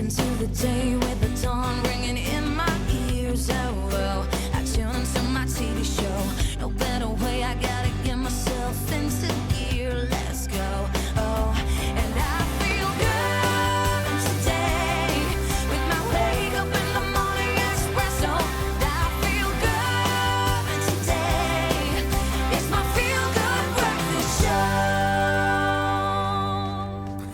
into the day with the dawn ringing in my ears. Oh, well, I tune into my TV show. No better way, I gotta get myself into gear. Let's go. Oh, and I feel good today with my wake up in the morning Expresso. I feel good today. It's my feel good breakfast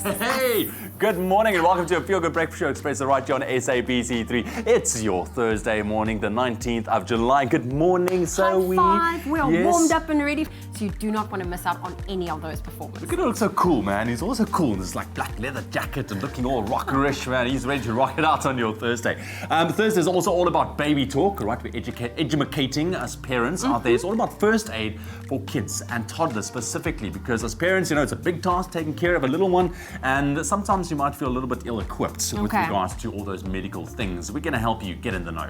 show. Hey, good morning and welcome to a Feel Good Breakfast Show Expresso right here on SABC3. It's your Thursday morning, the 19th of July. Good morning, Zoe. High five. We are Yes. warmed up and ready, so you do not want to miss out on any of those performances. Look at him, look so cool, man. He's also cool in this like black leather jacket and looking all rockerish, man. He's ready to rock it out on your Thursday. Thursday is also all about baby talk, right? We're educating us parents out there. It's all about first aid for kids and toddlers specifically, because as parents, you know, it's a big task taking care of a little one, and sometimes you might feel a little bit ill-equipped with regards to all those medical things. We're going to help you get in the know.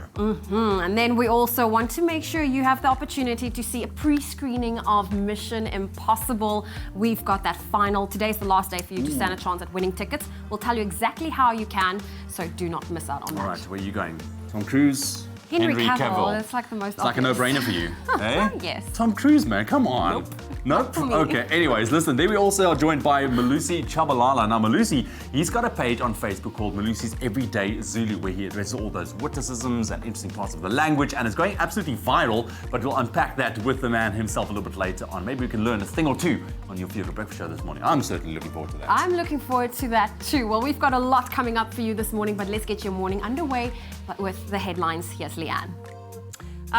And then we also want to make sure you have the opportunity to see a pre-screening of Mission Impossible. We've got that final. Today's the last day for you to stand a chance at winning tickets. We'll tell you exactly how you can, so do not miss out on that. All right, where are you going? Tom Cruise? Henry Cavill. It's like the most It's like a no-brainer for you, eh? Yes. Tom Cruise, man, come on. Nope? for me. Okay, anyways, listen, then we also are joined by Malusi Chabalala. Now, Malusi, he's got a page on Facebook called Malusi's Everyday Zulu, where he addresses all those witticisms and interesting parts of the language, and it's going absolutely viral, but we'll unpack that with the man himself a little bit later on. Maybe we can learn a thing or two on your Feel Good Breakfast Show this morning. I'm certainly looking forward to that. I'm looking forward to that too. Well, we've got a lot coming up for you this morning, but let's get your morning underway with the headlines. Here's Leanne.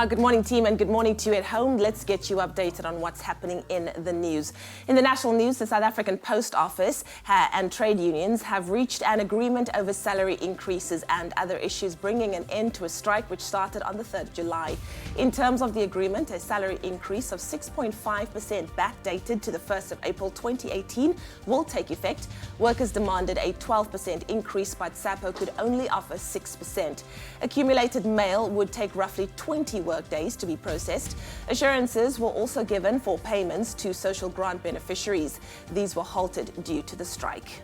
Good morning, team, and good morning to you at home. Let's get you updated on what's happening in the news. In the national news, the South African Post Office and trade unions have reached an agreement over salary increases and other issues, bringing an end to a strike which started on the 3rd of July. In terms of the agreement, a salary increase of 6.5% backdated to the 1st of April 2018 will take effect. Workers demanded a 12% increase, but SAPO could only offer 6%. Accumulated mail would take roughly 20 work days to be processed. Assurances were also given for payments to social grant beneficiaries. These were halted due to the strike.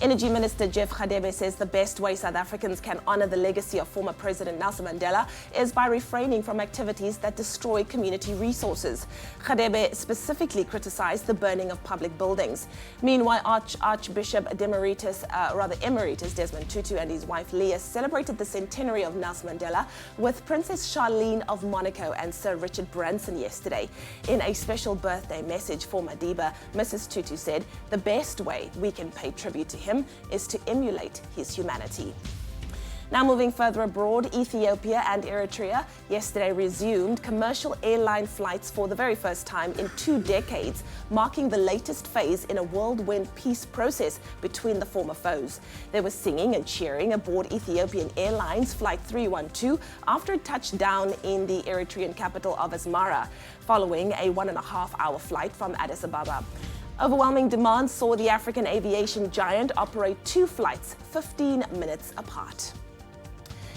Energy Minister Jeff Radebe says the best way South Africans can honour the legacy of former President Nelson Mandela is by refraining from activities that destroy community resources. Radebe specifically criticised the burning of public buildings. Meanwhile, Archbishop Emeritus Desmond Tutu and his wife Leah celebrated the centenary of Nelson Mandela with Princess Charlene of Monaco and Sir Richard Branson yesterday. In a special birthday message for Madiba, Mrs. Tutu said, "The best way we can pay tribute to him is to emulate his humanity." Now moving further abroad, Ethiopia and Eritrea yesterday resumed commercial airline flights for the very first time in 2 decades, marking the latest phase in a whirlwind peace process between the former foes. There was singing and cheering aboard Ethiopian Airlines Flight 312 after it touched down in the Eritrean capital of Asmara, following a 1.5-hour flight from Addis Ababa. Overwhelming demand saw the African aviation giant operate 2 flights 15 minutes apart.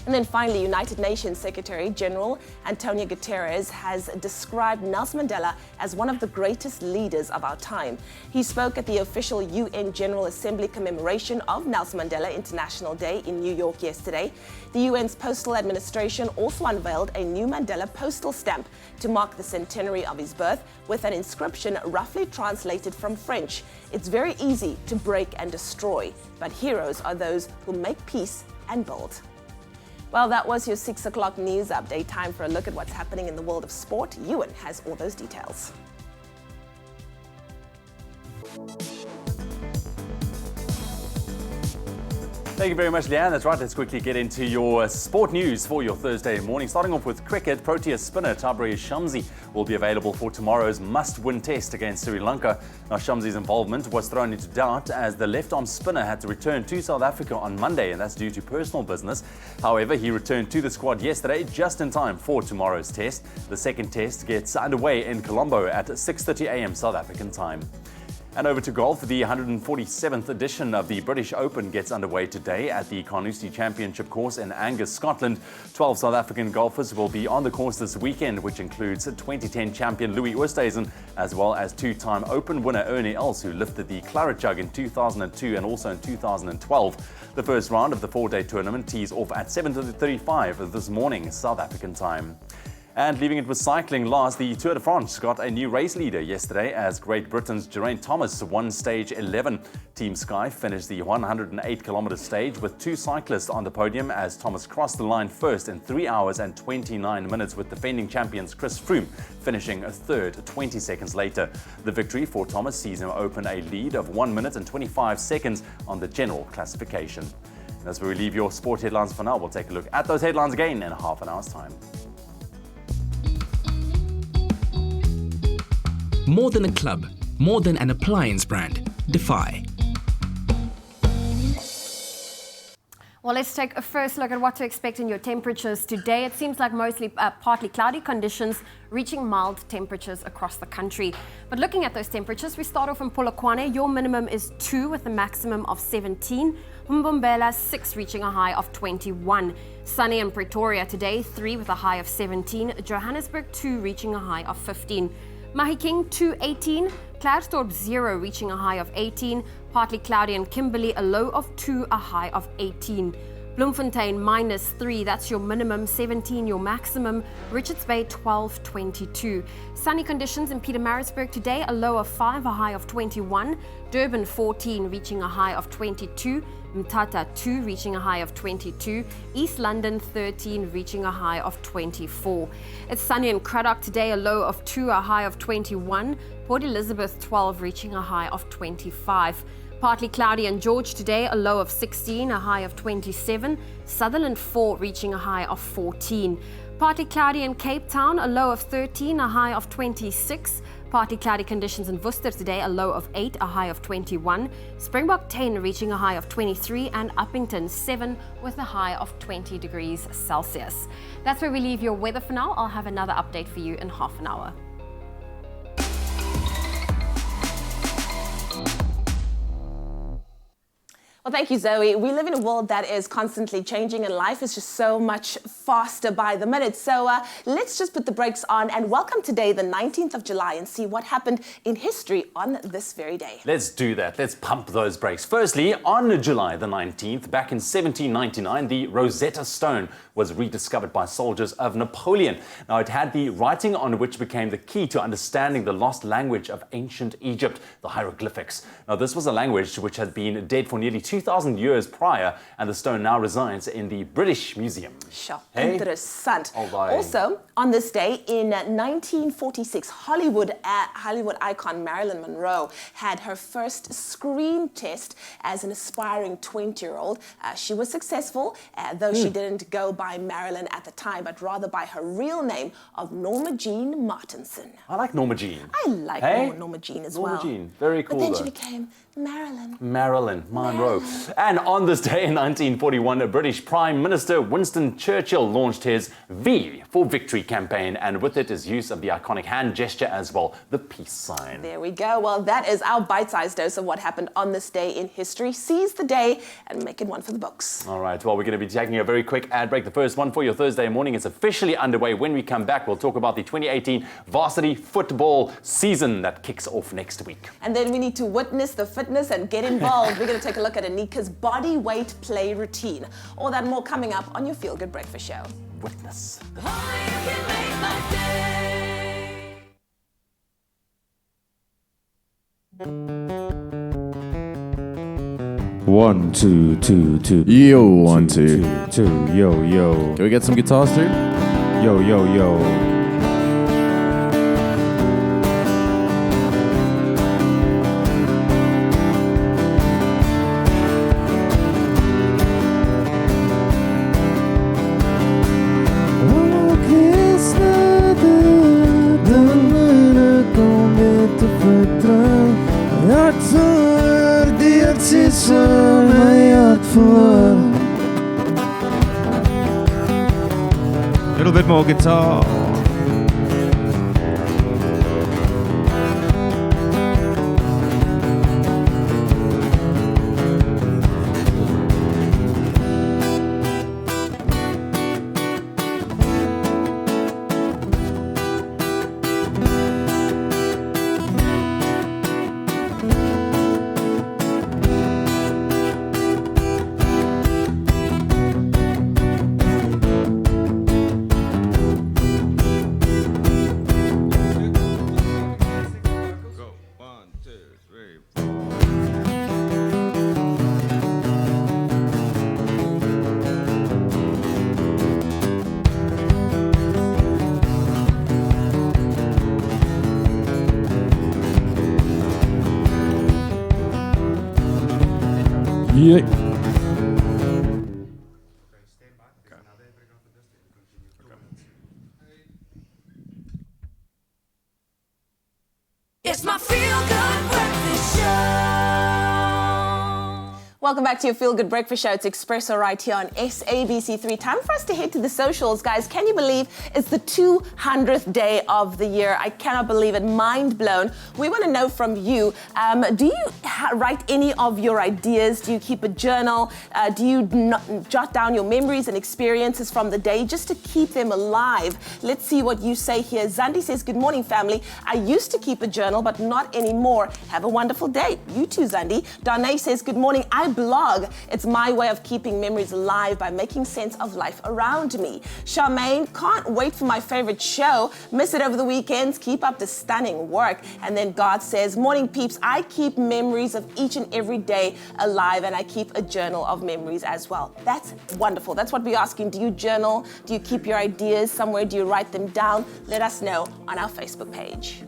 And then finally, United Nations Secretary General Antonio Guterres has described Nelson Mandela as one of the greatest leaders of our time. He spoke at the official UN General Assembly commemoration of Nelson Mandela International Day in New York yesterday. The UN's Postal Administration also unveiled a new Mandela postal stamp to mark the centenary of his birth, with an inscription roughly translated from French. "It's very easy to break and destroy, but heroes are those who make peace and build." Well, that was your 6 o'clock news update. Time for a look at what's happening in the world of sport. Ewan has all those details. Thank you very much, Leanne. That's right. Let's quickly get into your sport news for your Thursday morning. Starting off with cricket, Proteas spinner Tabraiz Shamsi will be available for tomorrow's must-win test against Sri Lanka. Now, Shamsi's involvement was thrown into doubt as the left-arm spinner had to return to South Africa on Monday, and that's due to personal business. However, he returned to the squad yesterday just in time for tomorrow's test. The second test gets underway in Colombo at 6:30 a.m. South African time. And over to golf, the 147th edition of the British Open gets underway today at the Carnoustie Championship course in Angus, Scotland. 12 South African golfers will be on the course this weekend, which includes 2010 champion Louis Oosthuizen, as well as two-time Open winner Ernie Els, who lifted the Claret Jug in 2002 and also in 2012. The first round of the four-day tournament tees off at 7:35 this morning, South African time. And leaving it with cycling last, the Tour de France got a new race leader yesterday as Great Britain's Geraint Thomas won stage 11. Team Sky finished the 108-kilometre stage with two cyclists on the podium as Thomas crossed the line first in 3 hours and 29 minutes, with defending champions Chris Froome finishing third 20 seconds later. The victory for Thomas sees him open a lead of 1 minute and 25 seconds on the general classification. And as we leave your sport headlines for now, we'll take a look at those headlines again in half an hour's time. More than a club, more than an appliance brand. Defy. Well, let's take a first look at what to expect in your temperatures today. It seems like mostly partly cloudy conditions, reaching mild temperatures across the country. But looking at those temperatures, we start off in Polokwane. Your minimum is 2 with a maximum of 17. Mbombela 6, reaching a high of 21. Sunny in Pretoria today, 3 with a high of 17. Johannesburg 2, reaching a high of 15. Mahikeng 2, 18. Klerksdorp 0, reaching a high of 18. Partly cloudy in Kimberley, a low of 2, a high of 18. Bloemfontein -3, that's your minimum, 17 your maximum. Richards Bay 12, 22. Sunny conditions in Pietermaritzburg today, a low of 5, a high of 21. Durban 14, reaching a high of 22. Mthatha 2, reaching a high of 22. East London 13, reaching a high of 24. It's sunny in Cradock today, a low of 2, a high of 21. Port Elizabeth 12, reaching a high of 25. Partly cloudy in George today, a low of 16, a high of 27. Sutherland 4, reaching a high of 14. Partly cloudy in Cape Town, a low of 13, a high of 26. Partly cloudy conditions in Worcester today, a low of 8, a high of 21. Springbok 10, reaching a high of 23, and Uppington 7 with a high of 20 degrees Celsius. That's where we leave your weather for now. I'll have another update for you in half an hour. Well, thank you, Zoe. We live in a world that is constantly changing and life is just so much faster by the minute. So let's just put the brakes on and welcome today, the 19th of July, and see what happened in history on this very day. Let's do that. Let's pump those brakes. Firstly, on July the 19th, back in 1799, the Rosetta Stone was rediscovered by soldiers of Napoleon. Now, it had the writing on which became the key to understanding the lost language of ancient Egypt, the hieroglyphics. Now, this was a language which had been dead for nearly 2,000 years prior, and the stone now resides in the British Museum. Sure. Hey? Interessant. Alright. Also, on this day in 1946, Hollywood icon Marilyn Monroe had her first screen test as an aspiring 20-year-old. She was successful, though she didn't go by Marilyn at the time, but rather by her real name of Norma Jean Martinson. I like Norma Jean. I like Norma Jean as well. Norma Jean, very cool. But then though. she became Marilyn. Marilyn Monroe. And on this day in 1941, British Prime Minister Winston Churchill launched his V for Victory campaign, and with it his use of the iconic hand gesture as well, the peace sign. There we go. Well, that is our bite-sized dose of what happened on this day in history. Seize the day and make it one for the books. All right, well, we're going to be taking a very quick ad break. The first one for your Thursday morning is officially underway. When we come back, we'll talk about the 2018 Varsity football season that kicks off next week. And then we need to witness the fitness and get involved. We're going to take a look at Anika's body weight play routine. All that more coming up on your Feel Good Breakfast Show. Witness. Only you can make my day. One, two, two, two. Yo, 1, 2. Two, yo, yo. Can we get some guitars too? Yo, yo, yo. Little bit more guitar. Yeah. It's my feel-good breakfast show. Welcome back to your Feel Good Breakfast Show. It's Expresso right here on SABC3. Time for us to head to the socials, guys. Can you believe it's the 200th day of the year? I cannot believe it. Mind blown. We want to know from you, do you write any of your ideas? Do you keep a journal? Do you jot down your memories and experiences from the day just to keep them alive? Let's see what you say here. Zandi says, good morning, family. I used to keep a journal, but not anymore. Have a wonderful day. You too, Zandi. Danae says, good morning. I blog. It's my way of keeping memories alive by making sense of life around me. Charmaine, can't wait for my favorite show. Miss it over the weekends. Keep up the stunning work. And then God says, morning peeps, I keep memories of each and every day alive, and I keep a journal of memories as well. That's wonderful. That's what we're asking. Do you journal? Do you keep your ideas somewhere? Do you write them down? Let us know on our Facebook page.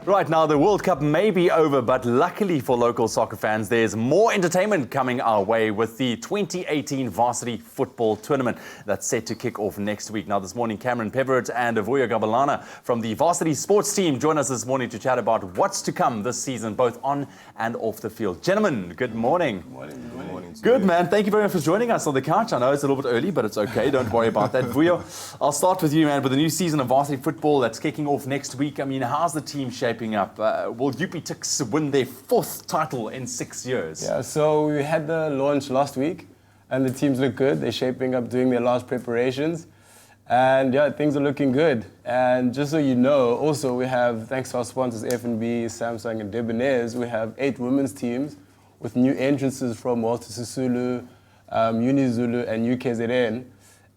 Right now, the World Cup may be over, but luckily for local soccer fans, there's more entertainment coming our way with the 2018 Varsity Football Tournament that's set to kick off next week. Now, this morning, Cameron Pevert and Vuyo Gabalana from the Varsity Sports team join us this morning to chat about what's to come this season, both on and off the field. Gentlemen, good morning. Good morning. Good, man. Thank you very much for joining us on the couch. I know it's a little bit early, but it's okay. Don't worry about that. Vuyo, I'll start with you, man. With the new season of Varsity Football that's kicking off next week, I mean, how's the team shaping up? Will UP Tuks win their 4th title in 6 years? Yeah, so we had the launch last week, and the teams look good. They're shaping up, doing their last preparations. And yeah, things are looking good. And just so you know, also we have, thanks to our sponsors, F&B, Samsung, and Debonair's, we have 8 women's teams with new entrances from Walter Sisulu, UniZulu, and UKZN.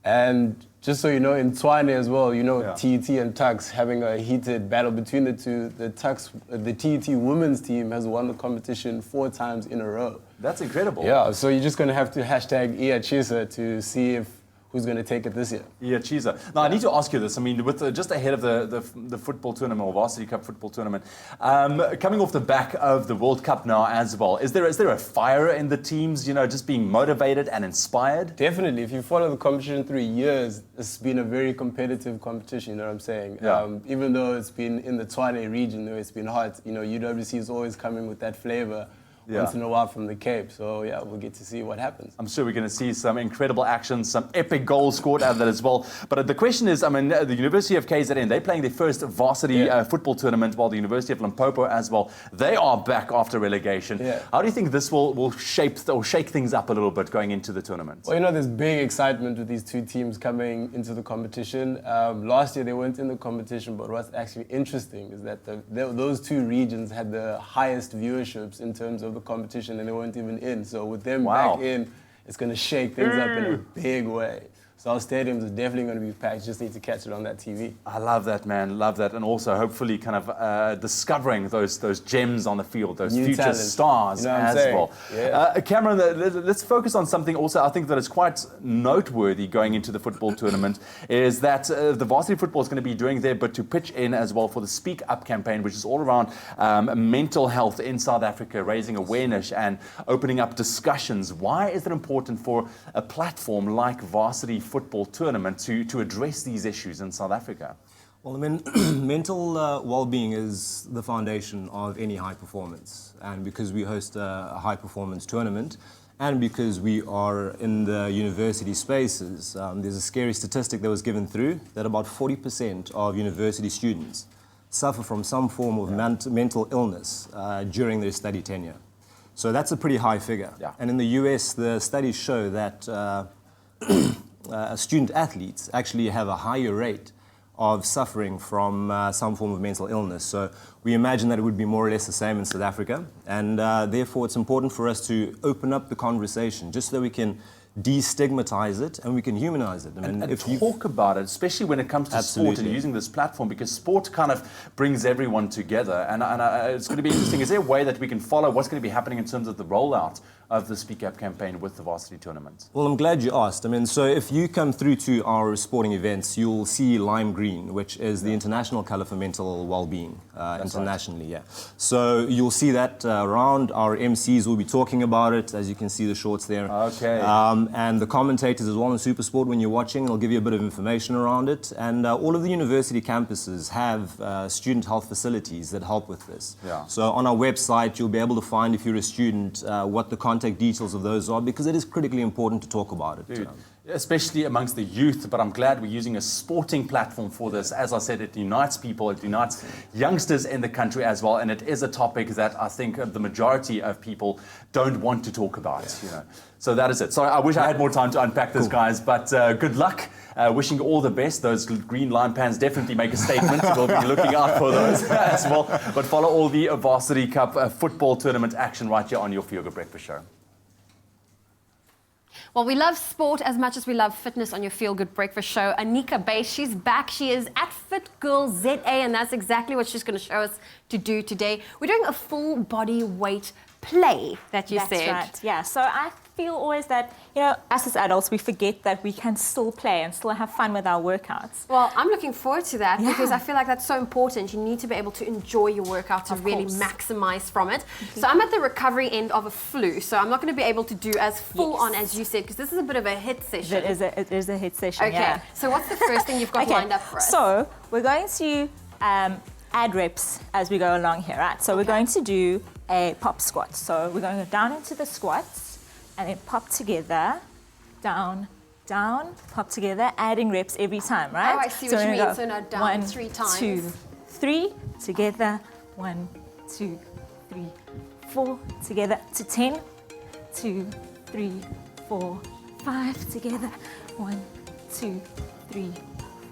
And just so you know, in Tshwane as well, you know, TET and Tuks having a heated battle between the two. The TET women's team has won the competition 4 times in a row. That's incredible. Yeah, so you're just going to have to hashtag Iachisa to see who's going to take it this year. Yeah, Chisa. Now, I need to ask you this. I mean, with just ahead of the football tournament, or Varsity Cup football tournament, coming off the back of the World Cup now as well, is there a fire in the teams, you know, just being motivated and inspired? Definitely. If you follow the competition through years, it's been a very competitive competition, you know what I'm saying? Yeah. Even though it's been in the Tshwane region, though it's been hot, you know, UWC is always coming with that flavor. Once in a while from the Cape. So yeah, we'll get to see what happens. I'm sure we're going to see some incredible action, some epic goals scored out of that as well. But the question is, I mean, the University of KZN, they're playing their first varsity football tournament, while the University of Limpopo as well, they are back after relegation. Yeah. How do you think this will shake things up a little bit going into the tournament? Well, you know, there's big excitement with these 2 teams coming into the competition. Last year they weren't in the competition, but what's actually interesting is that those 2 regions had the highest viewerships in terms of the competition, and they weren't even in. So with them back in, it's going to shake things up in a big way. So our stadiums are definitely going to be packed. Just need to catch it on that TV. I love that, man. Love that. And also hopefully kind of discovering those gems on the field, those New future talent. stars You know what I'm as saying? well. Yeah. Cameron, let's focus on something also I think that is quite noteworthy going into the football tournament, is that the Varsity Football is going to be doing their bit to pitch in as well for the Speak Up campaign, which is all around mental health in South Africa, raising awareness and opening up discussions. Why is it important for a platform like Varsity Football Tournament to address these issues in South Africa? Well, mental well-being is the foundation of any high performance. And because we host a high performance tournament, and because we are in the university spaces, there's a scary statistic that was given through that about 40% of university students suffer from some form of mental illness during their study tenure. So that's a pretty high figure. Yeah. And in the US, the studies show that student athletes actually have a higher rate of suffering from some form of mental illness. So we imagine that it would be more or less the same in South Africa. And therefore, it's important for us to open up the conversation just so we can destigmatize it and we can humanize it. I mean, And if you talk about it, especially when it comes to sport and Absolutely. using this platform, because sport kind of brings everyone together. And it's going to be interesting. Is there a way that we can follow what's going to be happening in terms of the rollout of the Speak Up campaign with the Varsity tournament? Well, I'm glad you asked. I mean, so if you come through to our sporting events, you'll see lime green, which is the international colour for mental well-being internationally. Yeah. So you'll see that around. Our MCs will be talking about it, as you can see the shorts there. Okay. And the commentators as well on SuperSport, when you're watching, they'll give you a bit of information around it. And all of the university campuses have student health facilities that help with this. Yeah. So on our website, you'll be able to find, if you're a student, what the contact details of those are, because it is critically important to talk about it. Dude, especially amongst the youth, but I'm glad we're using a sporting platform for this. As I said, it unites people, it unites youngsters in the country as well, and it is a topic that I think the majority of people don't want to talk about. You know. So that is it. So I wish I had more time to unpack this, guys, but good luck. Wishing you all the best. Those green lime pans definitely make a statement. We'll be looking out for those as well. But follow all the Varsity Cup football tournament action right here on your Feel Good Breakfast Show. Well, we love sport as much as we love fitness on your Feel Good Breakfast Show. Anika Base, she's back. She is at Fit Girl ZA, and that's exactly what she's going to show us to do today. We're doing a full body weight play that you said. That's right, yeah. So I feel always that, you know, us as adults, we forget that we can still play and still have fun with our workouts. Well, I'm looking forward to that Yeah. because I feel like that's so important. You need to be able to enjoy your workout to Of really course. maximize from it. So I'm at the recovery end of a flu, so I'm not going to be able to do as full on as you said, because this is a bit of a hit session. It is a hit session, Okay, yeah. so what's the first thing you've got lined up for us? So we're going to add reps as we go along here, right? So we're going to do a pop squat. So we're going to go down into the squats and then pop together, down, down, pop together, adding reps every time, right? Oh, I see what we're you gonna mean. So now down 1, 3 times. 2, 3, together, 1, 2, 3, 4, together to 10, 2, 3, 4, 5, together, 1, 2, 3,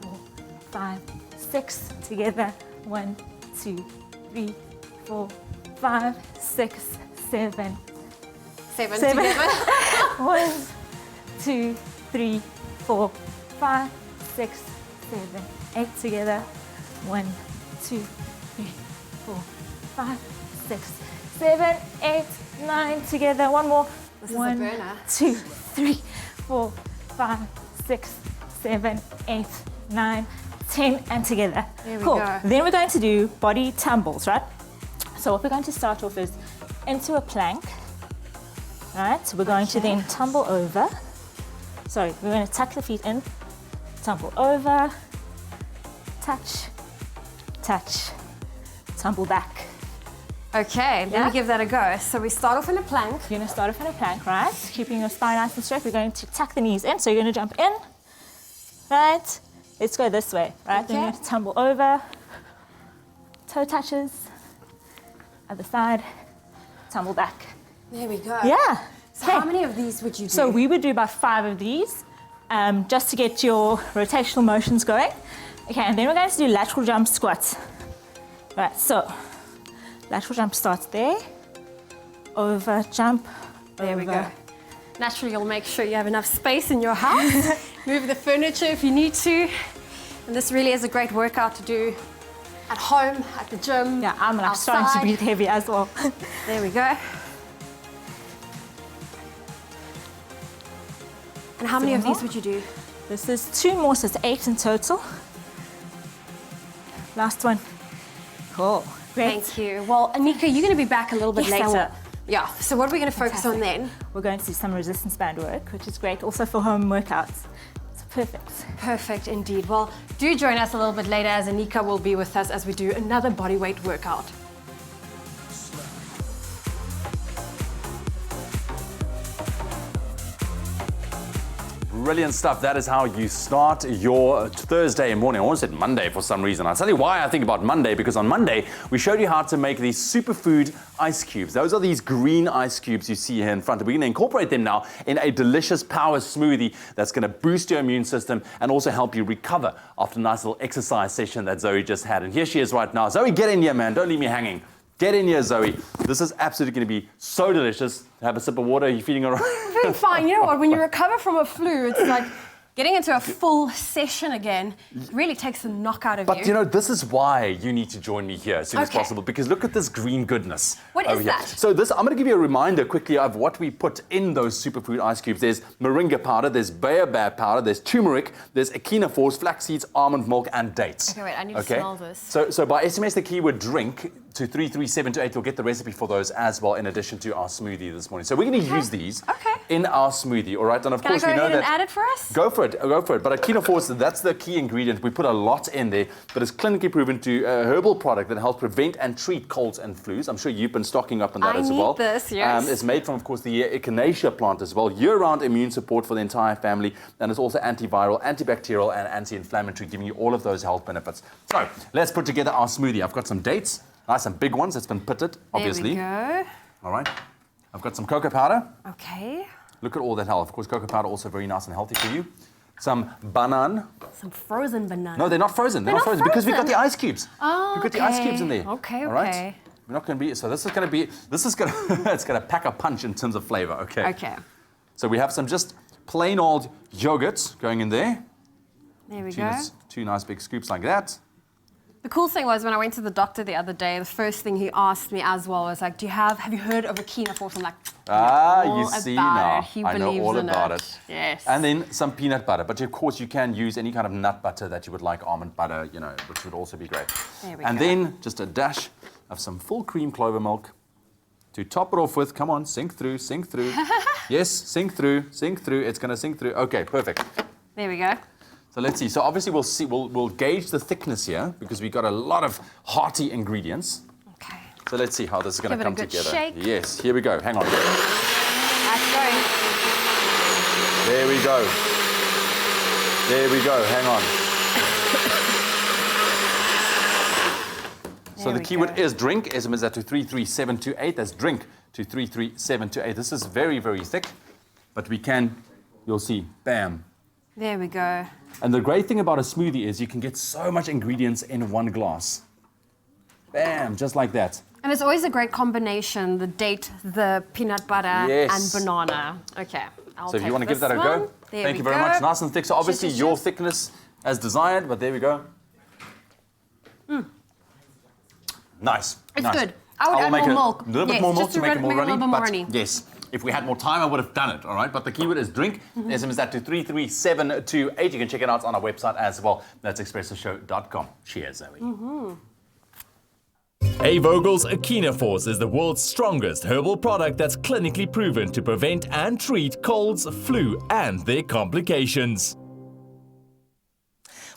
4, 5, 6, together, 1, 2, 3, 4, 5, 6, 7, 7 7. together. 1, 2, 3, 4, 5, 6, 7, 8 together. 1, 2, 3, 4, 5, 6, 7, 8, 9 together. One more. This is a 1, burner. 2, 3, 4, 5, 6, 7, 8, 9, 10, and together. There we Cool. go. Then we're going to do body tumbles, right? So what we're going to start off is into a plank. Right, so we're going to then tumble over. Sorry, we're going to tuck the feet in, tumble over, touch, touch, tumble back. Okay, let Yeah? me give that a go. So we start off in a plank. You're going to start off in a plank, right? Keeping your spine nice and straight. We're going to tuck the knees in, so you're going to jump in, right? Let's go this way, right? Then you're Okay. going to tumble over, toe touches, other side, tumble back. There we go. Yeah. So how many of these would you do? So we would do about 5 of these, just to get your rotational motions going. Okay, and then we're going to do lateral jump squats. Right, so lateral jump starts there, over, jump, There we over. go. Naturally, you'll make sure you have enough space in your house. Move the furniture if you need to. And this really is a great workout to do at home, at the gym. Yeah, I'm like outside. starting to breathe heavy as well. There we go. And how many of these would you do? This is 2 more, so it's 8 in total. Last one. Cool. Great. Thank you. Well, Anika, you're going to be back a little bit Yes, I later. will. Yeah, so what are we going to focus on then? We're going to do some resistance band work, which is great also for home workouts. It's perfect. Perfect indeed. Well, do join us a little bit later as Anika will be with us as we do another bodyweight workout. Brilliant stuff. That is how you start your Thursday morning. I almost said Monday for some reason. I'll tell you why I think about Monday, because on Monday, we showed you how to make these superfood ice cubes. Those are these green ice cubes you see here in front of me. We're going to incorporate them now in a delicious power smoothie that's going to boost your immune system and also help you recover after a nice little exercise session that Zoe just had. And here she is right now. Zoe, get in here, man. Don't leave me hanging. Get in here, Zoe. This is absolutely going to be so delicious. Have a sip of water. Are you feeling all right? I'm fine. You know what? When you recover from a flu, it's like getting into a full session again really takes the knock out of you. But you know, this is why you need to join me here as soon as Okay. possible, because look at this green goodness. What over is here. that? So this, I'm going to give you a reminder quickly of what we put in those superfood ice cubes. There's moringa powder, there's baobab powder, there's turmeric, there's echinophores, flax seeds, almond milk, and dates. Okay, wait, I need to smell this. So by SMS the keyword drink to 33728, you'll get the recipe for those as well, in addition to our smoothie this morning. So we're going to use these in our smoothie, all right? And of Can I course go we know ahead and that. add it for us? Go for it, go for it. But echinophores, that's the key ingredient. We put a lot in there, but it's clinically proven to a herbal product that helps prevent and treat colds and flus. I'm sure you've been stocking up on that I as need well. this, yes. It's made from, of course, the echinacea plant as well. Year-round immune support for the entire family, and it's also antiviral, antibacterial, and anti-inflammatory, giving you all of those health benefits. So let's put together our smoothie. I've got some dates, nice and big ones. It's been pitted, obviously. There we go. All right. I've got some cocoa powder. Okay. Look at all that health. Of course, cocoa powder also very nice and healthy for you. Some banana. Some frozen banana. No, they're not frozen. They're not frozen because we've got the ice cubes. Oh, We've got the ice cubes in there. Okay, All right? okay. We're not going to be. So this is going to it's going to pack a punch in terms of flavor. Okay. Okay. So we have some just plain old yogurt going in there. There we go. Two nice big scoops like that. The cool thing was when I went to the doctor the other day, the first thing he asked me as well was like, have you heard of echinophores? I'm like, You see now. He I know believes all in about it. Yes. And then some peanut butter. But of course you can use any kind of nut butter that you would like, almond butter, you know, which would also be great. There we and go. then just a dash of some full cream clover milk to top it off with. Come on, sink through, sink through. Yes, sink through, sink through. It's going to sink through. Okay, perfect. There we go. So let's see. So obviously we'll gauge the thickness here because we've got a lot of hearty ingredients. Okay. So let's see how this is going to Give it a come good together. shake. Yes, here we go. Hang on. That's going. There we go. There we go. Hang on. So There the we keyword go. is drink. SMS that to 33728. That's drink to 33728. This is very, very thick, but we can, you'll see, bam. There we go. And the great thing about a smoothie is you can get so much ingredients in one glass. Bam, just like that. And it's always a great combination, the date, the peanut butter, Yes. and banana. Okay. So if you want to give that a go, thank you very much. Nice and thick. So obviously Cheers, your cheers. thickness as desired, but there we go. Nice. It's nice. good. I would will add make more it milk. A little bit Yes, more milk just to to make it more make it a runny. little bit more But runny. yes, if we had more time, I would have done it. All right. But the keyword is drink. SMS that to 33728. You can check it out on our website as well. That's expressoshow.com. Cheers, Zoe. A. Vogel's Echinophores is the world's strongest herbal product that's clinically proven to prevent and treat colds, flu, and their complications.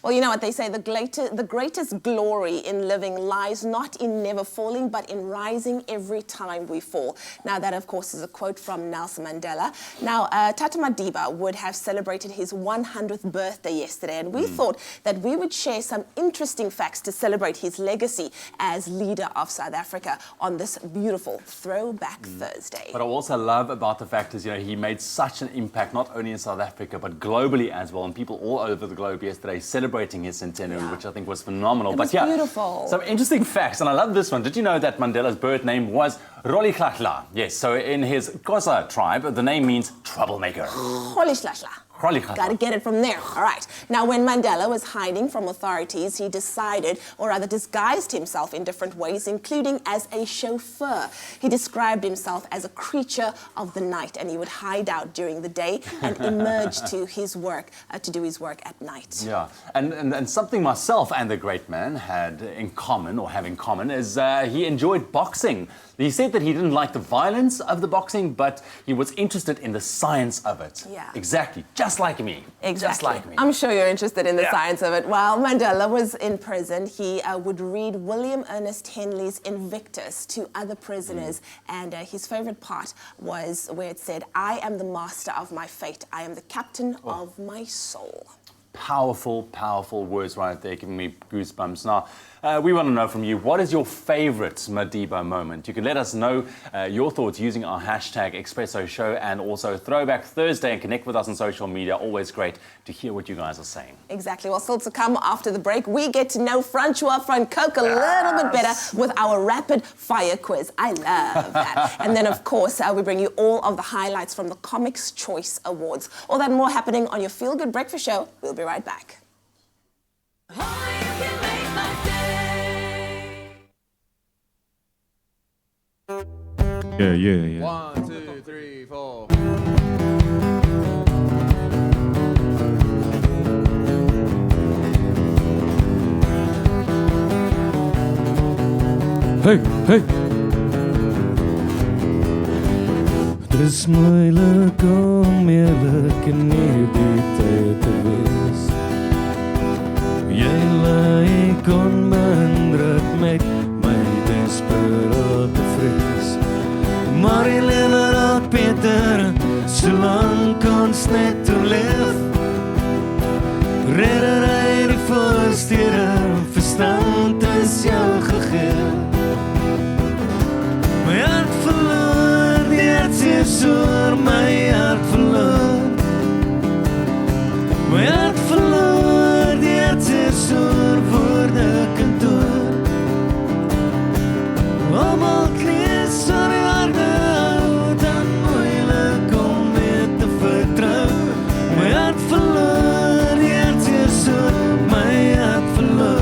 Well, you know what they say, the greatest glory in living lies not in never falling, but in rising every time we fall. Now, that, of course, is a quote from Nelson Mandela. Now, Tata Madiba would have celebrated his 100th birthday yesterday, and we thought that we would share some interesting facts to celebrate his legacy as leader of South Africa on this beautiful Throwback Thursday. What I also love about the fact is, you know, he made such an impact not only in South Africa but globally as well, and people all over the globe yesterday celebrating his centenary, which I think was phenomenal. It was beautiful. Some interesting facts, and I love this one. Did you know that Mandela's birth name was Rolihlahla? Yes, so in his Xhosa tribe, the name means troublemaker. Holy shlashla. Rolihlahla. Got to get it from there. All right. Now, when Mandela was hiding from authorities, he decided, or rather disguised himself in different ways, including as a chauffeur. He described himself as a creature of the night, and he would hide out during the day and emerge to his work, to do his work at night. Yeah, and something myself and the great man had in common, or have in common, is he enjoyed boxing. He said that he didn't like the violence of the boxing, but he was interested in the science of it. Yeah. Exactly, just like me. Exactly. Just like me. I'm sure you're interested in the science of it. While Mandela was in prison, he would read William Ernest Henley's Invictus to other prisoners, and his favorite part was where it said, "I am the master of my fate. I am the captain of my soul." powerful, powerful words right there, giving me goosebumps. Now, we want to know from you, what is your favorite Madiba moment? You can let us know your thoughts using our hashtag Expresso Show and also Throwback Thursday, and connect with us on social media. Always great to hear what you guys are saying. Exactly. Well, still to come after the break, we get to know Francois Francoque a little bit better with our rapid fire quiz. I love that. And then, of course, we bring you all of the highlights from the Comics Choice Awards. All that and more happening on your Feel Good Breakfast Show. We'll be right back. Yeah. 1, 2, 3, 4. Hey. Dis moeilik om eerlik in hierdie tyd te wees. Jy lyk onbeïndruk met my desperate vrees. Maar Helene raad beter, solank ons net oorleef. Reddery die voorstede, verstand is jou gegee. My hart verloor, die hartseer soor, my hart verloor. My hart verloor, die hartseer soor, woorde kantoor. Almal klees aan die harde hou, dan moeilik om weer te vertrou. My hart verloor, die hartseer soor, my hart verloor.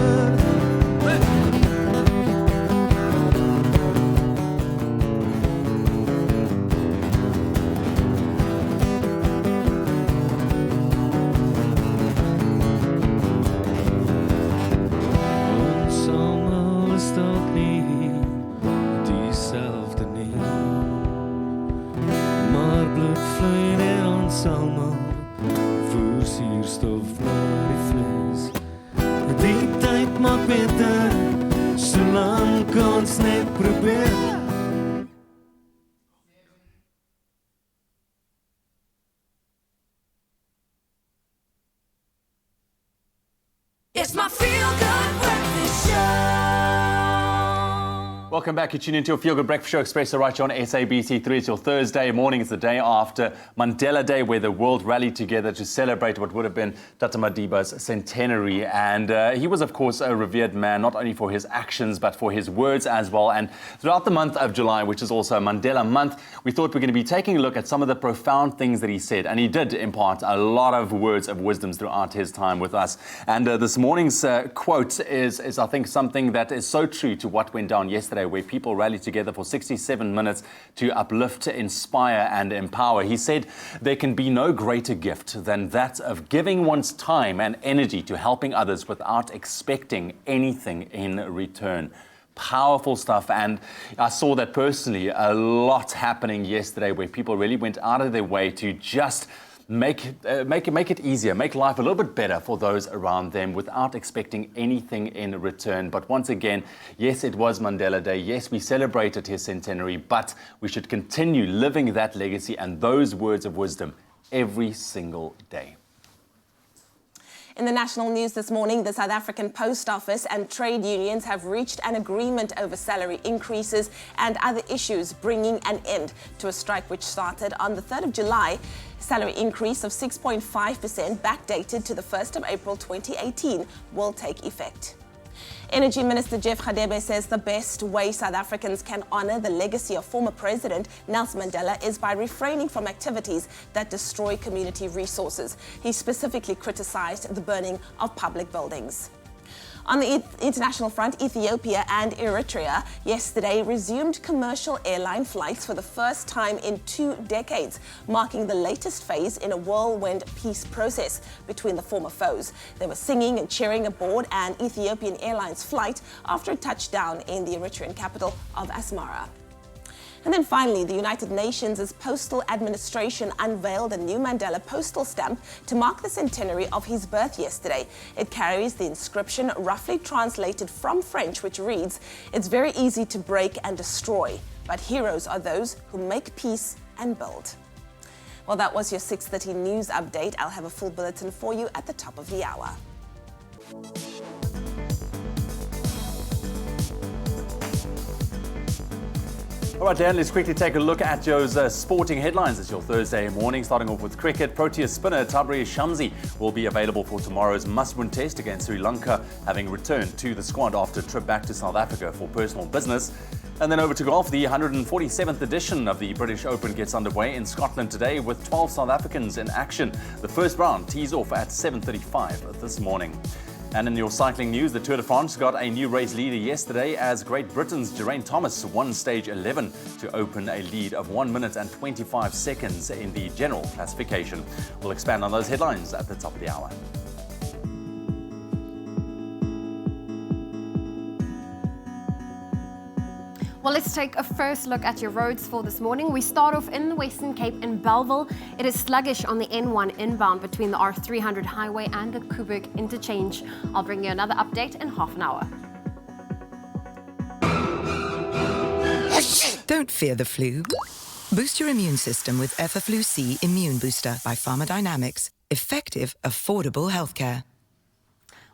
It's my feel-good breakfast show. Welcome back. You're tuning into your Feel Good Breakfast Show, Expresso right here on SABC3. It's your Thursday morning. It's the day after Mandela Day, where the world rallied together to celebrate what would have been Tata Madiba's centenary. And he was, of course, a revered man, not only for his actions, but for his words as well. And throughout the month of July, which is also Mandela month, we thought we're going to be taking a look at some of the profound things that he said. And he did impart a lot of words of wisdom throughout his time with us. And this morning's quote is, I think, something that is so true to what went down yesterday, where people rallied together for 67 minutes to uplift, inspire, and empower. He said, "There can be no greater gift than that of giving one's time and energy to helping others without expecting anything in return." Powerful stuff, and I saw that personally a lot happening yesterday, where people really went out of their way to just make it easier, make life a little bit better for those around them without expecting anything in return. But once again, yes, it was Mandela Day. Yes, we celebrated his centenary, but we should continue living that legacy and those words of wisdom every single day. In the national news this morning, the South African Post Office and trade unions have reached an agreement over salary increases and other issues, bringing an end to a strike which started on the 3rd of July. Salary increase of 6.5%, backdated to the 1st of April 2018, will take effect. Energy Minister Jeff Radebe says the best way South Africans can honour the legacy of former President Nelson Mandela is by refraining from activities that destroy community resources. He specifically criticised the burning of public buildings. On the international front, Ethiopia and Eritrea yesterday resumed commercial airline flights for the first time in 2 decades, marking the latest phase in a whirlwind peace process between the former foes. They were singing and cheering aboard an Ethiopian Airlines flight after a touchdown in the Eritrean capital of Asmara. And then finally, the United Nations' Postal Administration unveiled a new Mandela postal stamp to mark the centenary of his birth yesterday. It carries the inscription, roughly translated from French, which reads, "It's very easy to break and destroy, but heroes are those who make peace and build." Well, that was your 6:30 news update. I'll have a full bulletin for you at the top of the hour. All right, Dan, let's quickly take a look at those sporting headlines. It's your Thursday morning, starting off with cricket. Proteas spinner Tabraiz Shamsi will be available for tomorrow's must-win test against Sri Lanka, having returned to the squad after a trip back to South Africa for personal business. And then over to golf, the 147th edition of the British Open gets underway in Scotland today with 12 South Africans in action. The first round tees off at 7:35 this morning. And in your cycling news, the Tour de France got a new race leader yesterday as Great Britain's Geraint Thomas won stage 11 to open a lead of 1 minute and 25 seconds in the general classification. We'll expand on those headlines at the top of the hour. Well, let's take a first look at your roads for this morning. We start off in the Western Cape in Bellville. It is sluggish on the N1 inbound between the R300 highway and the Kuburg interchange. I'll bring you another update in half an hour. Don't fear the flu. Boost your immune system with Effaflu-C Immune Booster by Pharmadynamics. Effective, affordable healthcare.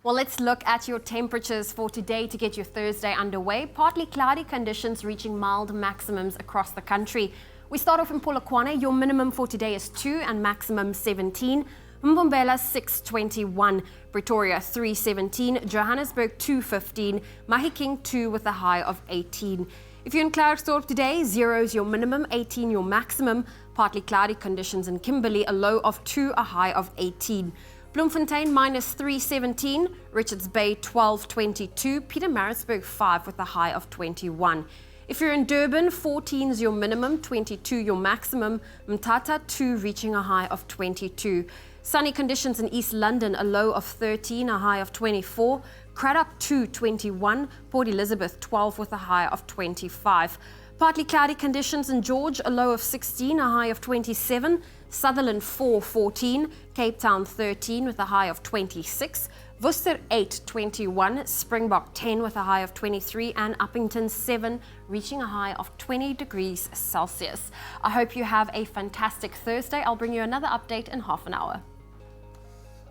Well, let's look at your temperatures for today to get your Thursday underway. Partly cloudy conditions reaching mild maximums across the country. We start off in Polokwane. Your minimum for today is 2 and maximum 17. Mbombela 621, Pretoria 317, Johannesburg 215, Mahikeng 2 with a high of 18. If you're in Klerksdorp today, 0 is your minimum, 18 your maximum. Partly cloudy conditions in Kimberley, a low of 2, a high of 18. Bloemfontein minus 317, Richards Bay 1222, Pietermaritzburg 5 with a high of 21. If you're in Durban, 14 is your minimum, 22 your maximum, Mthatha 2 reaching a high of 22. Sunny conditions in East London, a low of 13, a high of 24. Cradock 2, 21, Port Elizabeth 12 with a high of 25. Partly cloudy conditions in George, a low of 16, a high of 27. Sutherland 4, 14, Cape Town 13 with a high of 26. Worcester 8, 21, Springbok 10 with a high of 23, and Uppington 7 reaching a high of 20 degrees Celsius. I hope you have a fantastic Thursday. I'll bring you another update in half an hour.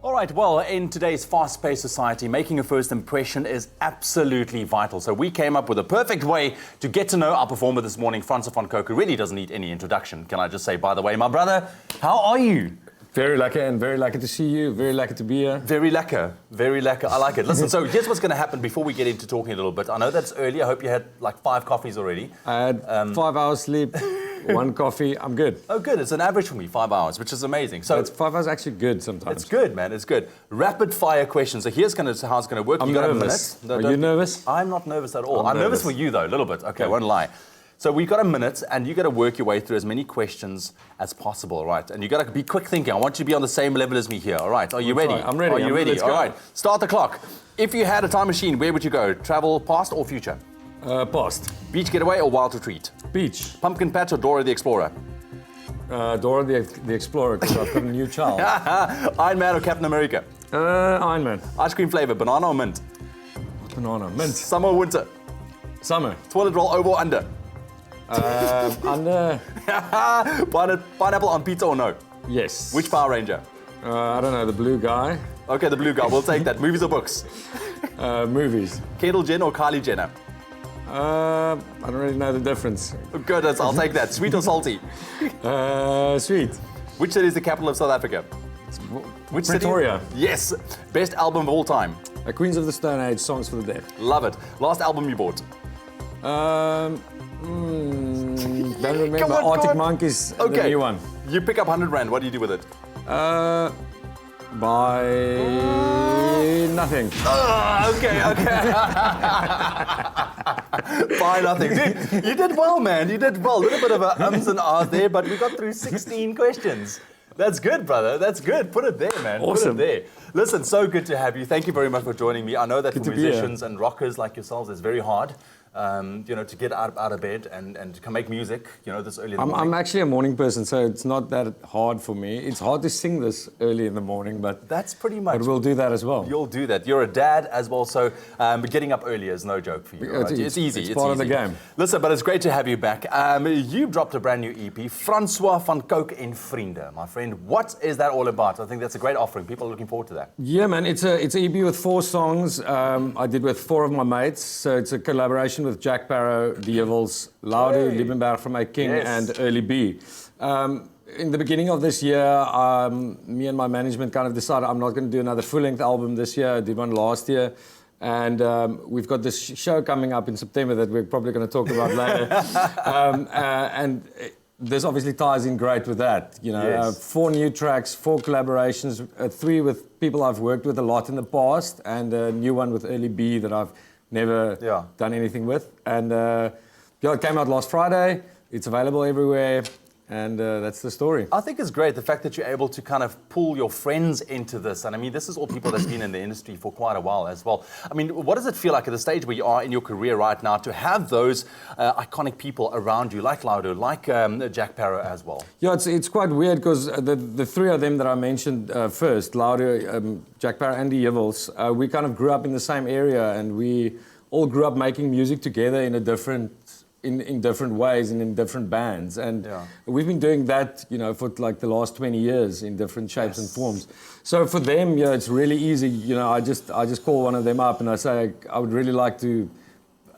All right, well, in today's fast-paced society, making a first impression is absolutely vital. So we came up with a perfect way to get to know our performer this morning, Francois van Coke, who really doesn't need any introduction. Can I just say, by the way, my brother, how are you? Very lekker, and very lekker to see you. Very lekker to be here. Very lekker. Very lekker. I like it. Listen, so here's what's going to happen before we get into talking a little bit. I know that's early. I hope you had like 5 coffees already. I had 5 hours sleep, 1 coffee. I'm good. Oh, good. It's an average for me, 5 hours, which is amazing. So it's 5 hours actually good sometimes. It's good, man. It's good. Rapid fire questions. So here's how it's going to work. I'm you got nervous. A minute. Are you nervous? I'm not nervous at all. I'm nervous for you, though, a little bit. Okay, won't lie. So we've got a minute, and you've got to work your way through as many questions as possible, right? And you've got to be quick thinking. I want you to be on the same level as me here, all right? Are you ready? I'm ready. Are you ready? Let's All go. right. Start the clock. If you had a time machine, where would you go? Travel past or future? Past. Beach getaway or wild retreat? Beach. Pumpkin patch or Dora the Explorer? Dora the Explorer, because I've got a new child. Iron Man or Captain America? Iron Man. Ice cream flavor, banana or mint? Banana. Mint. Summer or winter? Summer. Toilet roll over or under? Under. Pineapple on pizza or no? Yes. Which Power Ranger? I don't know, the blue guy. Okay, the blue guy. We'll take that. Movies or books? Movies. Kendall Jenner or Kylie Jenner? I don't really know the difference. Good, I'll take that. Sweet or salty? Sweet. Which city is the capital of South Africa? Which Pretoria. City? Yes. Best album of all time? Queens of the Stone Age, Songs for the Deaf. Love it. Last album you bought? Don't remember. Arctic Monkeys, the new one. You pick up 100 Rand. What do you do with it? Buy nothing. Okay. Buy nothing. Dude, you did well, man. You did well. A little bit of a ums and ahs there, but we got through 16 questions. That's good, brother. That's good. Put it there, man. Awesome. Put it there. Listen, so good to have you. Thank you very much for joining me. I know that for musicians and rockers like yourselves, it's very hard. to get out of bed and can make music, this early in the morning? I'm actually a morning person, so it's not that hard for me. It's hard to sing this early in the morning, but that's pretty much. But we'll do that as well. You'll do that. You're a dad as well, so getting up early is no joke for you. Right? It's easy. It's part of the game. Listen, but it's great to have you back. You dropped a brand new EP, Francois van Coke en Vrienden. My friend, what is that all about? I think that's a great offering. People are looking forward to that. Yeah, man, it's an EP with 4 songs. I did with 4 of my mates, so it's a collaboration with Jack Barrow, The Evils, Laudu, Liebenberg from A King, and Early B. In the beginning of this year, me and my management kind of decided I'm not going to do another full-length album this year. I did one last year. And we've got this show coming up in September that we're probably going to talk about later. And this obviously ties in great with that. 4 new tracks, 4 collaborations, 3 with people I've worked with a lot in the past, and a new one with Early B that I've never done anything with. And it came out last Friday. It's available everywhere. And that's the story. I think it's great, the fact that you're able to kind of pull your friends into this. And I mean, this is all people that's been in the industry for quite a while as well. I mean, what does it feel like at the stage where you are in your career right now to have those iconic people around you, like Laudu, like Jack Barrow as well? Yeah, it's quite weird because the 3 of them that I mentioned first, Laudu, Jack Barrow and the Evils, we kind of grew up in the same area, and we all grew up making music together in different ways and in different bands, and we've been doing that for like the last 20 years in different shapes and forms. So for them, it's really easy. I just call one of them up and I say, I would really like to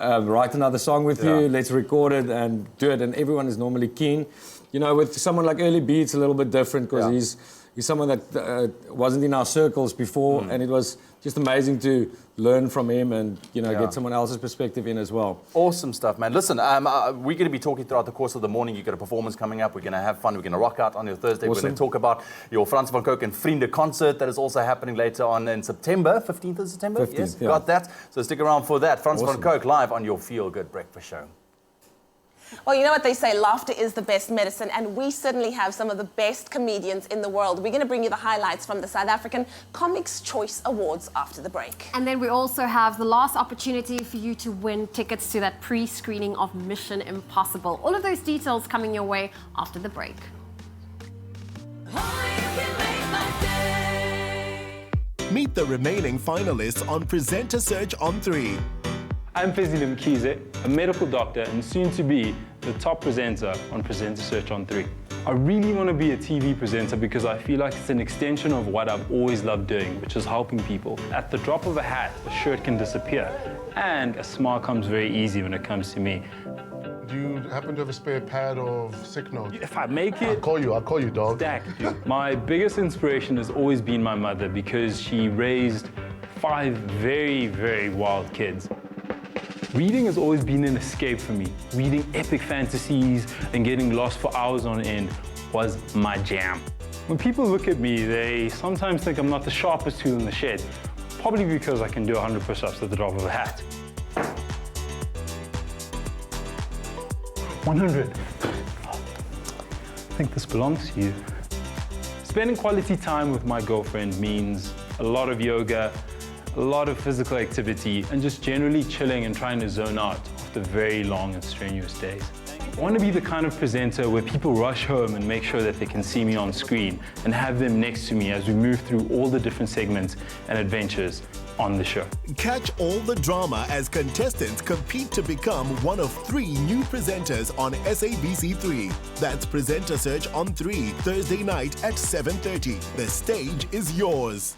write another song with you. Let's record it and do it, and everyone is normally keen. With someone like Early B, it's a little bit different because he's someone that wasn't in our circles before, and it was just amazing to learn from him and get someone else's perspective in as well. Awesome stuff, man. Listen, we're going to be talking throughout the course of the morning. You've got a performance coming up. We're going to have fun. We're going to rock out on your Thursday. Awesome. We're going to talk about your Frans van Coke en Vrienden concert that is also happening later on in September, 15th of September. 15th, yes, got that. So stick around for that. Frans van Coke live on your Feel Good Breakfast Show. Well, you know what they say, laughter is the best medicine, and we certainly have some of the best comedians in the world. We're going to bring you the highlights from the South African Comics Choice Awards after the break. And then we also have the last opportunity for you to win tickets to that pre-screening of Mission Impossible. All of those details coming your way after the break. Meet the remaining finalists on Presenter Search on 3. I'm Fezile Mkhize, a medical doctor and soon to be the top presenter on Presenter Search on 3. I really want to be a TV presenter because I feel like it's an extension of what I've always loved doing, which is helping people. At the drop of a hat, a shirt can disappear, and a smile comes very easy when it comes to me. Do you happen to have a spare pad of sick notes? If I make it... I'll call you, dog. Stacked, dude. My biggest inspiration has always been my mother because she raised 5 very, very wild kids. Reading has always been an escape for me. Reading epic fantasies and getting lost for hours on end was my jam. When people look at me, they sometimes think I'm not the sharpest tool in the shed, probably because I can do 100 push-ups at the drop of a hat. 100. I think this belongs to you. Spending quality time with my girlfriend means a lot of yoga, a lot of physical activity, and just generally chilling and trying to zone out after very long and strenuous days. I want to be the kind of presenter where people rush home and make sure that they can see me on screen and have them next to me as we move through all the different segments and adventures on the show. Catch all the drama as contestants compete to become one of 3 new presenters on SABC3. That's Presenter Search on 3, Thursday night at 7:30. The stage is yours.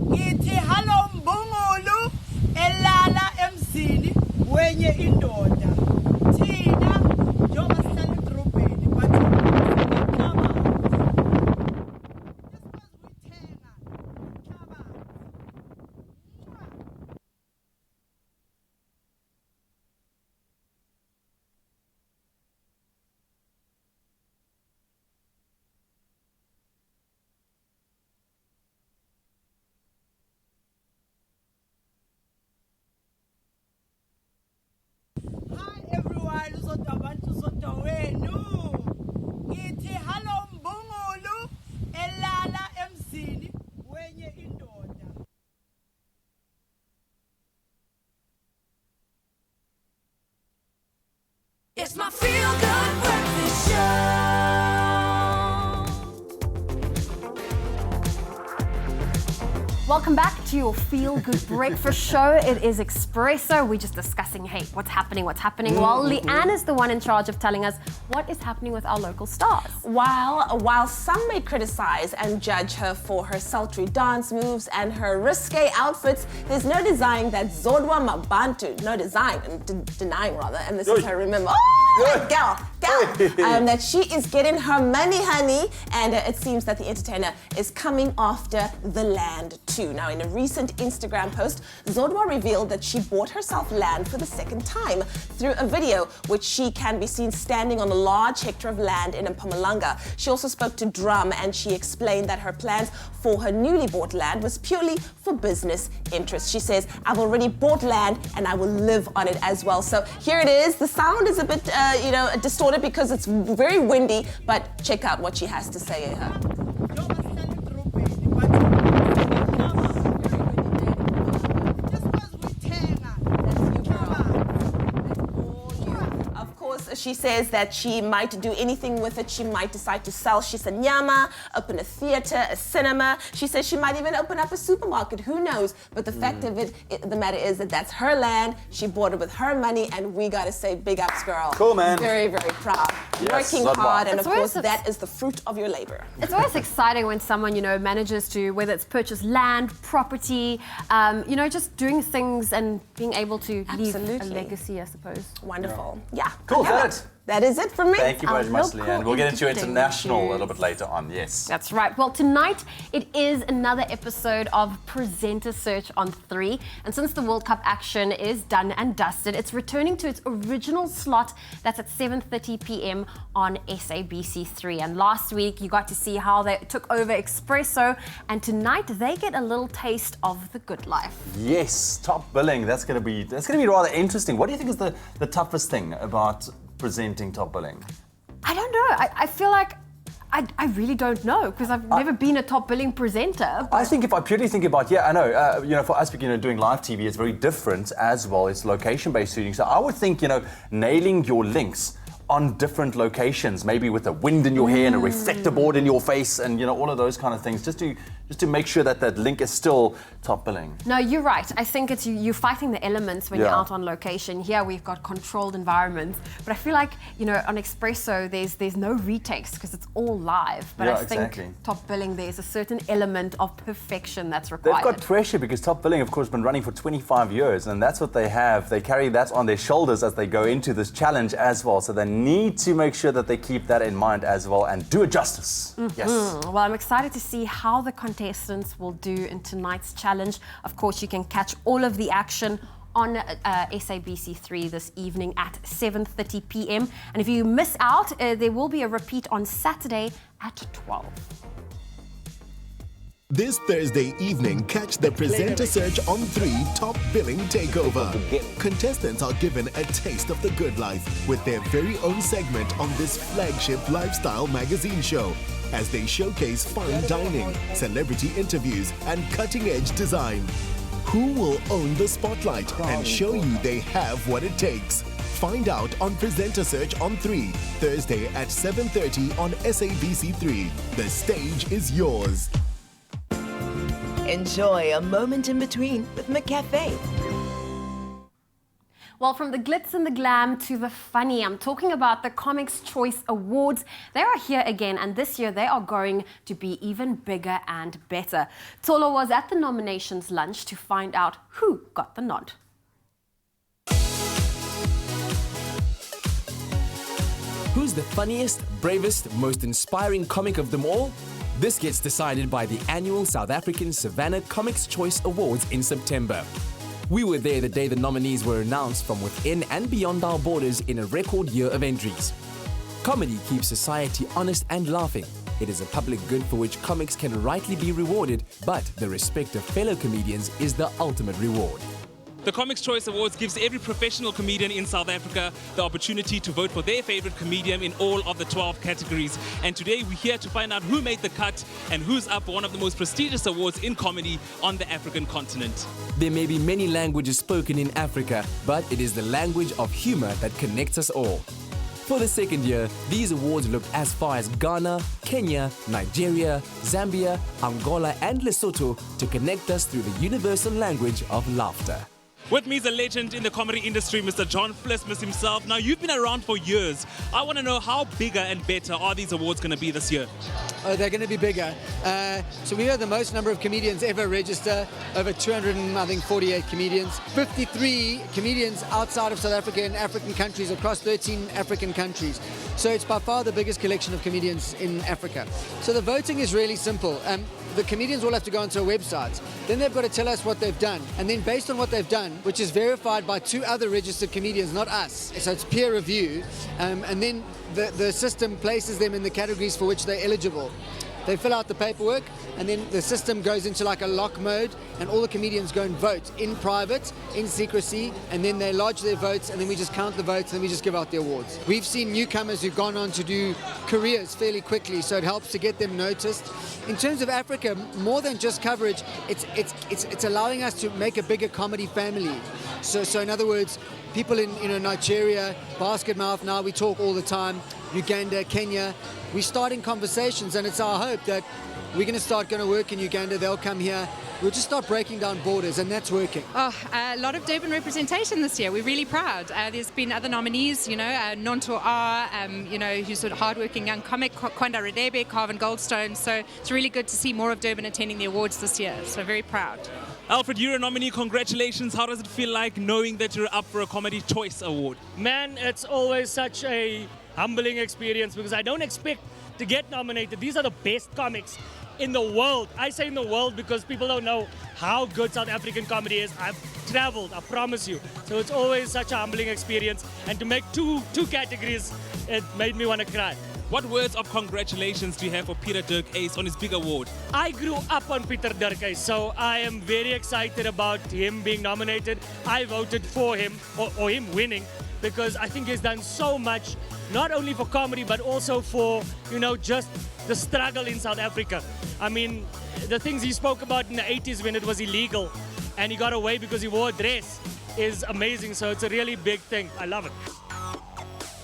Ngithi hallo Mbungulu elala emzini wenye indoda thina njengoba sihlala edrobheni bathi Welcome back to your feel-good breakfast show. It is Expresso. We're just discussing, hey, what's happening? Well, Leanne is the one in charge of telling us what is happening with our local stars. While some may criticize and judge her for her sultry dance moves and her risque outfits, there's no denying that Zodwa Mabantu, denying rather, and this is her, remember, gal, that she is getting her money, honey, and it seems that the entertainer is coming after the land too. Now, in a recent Instagram post, Zodwa revealed that she bought herself land for the second time through a video which she can be seen standing on a large hectare of land in Mpumalanga. She also spoke to Drum and she explained that her plans for her newly bought land was purely for business interests. She says, I've already bought land and I will live on it as well. So here it is. The sound is a bit, distorted because it's very windy, but check out what she has to say. She says that she might do anything with it. She might decide to sell shisanyama, open a theater, a cinema. She says she might even open up a supermarket. Who knows? But the fact of it, the matter is that that's her land. She bought it with her money, and we gotta say, big ups, girl. Cool, man. Very, very proud. Yes, working hard, and It's of course, always that is the fruit of your labor. It's always exciting when someone, manages to, whether it's purchase land, property, just doing things and being able to leave a legacy, I suppose. Wonderful. Yeah. Cool, that is it from me. Thank you very much, Leanne. We'll get into entertainment international a little bit later on, yes. That's right. Well, tonight it is another episode of Presenter Search on 3. And since the World Cup action is done and dusted, it's returning to its original slot. That's at 7:30 p.m. on SABC3. And last week you got to see how they took over Expresso. And tonight they get a little taste of the good life. Yes, top billing. That's gonna be rather interesting. What do you think is the toughest thing about presenting top billing? I don't know. I feel like I really don't know because I've never been a top billing presenter. I think if I purely think about, I know, for us, doing live TV, it's very different as well. It's location-based shooting. So I would think, nailing your links on different locations, maybe with the wind in your hair and a reflector board in your face and, all of those kind of things, just to make sure that that link is still top billing. No, you're right. I think it's you're fighting the elements when you're out on location. Here we've got controlled environments, but I feel like, on Expresso there's no retakes because it's all live. But I think top billing, there's a certain element of perfection that's required. They've got pressure because top billing, of course, has been running for 25 years, and that's what they have. They carry that on their shoulders as they go into this challenge as well. So they need to make sure that they keep that in mind as well and do it justice. Yes. Well, I'm excited to see how the contestants will do in tonight's challenge. Of course, you can catch all of the action on SABC3 this evening at 7:30 p.m. And if you miss out, there will be a repeat on Saturday at 12. This Thursday evening, catch the Presenter Search on 3 Top Billing Takeover. Contestants are given a taste of the good life with their very own segment on this flagship lifestyle magazine show, as they showcase fine dining, celebrity interviews, and cutting-edge design. Who will own the spotlight and show you they have what it takes? Find out on Presenter Search on 3, Thursday at 7:30 on SABC3. The stage is yours. Enjoy a moment in between with McCafe. Well, from the glitz and the glam to the funny, I'm talking about the Comics Choice Awards. They are here again, and this year they are going to be even bigger and better. Tolo was at the nominations lunch to find out who got the nod. Who's the funniest, bravest, most inspiring comic of them all? This gets decided by the annual South African Savannah Comics Choice Awards in September. We were there the day the nominees were announced from within and beyond our borders in a record year of entries. Comedy keeps society honest and laughing. It is a public good for which comics can rightly be rewarded, but the respect of fellow comedians is the ultimate reward. The Comics Choice Awards gives every professional comedian in South Africa the opportunity to vote for their favorite comedian in all of the 12 categories. And today we're here to find out who made the cut and who's up for one of the most prestigious awards in comedy on the African continent. There may be many languages spoken in Africa, but it is the language of humor that connects us all. For the second year, these awards looked as far as Ghana, Kenya, Nigeria, Zambia, Angola, and Lesotho to connect us through the universal language of laughter. With me is a legend in the comedy industry, Mr. John Flismus himself. Now, you've been around for years. I want to know how bigger and better are these awards going to be this year? Oh, they're going to be bigger. So we had the most number of comedians ever register, over 248 comedians. 53 comedians outside of South Africa in African countries, across 13 African countries. So it's by far the biggest collection of comedians in Africa. So the voting is really simple. The comedians all have to go onto a website. Then they've got to tell us what they've done. And then based on what they've done, which is verified by 2 other registered comedians, not us, so it's peer review, and then the system places them in the categories for which they're eligible. They fill out the paperwork, and then the system goes into like a lock mode, and all the comedians go and vote in private, in secrecy, and then they lodge their votes, and then we just count the votes, and then we just give out the awards. We've seen newcomers who've gone on to do careers fairly quickly, so it helps to get them noticed. In terms of Africa, more than just coverage, it's allowing us to make a bigger comedy family. So in other words, people in Nigeria, Basket Mouth, now we talk all the time, Uganda, Kenya, we're starting conversations, and it's our hope that we're going to work in Uganda, they'll come here, we'll just start breaking down borders, and that's working. Oh, a lot of Durban representation this year. We're really proud. There's been other nominees, Nonto R, who's a hardworking young comic, Kwanda Radebe, Carvin Goldstone. So it's really good to see more of Durban attending the awards this year. So very proud. Alfred, you're a nominee. Congratulations. How does it feel like knowing that you're up for a Comedy Choice Award? Man, it's always such a humbling experience because I don't expect to get nominated. These are the best comics in the world. I say in the world because people don't know how good South African comedy is. I've traveled, I promise you. So it's always such a humbling experience. And to make two categories, it made me want to cry. What words of congratulations do you have for Peter Dirk Ace on his big award? I grew up on Peter Dirk Ace, so I am very excited about him being nominated. I voted for him, or him winning, because I think he's done so much, not only for comedy, but also for, just the struggle in South Africa. I mean, the things he spoke about in the 80s when it was illegal, and he got away because he wore a dress, is amazing. So it's a really big thing. I love it.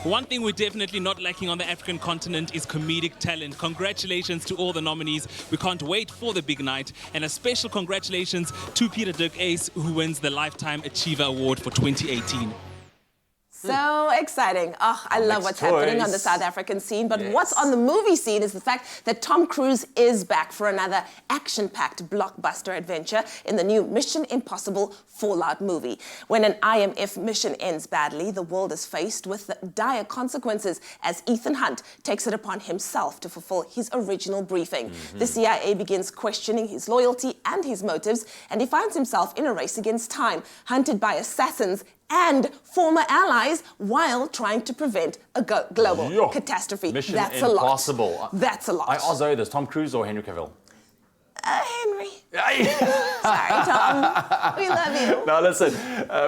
One thing we're definitely not lacking on the African continent is comedic talent. Congratulations to all the nominees. We can't wait for the big night. And a special congratulations to Peter Dirk Ace, who wins the Lifetime Achiever Award for 2018. So exciting. Oh, I love what's happening on the South African scene. But what's on the movie scene is the fact that Tom Cruise is back for another action-packed blockbuster adventure in the new Mission Impossible Fallout movie. When an IMF mission ends badly, the world is faced with the dire consequences as Ethan Hunt takes it upon himself to fulfill his original briefing. The CIA begins questioning his loyalty and his motives, and he finds himself in a race against time, hunted by assassins and former allies while trying to prevent a global catastrophe. Mission That's Impossible. a lot. That's a lot. I asked Zoe this, Tom Cruise or Henry Cavill? Henry. Sorry, Tom. We love you. Now listen,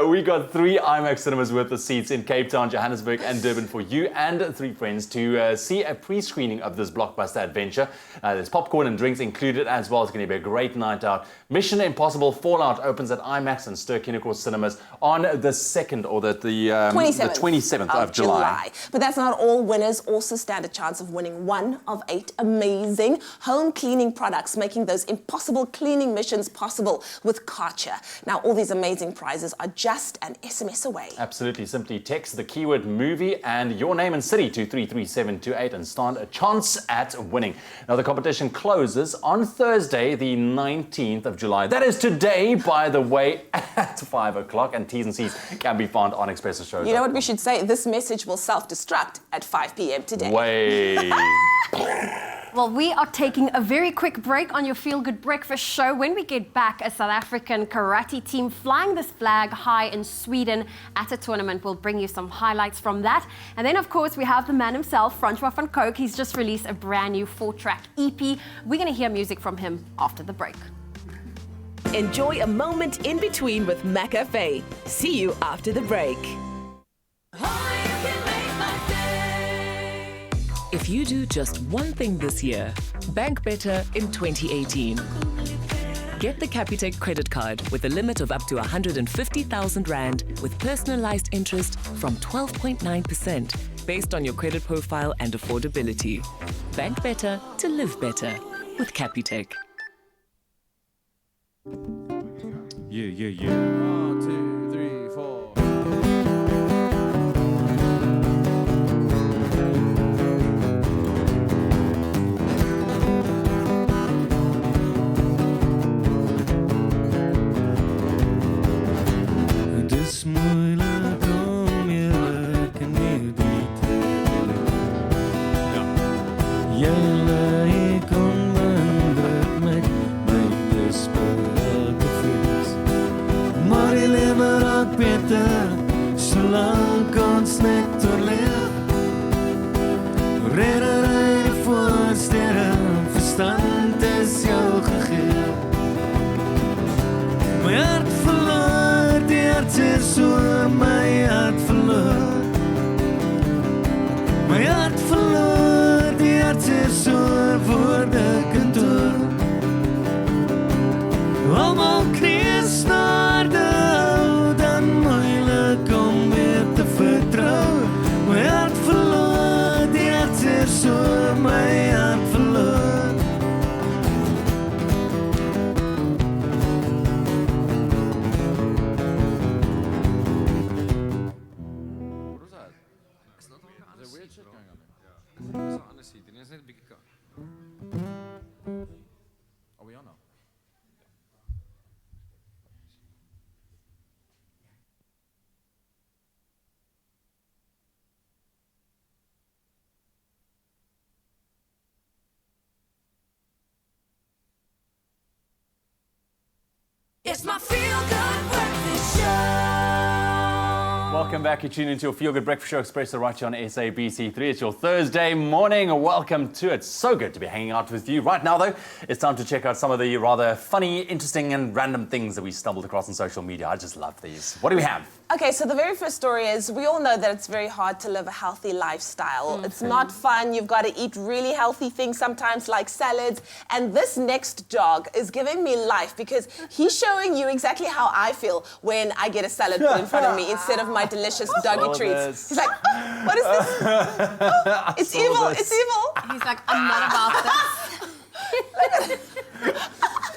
we got 3 IMAX cinemas worth of seats in Cape Town, Johannesburg and Durban for you and 3 friends to see a pre-screening of this blockbuster adventure. There's popcorn and drinks included as well. It's going to be a great night out. Mission Impossible Fallout opens at IMAX and Ster-Kinekor cinemas on the 2nd or the 27th of July. But that's not all. Winners also stand a chance of winning one of 8 amazing home cleaning products, making those impossible cleaning missions possible with Karcher. Now, all these amazing prizes are just an SMS away. Absolutely. Simply text the keyword movie and your name and city to 33728 and stand a chance at winning. Now, the competition closes on Thursday, the 19th of July. That is today, by the way, at 5 o'clock, and T's and C's can be found on Expresso shows. You know what we should say? This message will self-destruct at 5 p.m. today. Way. Well, we are taking a very quick break on your Feel Good Breakfast show. When we get back, a South African karate team flying this flag high in Sweden at a tournament. We'll bring you some highlights from that. And then, of course, we have the man himself, Francois van Coke. He's just released a brand new 4-track EP. We're going to hear music from him after the break. Enjoy a moment in between with McCafe. See you after the break. If you do just one thing this year, bank better in 2018. Get the Capitec credit card with a limit of up to 150,000 Rand with personalized interest from 12.9%. based on your credit profile and affordability. Bank better to live better with Capitec. Yeah. 1, 2, 3, 4. Dis moeilik om eerlik en nie te Jy kon indruk met my desperate vrees. Maar die lewe raak beter, solank ons net oorleef. Reddery die voorsterre, verstand is jou gegee. My hart verloor, die hartseer so my hart verloor. My hart verloor, die hartseer so woorde kantoor. Almal knies naar de hou, dan moeilik om weer te vertrou. My hart verloor, die hartseer so my hart verloor. There's weird shit going on there. Are we on now? It's my feel-good breakfast show. Welcome back. You're tuned into your Feel Good Breakfast Show, Expresso, right here on SABC3. It's your Thursday morning. Welcome to it. So good to be hanging out with you. Right now, though, it's time to check out some of the rather funny, interesting, and random things that we stumbled across on social media. I just love these. What do we have? Okay, so the very first story is we all know that it's very hard to live a healthy lifestyle. It's not fun. You've got to eat really healthy things sometimes, like salads. And this next jog is giving me life because he's showing you exactly how I feel when I get a salad put in front of me instead of my delicious doggy treats. He's like, oh, what is this? Oh, it's evil. It's evil. He's like, I'm not about this.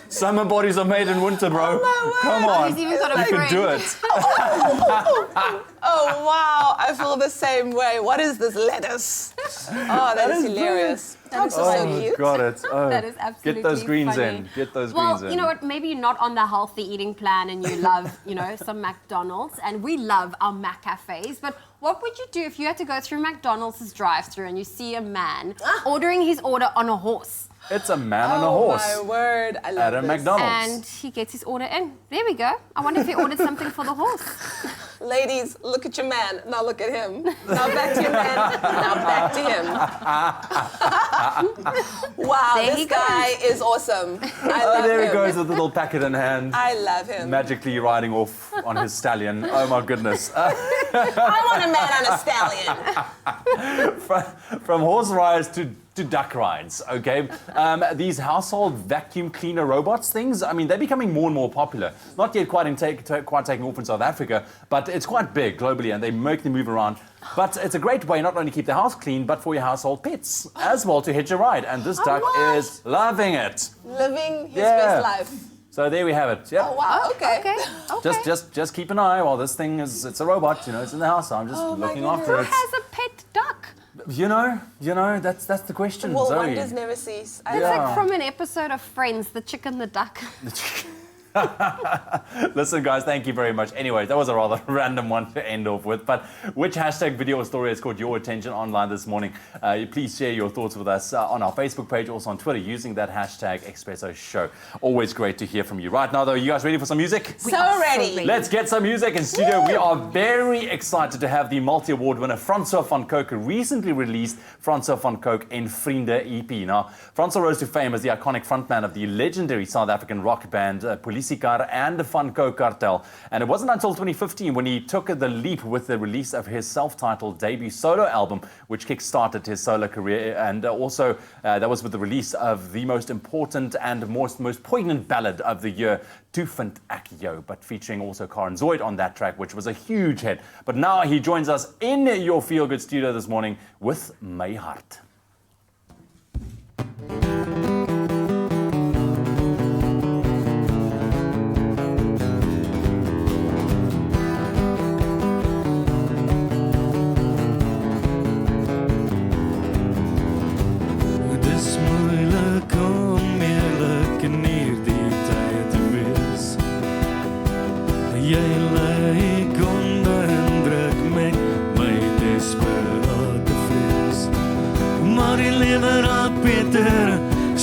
Summer bodies are made in winter, bro. Come on. He's even got a you can brain. do it. Oh, wow. I feel the same way. What is this lettuce? Oh, that is hilarious. Dogs are so cute. Got it. Oh, That is absolutely get those greens funny. in. Get those Well, greens in. you know what? Maybe you're not on the healthy eating plan and you love, some McDonald's, and we love our Mac cafes. But what would you do if you had to go through McDonald's drive-thru and you see a man ordering his order on a horse? It's a man on a horse. Oh, my word. I love At a this. McDonald's. And he gets his order in. There we go. I wonder if he ordered something for the horse. Ladies, look at your man. Now look at him. Now back to your man. Now back to him. Wow, There he this guy is awesome. I love There him. he goes with the little packet in hand. I love him. Magically riding off on his stallion. Oh my goodness. I want a man on a stallion. From horse rides to duck rides, okay? These household vacuum cleaner robots things, I mean, they're becoming more and more popular. Not yet quite taking off in South Africa, but it's quite big globally and they make them move around. But it's a great way not only to keep the house clean, but for your household pets as well to hitch a ride. And this duck is loving it. Living his best life. So there we have it. Yep. Oh, wow, okay. Just keep an eye while this thing it's a robot, it's in the house. I'm just looking after Who it. has a pet duck? You know, that's the question, Well, Zoe. wonders never cease. It's like from an episode of Friends, The Chicken, the Duck. Listen, guys, thank you very much. Anyway, that was a rather random one to end off with. But which hashtag video or story has caught your attention online this morning? Please share your thoughts with us on our Facebook page, also on Twitter, using that hashtag Expresso Show. Always great to hear from you. Right now, though, you guys ready for some music? So ready. Let's get some music in studio. We are very excited to have the multi-award winner Francois van Coke recently released Francois van Coke en Vriende EP. Now, Francois rose to fame as the iconic frontman of the legendary South African rock band Police Polisie and the Funko Cartel. And it wasn't until 2015 when he took the leap with the release of his self-titled debut solo album, which kick-started his solo career. And also, that was with the release of the most important and most poignant ballad of the year, Toefend Ek Jou, but featuring also Karen Zoid on that track, which was a huge hit. But now he joins us in your Feel Good studio this morning with My Hart.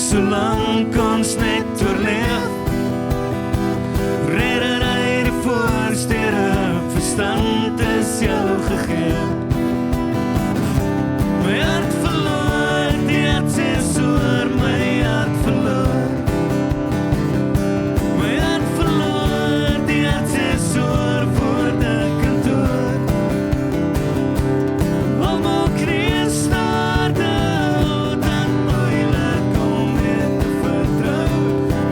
Solank ons net oorleef, reddery die voorstede, verstand is jou gegee. My hart verloor, die hartseer soor, my hart verloor. My hart verloor, die hartseer soor, voor die kantoor. Almal kreeg staarde, dan moeilik om weer te vertrou.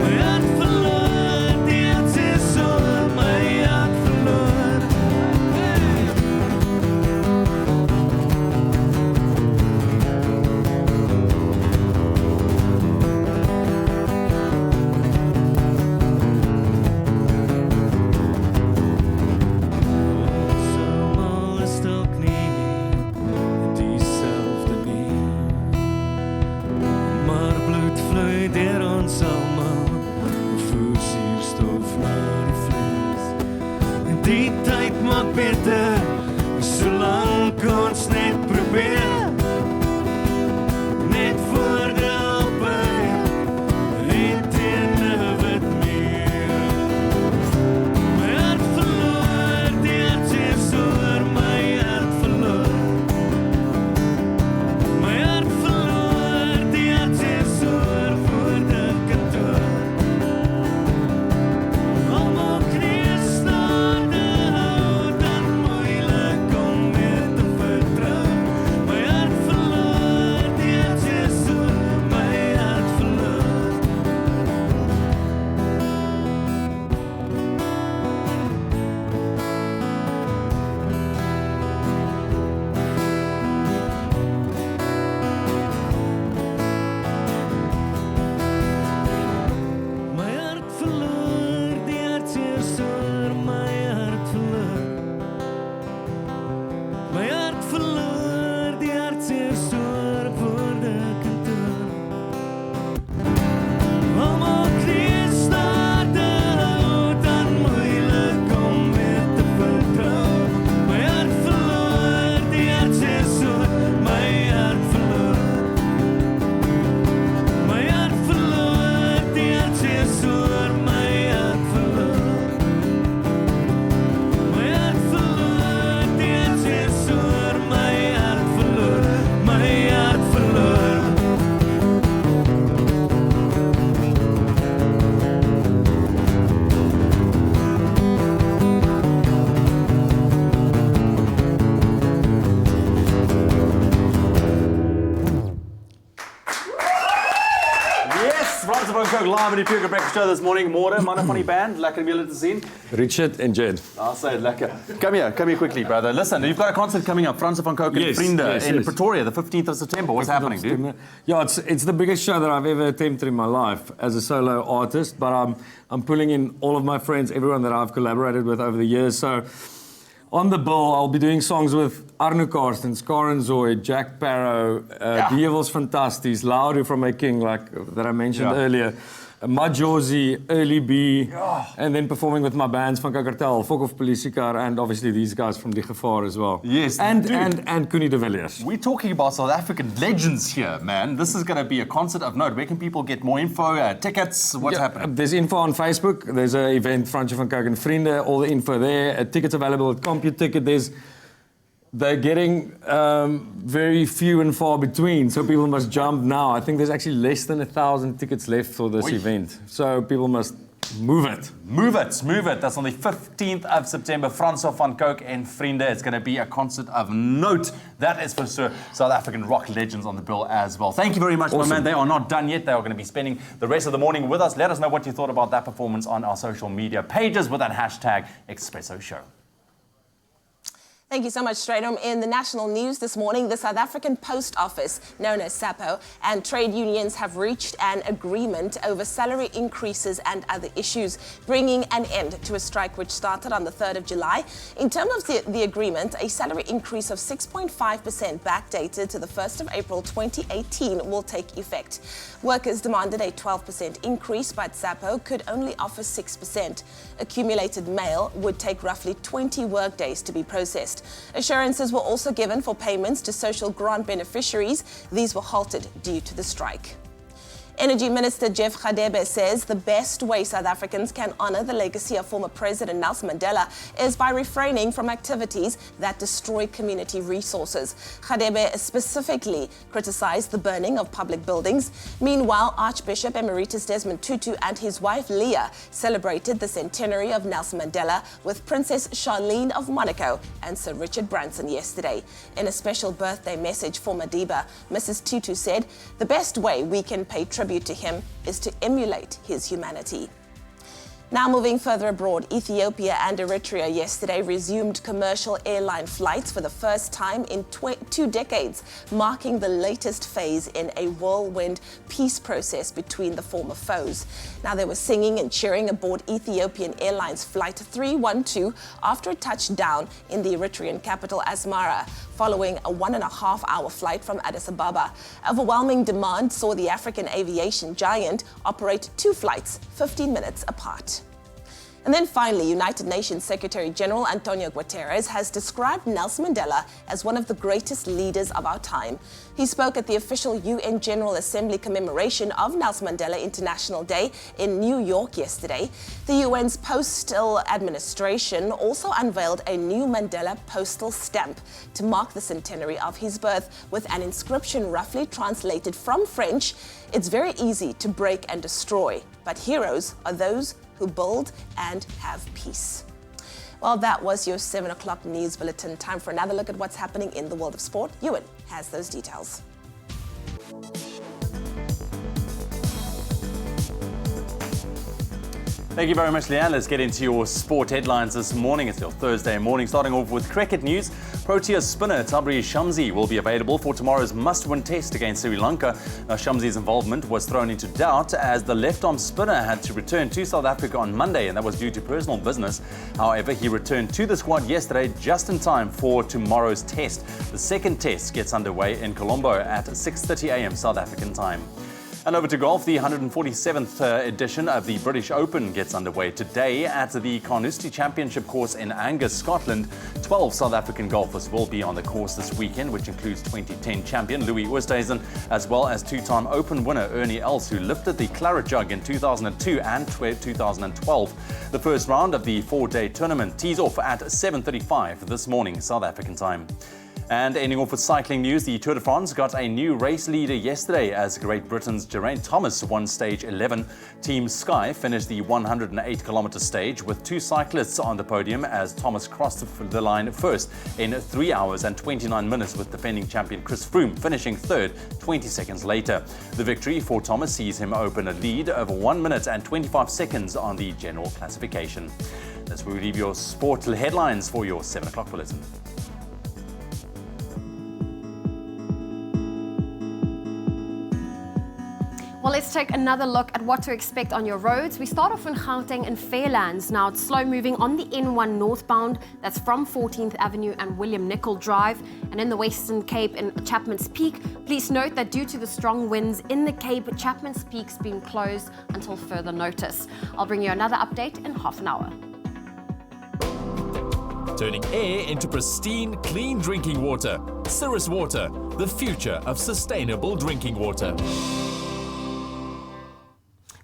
My hart verloor, die hartseer soor, my hart verloor. Almal is dalk nie dieselfde nie, maar bloed vloei deur ons almal, voer suurstof na die vlees. En die tyd maak beter, solank ons net probeer. Net voor die albei, en teen wat meer. My hart verloor, die hartseer soor, my hart verloor. My hart verloor, die hartseer soor, voor die kantoor. Almal kreeg staarde hou, dan moeilik om weer te vertrou. My hart verloor, die hartseer soor, my hart verloor. My hart verloor, die hartseer soor, my hart verloor. My hart verloor, die hartseer soor, voor die kantoor. Almal kreeg staarde hou, dan moeilik om weer te vertrou. My hart verloor, die hartseer soor, my hart verloor. My hart verloor, die hartseer soor, my hart verloor. My hart verloor, die hartseer soor, my hart verloor. My hart verloor. Yes, Frans van Coke live in die Pure Breakfast Show this morning. Môre, manne van die band, lekker om julle te sien. Richard and Jed. I'll say it, lekker. Come here quickly, brother. Listen, you've got a concert coming up, Frans van Coke and Yes, Vriende yes, in yes. Pretoria, the 15th of September. What's happening, dude? Yeah, it's the biggest show that I've ever attempted in my life as a solo artist, but I'm pulling in all of my friends, everyone that I've collaborated with over the years. So on the bill, I'll be doing songs with Arno Karstens, Karen Zoid, Jack Barrow, Dievels Fantasties, Laudu from My King, like that I mentioned earlier. Majosi, Early B, and then performing with my bands Funko Cartel, Fok of Polisie and obviously these guys from Die Gevaar as well. Yes, and dude. and Koenie de Villiers. We're talking about South African legends here, man. This is going to be a concert of note. Where can people get more info, tickets? What's happening? There's info on Facebook. There's an event, Fransje van Coke and Vriende, all the info there. Tickets available at CompuTicket. They're getting very few and far between, so people must jump now. I think there's actually less than 1,000 tickets left for this event. So people must Move it. Move it. Move it. That's on the 15th of September. Francois van Coke and Vriende. It's going to be a concert of note. That is for sure. South African rock legends on the bill as well. Thank you very much, my man. They are not done yet. They are going to be spending the rest of the morning with us. Let us know what you thought about that performance on our social media pages with that hashtag Expresso Show. Thank you so much, Stratum. In the national news this morning, the South African Post Office, known as SAPO, and trade unions have reached an agreement over salary increases and other issues, bringing an end to a strike which started on the 3rd of July. In terms of the agreement, a salary increase of 6.5% backdated to the 1st of April 2018 will take effect. Workers demanded a 12% increase, but SAPO could only offer 6%. Accumulated mail would take roughly 20 workdays to be processed. Assurances were also given for payments to social grant beneficiaries. These were halted due to the strike. Energy Minister Jeff Radebe says the best way South Africans can honour the legacy of former President Nelson Mandela is by refraining from activities that destroy community resources. Radebe specifically criticised the burning of public buildings. Meanwhile, Archbishop Emeritus Desmond Tutu and his wife Leah celebrated the centenary of Nelson Mandela with Princess Charlene of Monaco and Sir Richard Branson yesterday. In a special birthday message for Madiba, Mrs. Tutu said, "The best way we can pay tribute to him is to emulate his humanity." Now moving further abroad, Ethiopia and Eritrea yesterday resumed commercial airline flights for the first time in 2 decades, marking the latest phase in a whirlwind peace process between the former foes. Now there was singing and cheering aboard Ethiopian Airlines Flight 312 after it touched down in the Eritrean capital Asmara, following a 1.5-hour flight from Addis Ababa. Overwhelming demand saw the African aviation giant operate 2 flights 15 minutes apart. And then finally, United Nations Secretary General Antonio Guterres has described Nelson Mandela as one of the greatest leaders of our time. He spoke at the official UN General Assembly commemoration of Nelson Mandela International Day in New York yesterday. The UN's Postal Administration also unveiled a new Mandela postal stamp to mark the centenary of his birth, with an inscription roughly translated from French: "It's very easy to break and destroy, but heroes are those who build and have peace." Well, that was your 7 o'clock news bulletin. Time for another look at what's happening in the world of sport. Ewan has those details. Thank you very much, Leanne. Let's get into your sport headlines this morning. It's your Thursday morning, starting off with cricket news. Proteas spinner Tabraiz Shamsi will be available for tomorrow's must-win test against Sri Lanka. Now, Shamsi's involvement was thrown into doubt as the left-arm spinner had to return to South Africa on Monday, and that was due to personal business. However, he returned to the squad yesterday just in time for tomorrow's test. The second test gets underway in Colombo at 6:30 a.m. South African time. And over to golf, the 147th edition of the British Open gets underway today at the Carnoustie Championship course in Angus, Scotland. 12 South African golfers will be on the course this weekend, which includes 2010 champion Louis Oosthuizen, as well as 2-time Open winner Ernie Els, who lifted the Claret Jug in 2002 and 2012. The first round of the 4-day tournament tees off at 7:35 this morning, South African time. And ending off with cycling news, the Tour de France got a new race leader yesterday as Great Britain's Geraint Thomas won stage 11. Team Sky finished the 108-kilometre stage with 2 cyclists on the podium as Thomas crossed the line first in 3 hours and 29 minutes, with defending champion Chris Froome finishing third 20 seconds later. The victory for Thomas sees him open a lead of 1 minute and 25 seconds on the general classification. That's where we leave your sport headlines for your 7 o'clock bulletin. Well, let's take another look at what to expect on your roads. We start off in Gauteng and Fairlands. Now, it's slow moving on the N1 northbound. That's from 14th Avenue and William Nicol Drive. And in the Western Cape in Chapman's Peak, please note that due to the strong winds in the Cape, Chapman's Peak's been closed until further notice. I'll bring you another update in half an hour. Turning air into pristine, clean drinking water. Cirrus Water, the future of sustainable drinking water.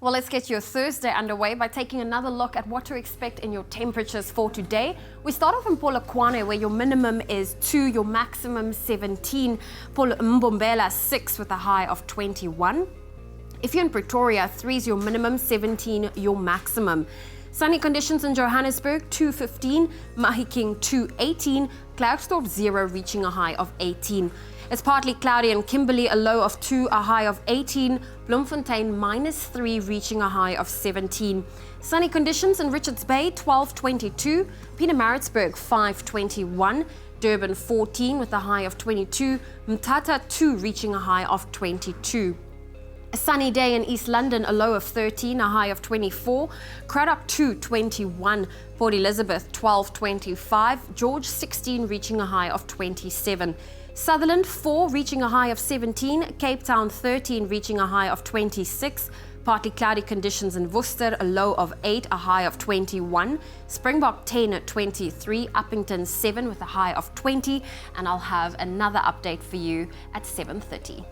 Well, let's get your Thursday underway by taking another look at what to expect in your temperatures for today. We start off in Polokwane, where your minimum is 2, your maximum 17. Mbombela 6 with a high of 21. If you're in Pretoria, 3 is your minimum, 17 your maximum. Sunny conditions in Johannesburg, 215, Mahikeng 218, Klerksdorp 0 reaching a high of 18. It's partly cloudy in Kimberley, a low of 2, a high of 18, Bloemfontein -3 reaching a high of 17. Sunny conditions in Richards Bay, 1222, Pietermaritzburg 521, Durban 14 with a high of 22, Mthatha 2 reaching a high of 22. A sunny day in East London, a low of 13, a high of 24. Craddock 2, 21. Port Elizabeth 12, 25. George 16, reaching a high of 27. Sutherland 4, reaching a high of 17. Cape Town 13, reaching a high of 26. Partly cloudy conditions in Worcester, a low of 8, a high of 21. Springbok 10 at 23. Uppington 7 with a high of 20. And I'll have another update for you at 7:30.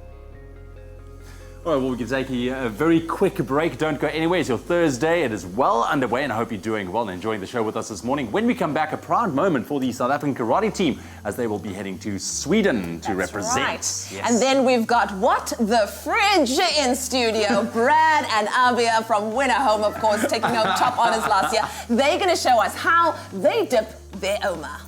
All right, well, we can take a very quick break. Don't go anywhere. It's your Thursday. It is well underway, and I hope you're doing well and enjoying the show with us this morning. When we come back, a proud moment for the South African karate team as they will be heading to Sweden to represent. Right. Yes. And then we've got What the Fridge in studio. Brad and Avia from Winner Home, of course, taking home top honors last year. They're going to show us how they dip their Oma.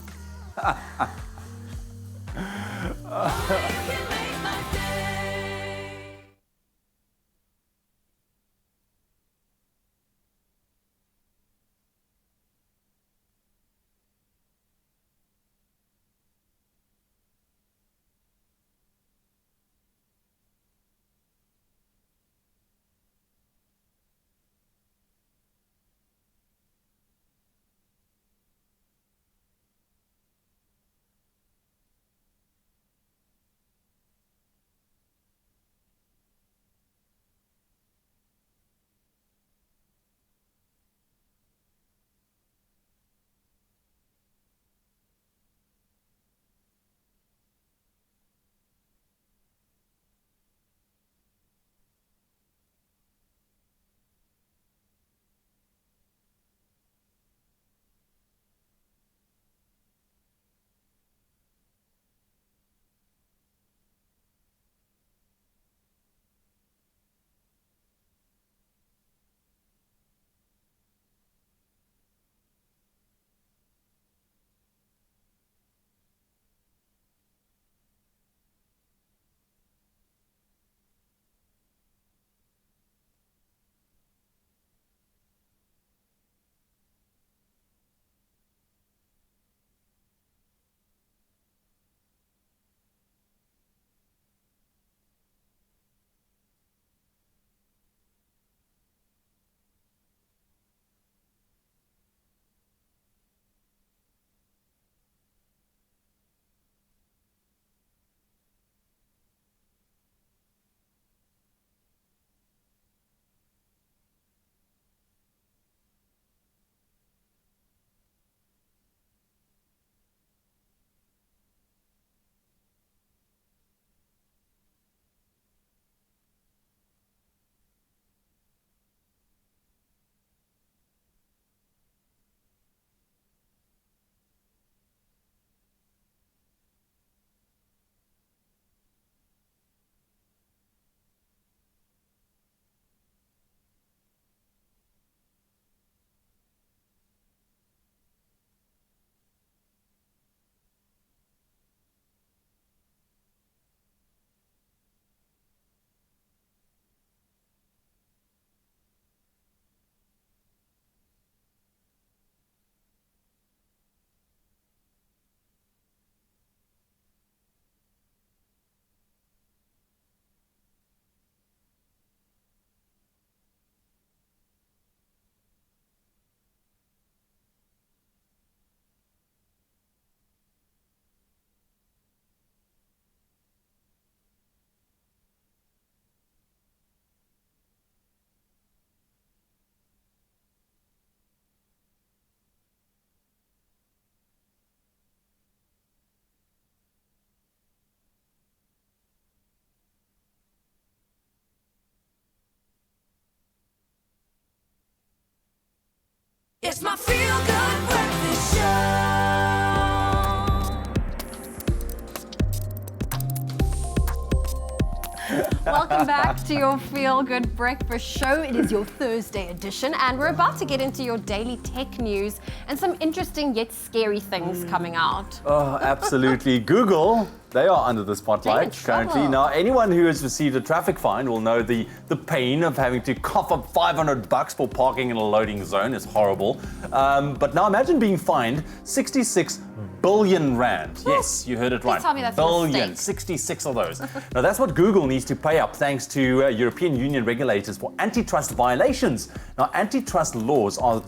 Welcome back to your Feel Good Breakfast Show. It is your Thursday edition, and we're about to get into your daily tech news and some interesting yet scary things coming out. Oh, absolutely. Google, they are under the spotlight currently. Now, anyone who has received a traffic fine will know the pain of having to cough up $500 for parking in a loading zone is horrible. But now imagine being fined 66 billion rand. Yes, you heard it right. Tell me that's a billion, mistake. 66 of those. Now that's what Google needs to pay up thanks to European Union regulators for antitrust violations. Now antitrust laws are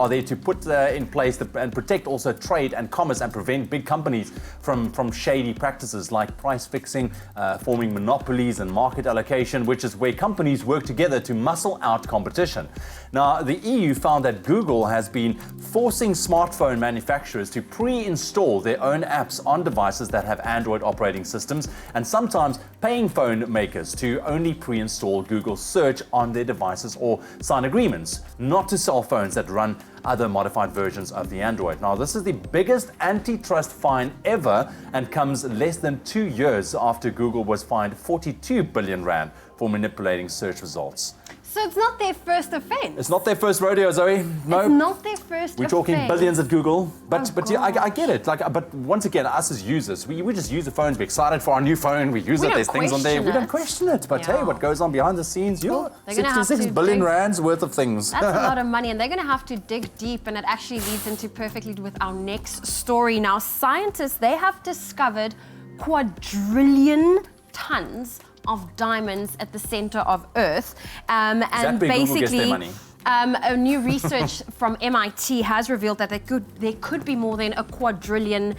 there to put in place and protect also trade and commerce and prevent big companies from shady practices like price fixing, forming monopolies and market allocation, which is where companies work together to muscle out competition. Now the EU found that Google has been forcing smartphone manufacturers to pre-install their own apps on devices that have Android operating systems, and sometimes paying phone makers to only pre-install Google Search on their devices or sign agreements not to sell phones that run other modified versions of the Android. Now, this is the biggest antitrust fine ever and comes less than 2 years after Google was fined 42 billion rand for manipulating search results. So it's not their first offense. It's not their first rodeo, Zoe. No. It's not their first We're talking offense. billions at Google, but yeah, I get it. But once again, us as users, we just use the phones. We're excited for our new phone. We use it. There's things on there. We don't question it. But hey, what goes on behind the scenes? Well, they're gonna have 66 to billion dig- rands worth of things. That's a lot of money, and they're going to have to dig deep, and it actually leads into perfectly with our next story. Now, scientists, they have discovered quadrillion tons of diamonds at the center of Earth. And that where Google gets their money? A new research from MIT has revealed that there could be more than a quadrillion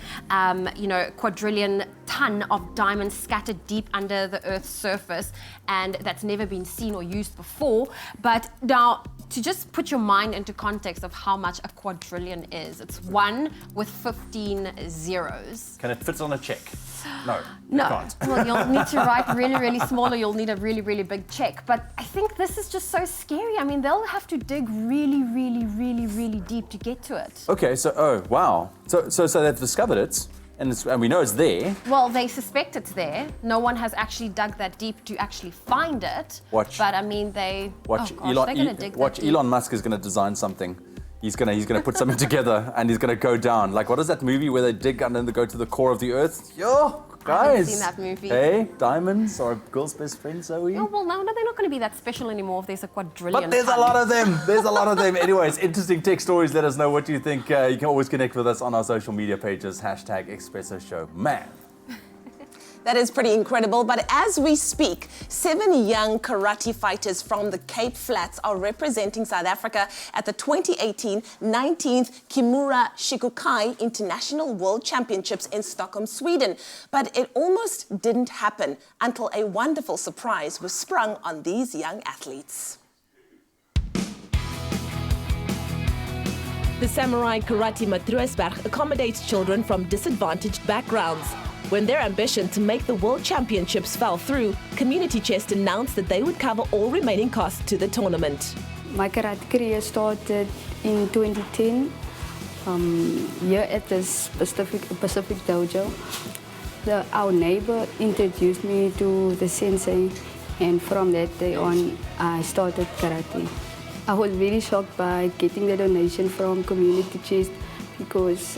ton of diamonds scattered deep under the Earth's surface, and that's never been seen or used before. But now, to just put your mind into context of how much a quadrillion is, it's 1 with 15 zeros. Can it fit on a check? No. No. It can't. Well, you'll need to write really, really small, or you'll need a really, really big check. But I think this is just so scary. I mean, they'll have to dig really, really, really, really deep to get to it. Okay, so wow. So they've discovered it, and we know it's there. Well, they suspect it's there. No one has actually dug that deep to actually find it. Watch. But I mean, they're going to dig that deep. Elon Musk is going to design something. He's gonna put something together, and he's gonna go down. Like, what is that movie where they dig and then they go to the core of the earth? Yo, guys. I haven't seen that movie. Hey, diamonds are a girl's best friend, Zoe. Oh, well, no, they're not going to be that special anymore if there's a quadrillion. But there's a lot of them. There's a lot of them. Anyways, interesting tech stories. Let us know what you think. You can always connect with us on our social media pages. #Expresso Show. Man. That is pretty incredible. But as we speak, 7 young karate fighters from the Cape Flats are representing South Africa at the 2018 19th Kimura Shikukai International World Championships in Stockholm, Sweden. But it almost didn't happen until a wonderful surprise was sprung on these young athletes. The Samurai Karate Matroosberg accommodates children from disadvantaged backgrounds. When their ambition to make the World Championships fell through, Community Chest announced that they would cover all remaining costs to the tournament. My karate career started in 2010 here at the Pacific Dojo. Our neighbor introduced me to the sensei, and from that day on, I started karate. I was very shocked by getting the donation from Community Chest because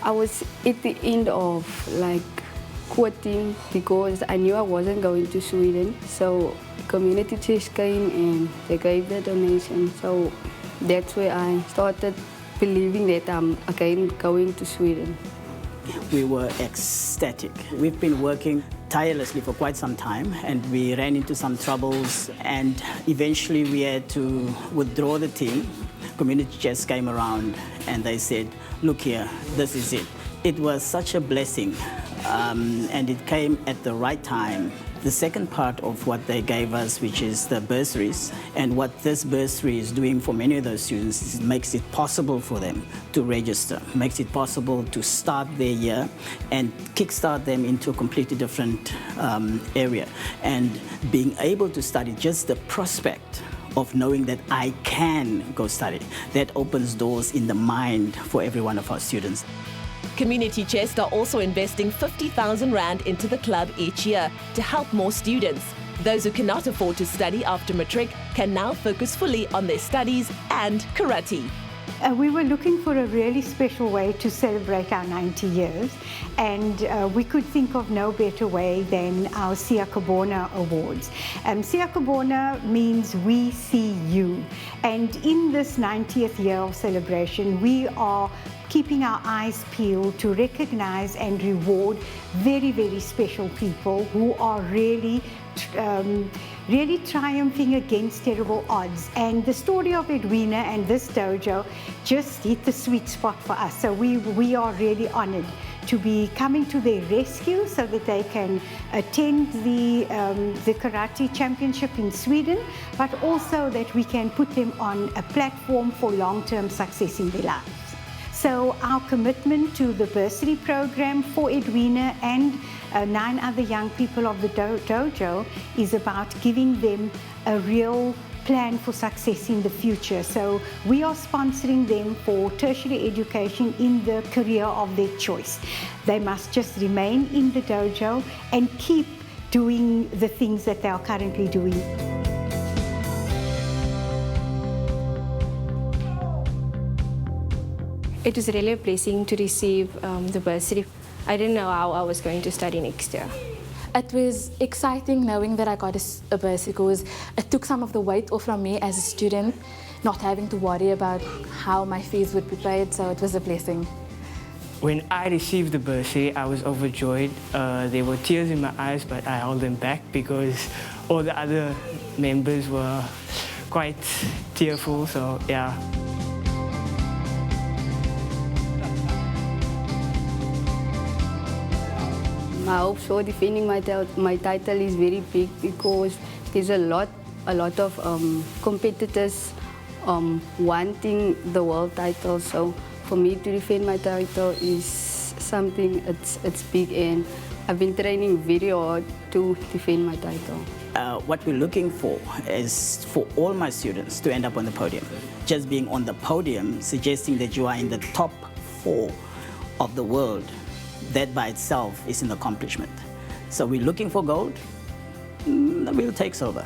I was at the end of quitting because I knew I wasn't going to Sweden. So Community Chest came and they gave the donation. So that's where I started believing that I'm again going to Sweden. We were ecstatic. We've been working tirelessly for quite some time, and we ran into some troubles, and eventually we had to withdraw the team. Community Chest came around and they said, look here, this is it. It was such a blessing, and it came at the right time. The second part of what they gave us, which is the bursaries, and what this bursary is doing for many of those students is it makes it possible for them to register, makes it possible to start their year and kickstart them into a completely different area. And being able to study, just the prospect of knowing that I can go study, that opens doors in the mind for every one of our students. Community Chest are also investing 50,000 Rand into the club each year to help more students. Those who cannot afford to study after matric can now focus fully on their studies and karate. We were looking for a really special way to celebrate our 90 years, and we could think of no better way than our Siakabona Awards. Siakabona means we see you, and in this 90th year of celebration, we are keeping our eyes peeled to recognize and reward very, very special people who are really triumphing against terrible odds. And the story of Edwina and this dojo just hit the sweet spot for us. So we are really honored to be coming to their rescue so that they can attend the karate championship in Sweden, but also that we can put them on a platform for long-term success in their lives. So our commitment to the Varsity program for Edwina and 9 other young people of the dojo is about giving them a real plan for success in the future. So we are sponsoring them for tertiary education in the career of their choice. They must just remain in the dojo and keep doing the things that they are currently doing. It was really a blessing to receive the bursary. I didn't know how I was going to study next year. It was exciting knowing that I got a bursary because it took some of the weight off from me as a student, not having to worry about how my fees would be paid, so it was a blessing. When I received the bursary, I was overjoyed. There were tears in my eyes, but I held them back because all the other members were quite tearful, so yeah. I hope so. Defending my title is very big because there's a lot of competitors wanting the world title. So for me to defend my title is something it's big, and I've been training very hard to defend my title. What we're looking for is for all my students to end up on the podium. Just being on the podium, suggesting that you are in the top 4 of the world, that by itself is an accomplishment. So we're looking for gold, we'll take silver.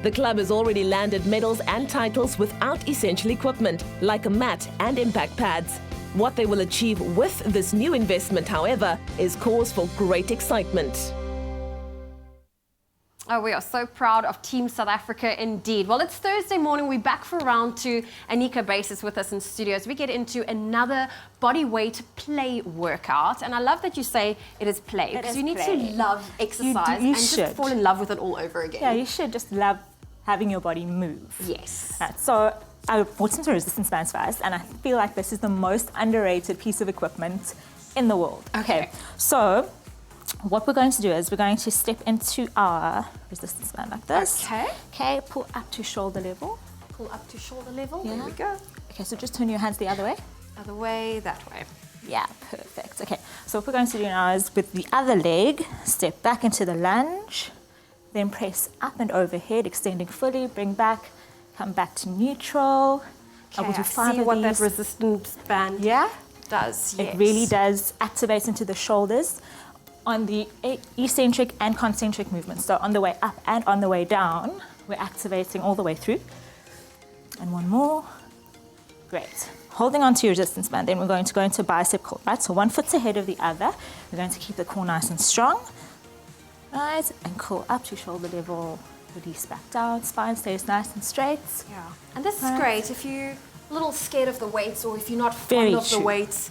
The club has already landed medals and titles without essential equipment, like a mat and impact pads. What they will achieve with this new investment, however, is cause for great excitement. Oh, we are so proud of Team South Africa indeed. Well, it's Thursday morning. We're back for round 2. Anika Base is with us in studio as we get into another body weight play workout. And I love that you say it is play, because you need to love exercise and just fall in love with it all over again. Yeah, you should just love having your body move. Yes. Right, so I bought some resistance bands first, and I feel like this is the most underrated piece of equipment in the world. Okay. So what we're going to do is we're going to step into our resistance band like this. Okay, pull up to shoulder level. Pull up to shoulder level. Yeah. There we go. Okay, so just turn your hands the other way. Other way, that way. Yeah, perfect. Okay, so what we're going to do now is with the other leg, step back into the lunge, then press up and overhead, extending fully, bring back, come back to neutral. Okay, I see what that resistance band does. Yes. It really does activate into the shoulders on the eccentric and concentric movements. So on the way up and on the way down, we're activating all the way through. And one more. Great. Holding on to your resistance band, then we're going to go into bicep curl, right? So one foot's ahead of the other. We're going to keep the core nice and strong. Right, and curl up to shoulder level. Release back down, spine stays nice and straight. Yeah, and this is great if you're a little scared of the weights or if you're not fond of the weights.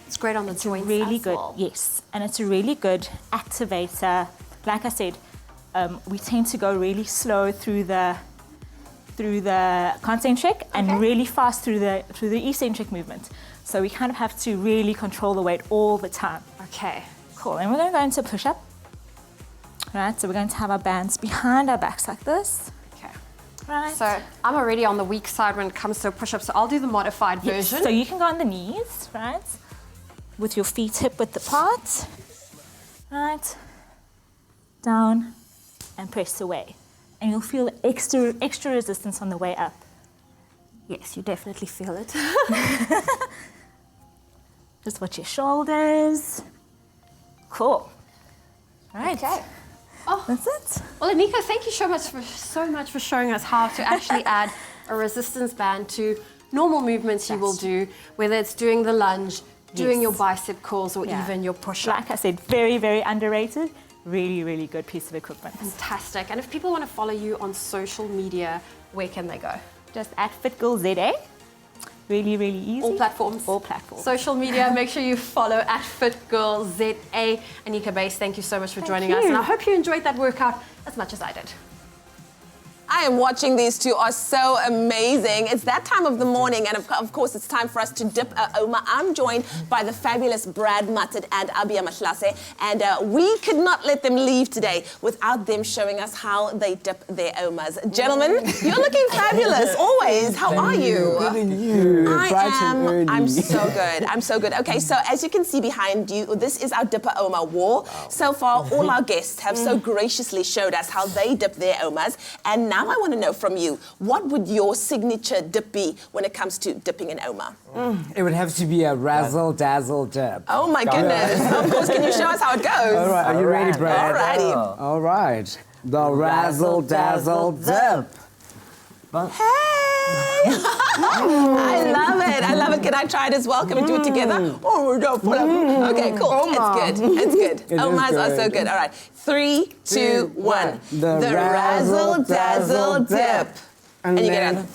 It's great on the joints really as good, well. yes. And it's a really good activator. Like I said, we tend to go really slow through the concentric and really fast through the eccentric movement. So we kind of have to really control the weight all the time. Okay. Cool, and we're going to go into push-up. Right, so we're going to have our bands behind our backs like this. Okay. Right. So I'm already on the weak side when it comes to push-ups, so I'll do the modified version. So you can go on the knees, right? With your feet hip-width apart. Right. Down and press away. And you'll feel extra resistance on the way up. Yes, you definitely feel it. Just watch your shoulders. Cool. All right. Okay. That's it. Well, Anika, thank you so much for showing us how to actually add a resistance band to normal movements you will do, whether it's doing the lunge, doing your bicep curls, or even your push-up. Like I said, very, very underrated. Really, really good piece of equipment. Fantastic. And if people want to follow you on social media, where can they go? Just at FitGirlZA. Really, really easy. All platforms? All platforms. Social media, make sure you follow at FitGirlZA. Anika Base, thank you so much for joining us. And I hope you enjoyed that workout as much as I did. I am watching. These two are so amazing. It's that time of the morning, and of course, it's time for us to dip Oma. I'm joined by the fabulous Brad Mutted and Abia Mahlase, and we could not let them leave today without them showing us how they dip their Omas. Gentlemen, you're looking fabulous, always. How are you? Good and you. I'm so good. I'm so good. Okay, so as you can see behind you, this is our Dipper Oma wall. Wow. So far, all our guests have so graciously showed us how they dip their Omas, and now I want to know from you, what would your signature dip be when it comes to dipping an Oma? It would have to be a razzle-dazzle dip. Oh my goodness. Of course, can you show us how it goes? All right, are you ready, Brad? All righty. All right, the razzle-dazzle dip. I love it. I love it. Can I try it as well? Can we do it together? Oh, no. Okay, cool. It's good. It's good. Omas are so good. All right. 3, 2, 1. The razzle-dazzle dip. And you get it.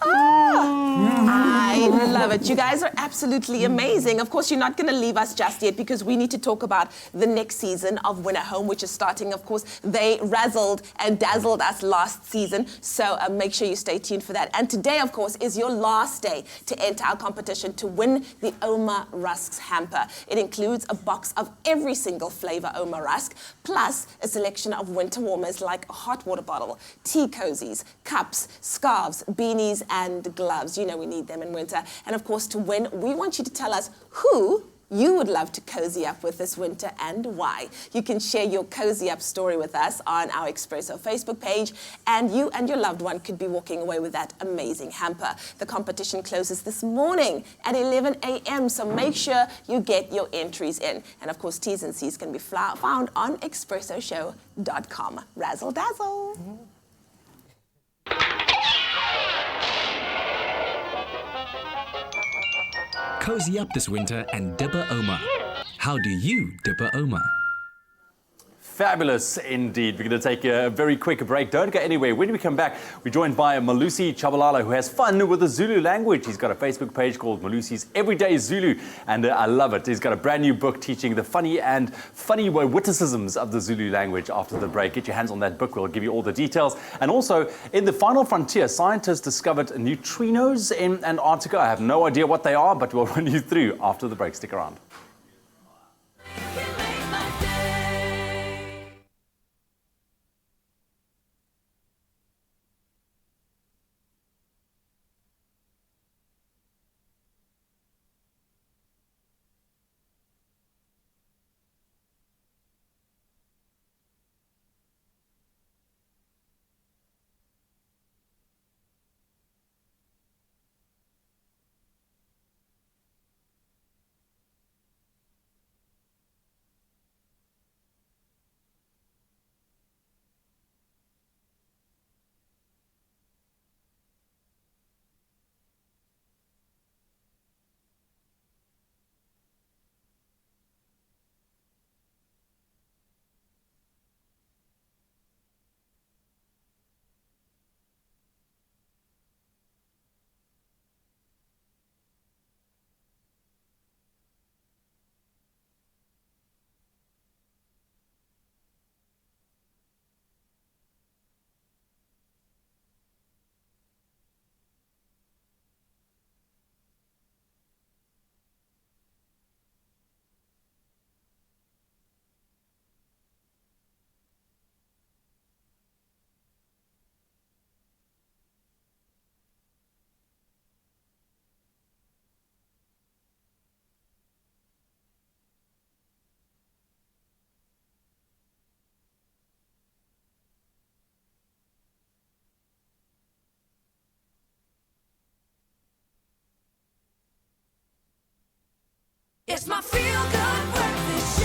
I love it. You guys are absolutely amazing. Of course, you're not going to leave us just yet because we need to talk about the next season of Win at Home, which is starting. Of course, they razzled and dazzled us last season, so make sure you stay tuned for that. And today, of course, is your last day to enter our competition to win the Oma Rusks hamper. It includes a box of every single flavor Oma Rusk, plus a selection of winter warmers like a hot water bottle, tea cozies, cups, scarves, beanies, and gloves. You know we need them in winter. And of course, to win, we want you to tell us who you would love to cozy up with this winter and why. You can share your cozy up story with us on our Expresso Facebook page, and you and your loved one could be walking away with that amazing hamper. The competition closes this morning at 11 a.m., so make sure you get your entries in. And of course, T's and C's can be found on expressoshow.com. Razzle dazzle. Cozy up this winter and dip a Oma. How do you dip a Oma? Fabulous indeed. We're going to take a very quick break. Don't go anywhere. When we come back, we're joined by Malusi Chabalala, who has fun with the Zulu language. He's got a Facebook page called Malusi's Everyday Zulu, and I love it. He's got a brand new book teaching the funny witticisms of the Zulu language. After the break, get your hands on that book. We'll give you all the details. And also, in the final frontier, scientists discovered neutrinos in Antarctica. I have no idea what they are, but we'll run you through after the break. Stick around. It's my feel-good breakfast show.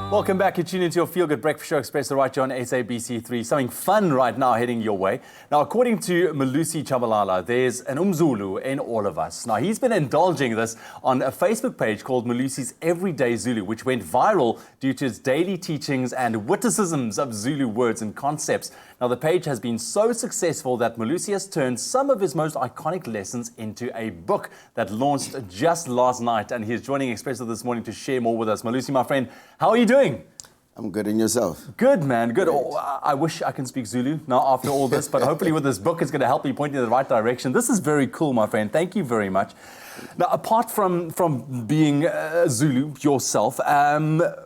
Welcome back. You're tuning into your Feel Good Breakfast Show, Expresso, right here on SABC3. Something fun right now heading your way. Now, according to Malusi Chabalala, there's an Zulu in all of us. Now, he's been indulging this on a Facebook page called Malusi's Everyday Zulu, which went viral due to his daily teachings and witticisms of Zulu words and concepts. Now, the page has been so successful that Malusi has turned some of his most iconic lessons into a book that launched just last night. And he's joining Expresso this morning to share more with us. Malusi, my friend, how are you doing? I'm good, and yourself? Good, man, good. Oh, I wish I can speak Zulu now after all this, but hopefully with this book, it's going to help me point you in the right direction. This is very cool, my friend. Thank you very much. Now, apart from being Zulu yourself,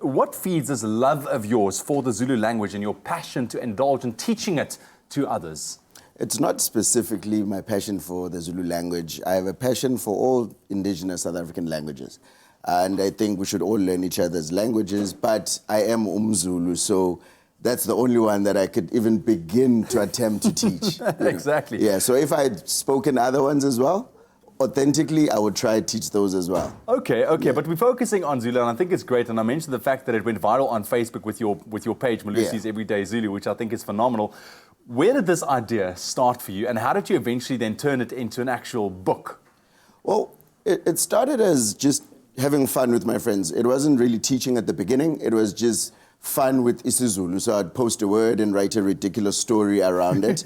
what feeds this love of yours for the Zulu language and your passion to indulge in teaching it to others? It's not specifically my passion for the Zulu language. I have a passion for all indigenous South African languages. And I think we should all learn each other's languages, but I am Zulu, so that's the only one that I could even begin to attempt to teach. Exactly. Yeah, so if I had spoken other ones as well, authentically, I would try to teach those as well. Okay, but we're focusing on Zulu, and I think it's great. And I mentioned the fact that it went viral on Facebook with your page, Malusi's Everyday Zulu, which I think is phenomenal. Where did this idea start for you, and how did you eventually then turn it into an actual book? Well, it started as just having fun with my friends. It wasn't really teaching at the beginning. It was just fun with isiZulu. So I'd post a word and write a ridiculous story around it.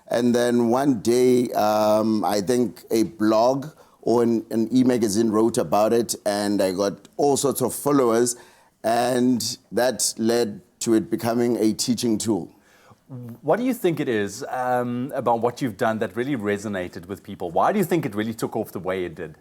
And then one day, I think a blog or an e-magazine wrote about it, and I got all sorts of followers, and that led to it becoming a teaching tool. What do you think it is about what you've done that really resonated with people? Why do you think it really took off the way it did?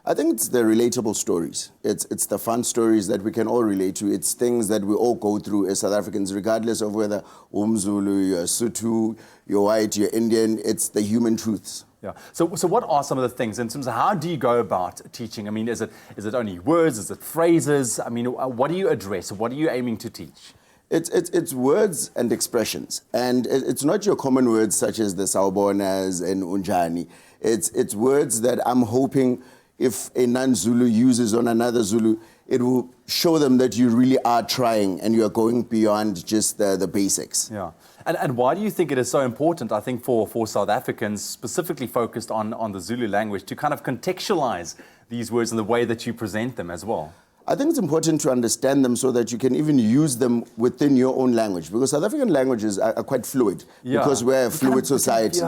I think it's the relatable stories. It's the fun stories that we can all relate to. It's things that we all go through as South Africans, regardless of whether Zulu, you're Sotho, you're white, you're Indian. It's the human truths. Yeah. So what are some of the things in terms of how do you go about teaching? I mean, is it only words? Is it phrases? I mean, what do you address? What are you aiming to teach? It's words and expressions. And it's not your common words such as the sawbonas and unjani. It's words that I'm hoping if a non-Zulu uses on another Zulu, it will show them that you really are trying and you are going beyond just the basics. Yeah. And why do you think it is so important, I think, for South Africans, specifically focused on the Zulu language, to kind of contextualize these words in the way that you present them as well? I think it's important to understand them so that you can even use them within your own language, because South African languages are quite fluid, because we're a fluid society.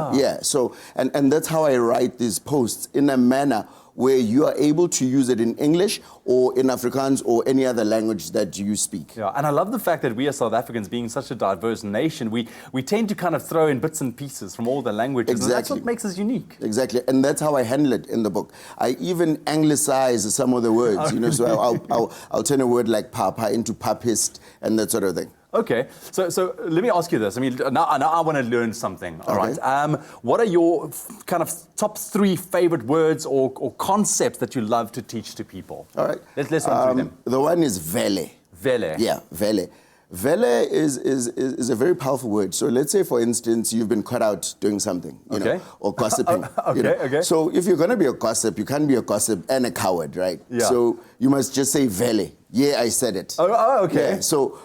So, and that's how I write these posts, in a manner where you are able to use it in English or in Afrikaans or any other language that you speak. Yeah, and I love the fact that we as South Africans, being such a diverse nation, we tend to kind of throw in bits and pieces from all the languages. Exactly. And that's what makes us unique. Exactly, and that's how I handle it in the book. I even anglicize some of the words, so I'll turn a word like papa into papist and that sort of thing. Okay, so let me ask you this. I mean, now I want to learn something, all right? What are your kind of top 3 favorite words or concepts that you love to teach to people? All right. Let's run through them. The one is vele. Vele. Yeah, vele. Vele is a very powerful word. So let's say, for instance, you've been caught out doing something, you know, or gossiping. Okay. So if you're going to be a gossip, you can't be a gossip and a coward, right? Yeah. So you must just say vele. Yeah, I said it. Oh, okay. Yeah, so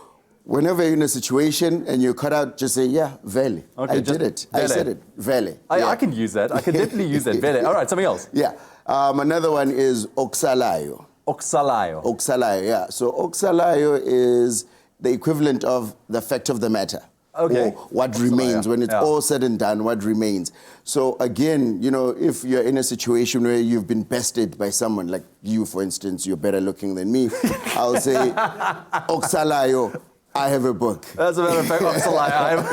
whenever you're in a situation and you're cut out, just say, yeah, vele. Okay, I did it. Vele. I said it. Vele. I can use that. I can definitely use that. Vele. All right, something else. Yeah. Another one is oksalayo. Oksalayo. Oksalayo, yeah. So oksalayo is the equivalent of the fact of the matter. Okay. Or what remains. When it's all said and done, what remains. So again, you know, if you're in a situation where you've been bested by someone, like you, for instance, you're better looking than me, I'll say, oksalayo, I have a book. As a matter of fact, Oksalayo.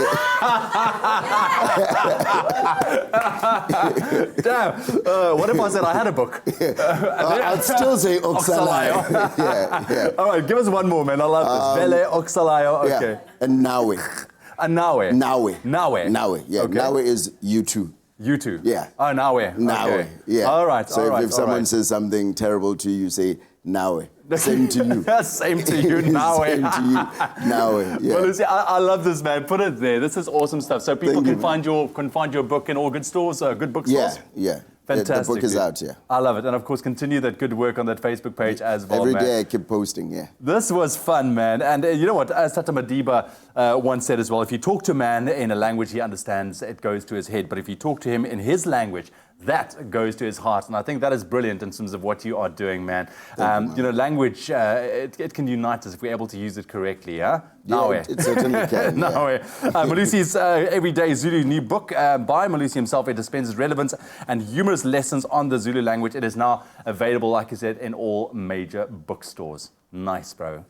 Damn. What if I said I had a book? I'd still say Oksalayo. Yeah. All right, give us one more, man. I love this. Vele, Oksalayo. Okay. Yeah. And Nawe. Nawe. Nawe. Yeah. Okay. Nawe is you too. You too. Yeah. Oh, Nawe. Nawe. Okay. Yeah. All right. So if someone says something terrible to you, you say Nawe. Same to you. Same to you, Nawe. Same to you, Nawe. Yeah. Well, Lucy, I love this, man. Put it there. This is awesome stuff. So people can find your book in all good stores, good bookstores. Yeah. Fantastic. The book is dude. out, yeah. I love it. And of course, continue that good work on that Facebook page as well, Every man. day I keep posting, yeah. This was fun, man. And you know what? As Tata Madiba once said as well, if you talk to a man in a language he understands, it goes to his head. But if you talk to him in his language, that goes to his heart. And I think that is brilliant in terms of what you are doing, man. You know, language, it can unite us if we're able to use it correctly, yeah? Yeah, it certainly can. No, Malusi's Everyday Zulu new book by Malusi himself. It dispenses relevant and humorous lessons on the Zulu language. It is now available, like I said, in all major bookstores. Nice, bro.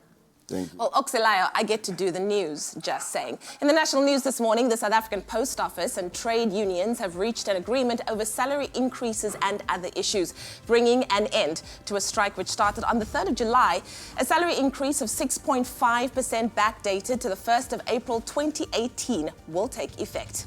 Thank you. Well, Oxelayo, I get to do the news, just saying. In the national news this morning, the South African Post Office and trade unions have reached an agreement over salary increases and other issues, bringing an end to a strike which started on the 3rd of July. A salary increase of 6.5% backdated to the 1st of April 2018 will take effect.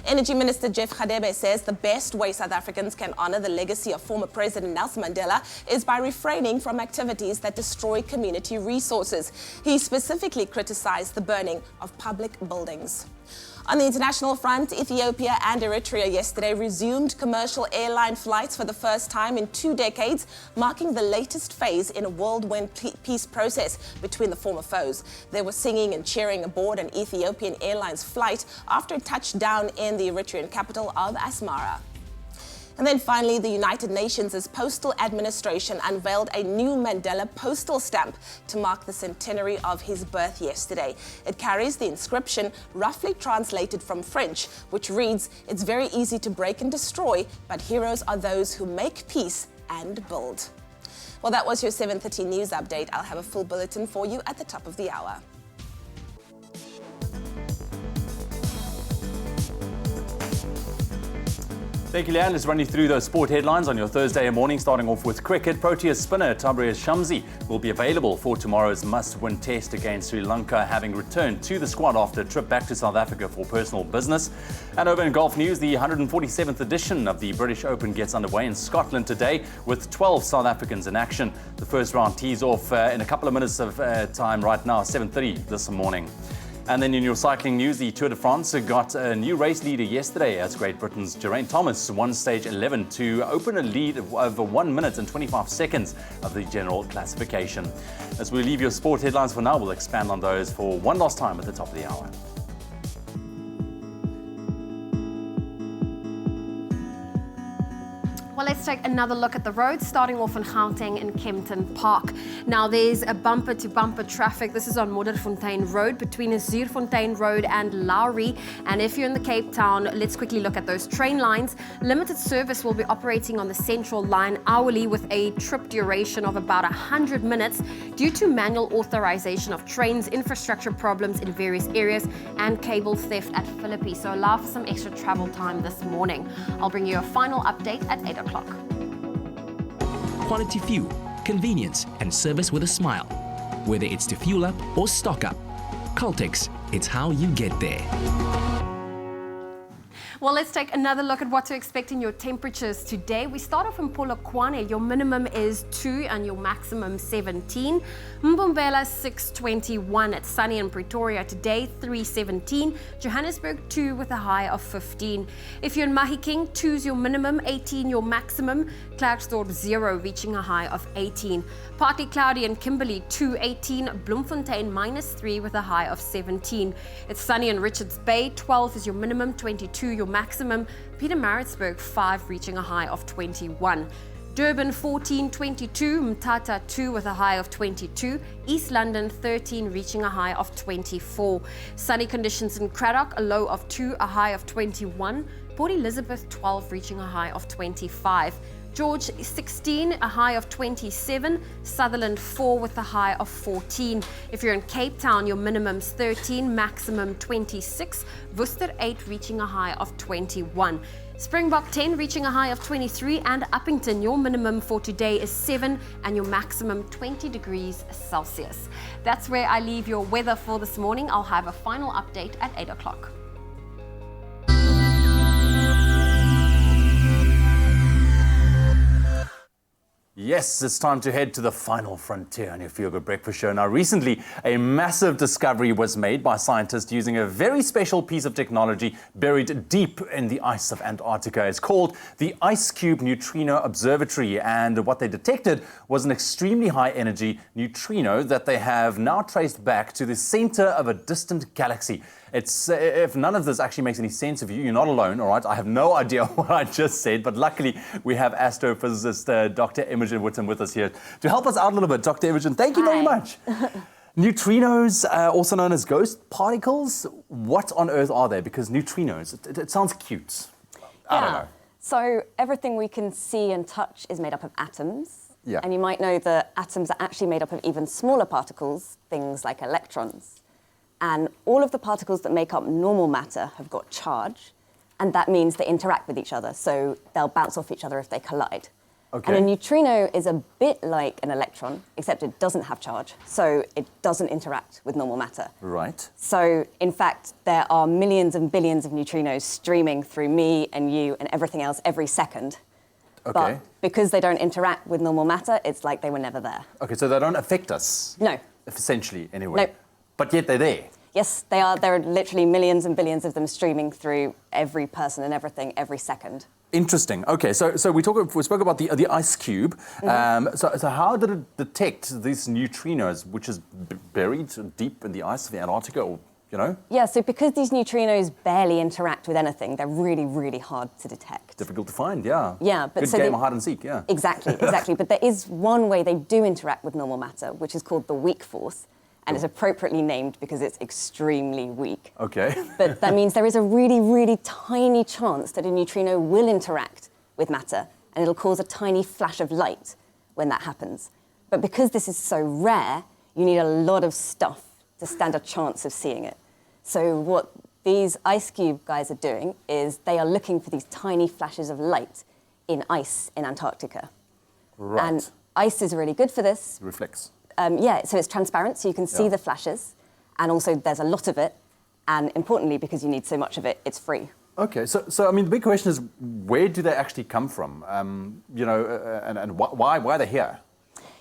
Energy Minister Jeff Radebe says the best way South Africans can honour the legacy of former President Nelson Mandela is by refraining from activities that destroy community resources. He specifically criticised the burning of public buildings. On the international front, Ethiopia and Eritrea yesterday resumed commercial airline flights for the first time in 2 decades, marking the latest phase in a whirlwind peace process between the former foes. There was singing and cheering aboard an Ethiopian Airlines flight after it touched down in the Eritrean capital of Asmara. And then finally, the United Nations' Postal Administration unveiled a new Mandela postal stamp to mark the centenary of his birth yesterday. It carries the inscription, roughly translated from French, which reads, "It's very easy to break and destroy, but heroes are those who make peace and build." Well, that was your 7:30 news update. I'll have a full bulletin for you at the top of the hour. Thank you, Leanne. Let's run you through those sport headlines on your Thursday morning, starting off with cricket. Proteas spinner Tabraiz Shamsi will be available for tomorrow's must-win test against Sri Lanka, having returned to the squad after a trip back to South Africa for personal business. And over in golf news, the 147th edition of the British Open gets underway in Scotland today with 12 South Africans in action. The first round tees off in a couple of minutes of time right now, 7:30 this morning. And then in your cycling news, the Tour de France got a new race leader yesterday as Great Britain's Geraint Thomas won stage 11 to open a lead of over 1 minute and 25 seconds of the general classification. As we leave your sport headlines for now, we'll expand on those for one last time at the top of the hour. Well, let's take another look at the roads, starting off in Gauteng in Kempton Park. Now, there's a bumper-to-bumper traffic. This is on Modderfontein Road between Zuurfontein Road and Lowry. And if you're in the Cape Town, let's quickly look at those train lines. Limited service will be operating on the Central Line hourly with a trip duration of about 100 minutes due to manual authorization of trains, infrastructure problems in various areas, and cable theft at Philippi. So allow for some extra travel time this morning. I'll bring you a final update at 8 o'clock. Quality fuel, convenience, and service with a smile. Whether it's to fuel up or stock up, Caltex, it's how you get there. Well, let's take another look at what to expect in your temperatures today. We start off in Polokwane. Your minimum is 2 and your maximum 17. Mbombela 621. It's sunny in Pretoria today, 317. Johannesburg 2 with a high of 15. If you're in Mahikeng, 2's your minimum, 18 your maximum. Klerksdorp 0 reaching a high of 18. Partly cloudy in Kimberley 218. Bloemfontein -3 with a high of 17. It's sunny in Richards Bay, 12 is your minimum, 22 your maximum. Pietermaritzburg 5 reaching a high of 21. Durban 14, 22, Mthatha 2 with a high of 22, East London 13 reaching a high of 24. Sunny conditions in Cradock, a low of 2, a high of 21. Port Elizabeth 12 reaching a high of 25. George 16, a high of 27. Sutherland 4 with a high of 14. If you're in Cape Town, your minimum's 13, maximum 26. Worcester 8 reaching a high of 21. Springbok 10 reaching a high of 23, and Uppington, your minimum for today is 7 and your maximum 20 degrees Celsius. That's where I leave your weather for this morning. I'll have a final update at 8 o'clock. Yes, it's time to head to the final frontier on your Feel Good Breakfast Show. Now, recently, a massive discovery was made by scientists using a very special piece of technology buried deep in the ice of Antarctica. It's called the Ice Cube Neutrino Observatory, and what they detected was an extremely high-energy neutrino that they have now traced back to the center of a distant galaxy. It's if none of this actually makes any sense of you, you're not alone, all right? I have no idea what I just said, but luckily we have astrophysicist Dr. Imogen Whittam with us here to help us out a little bit. Dr. Imogen, thank you very much. Neutrinos, also known as ghost particles, what on earth are they? Because neutrinos, it sounds cute. I don't know. So everything we can see and touch is made up of atoms. Yeah. And you might know that atoms are actually made up of even smaller particles, things like electrons. And all of the particles that make up normal matter have got charge, and that means they interact with each other, so they'll bounce off each other if they collide. Okay. And a neutrino is a bit like an electron, except it doesn't have charge, so it doesn't interact with normal matter. Right. So, in fact, there are millions and billions of neutrinos streaming through me and you and everything else every second. Okay. But because they don't interact with normal matter, it's like they were never there. Okay, so they don't affect us? No. Essentially, anyway. Nope. But yet they're there? Yes, they are. There are literally millions and billions of them streaming through every person and everything every second. Interesting. Okay, so we spoke about the ice cube. Mm-hmm. So how did it detect these neutrinos, which is buried deep in the ice of the Antarctica, or, you know? Yeah, so because these neutrinos barely interact with anything, they're really, really hard to detect. Difficult to find, yeah. Yeah, but good so game of hide and seek, yeah. Exactly, exactly. But there is one way they do interact with normal matter, which is called the weak force. And it's appropriately named because it's extremely weak. Okay. But that means there is a really, really tiny chance that a neutrino will interact with matter, and it'll cause a tiny flash of light when that happens. But because this is so rare, you need a lot of stuff to stand a chance of seeing it. So what these ice cube guys are doing is they are looking for these tiny flashes of light in ice in Antarctica. Right. And ice is really good for this. Reflects. Yeah, so it's transparent, so you can see the flashes, and also there's a lot of it, and importantly, because you need so much of it, it's free. Okay, so I mean, the big question is, where do they actually come from? You know, and why are they here?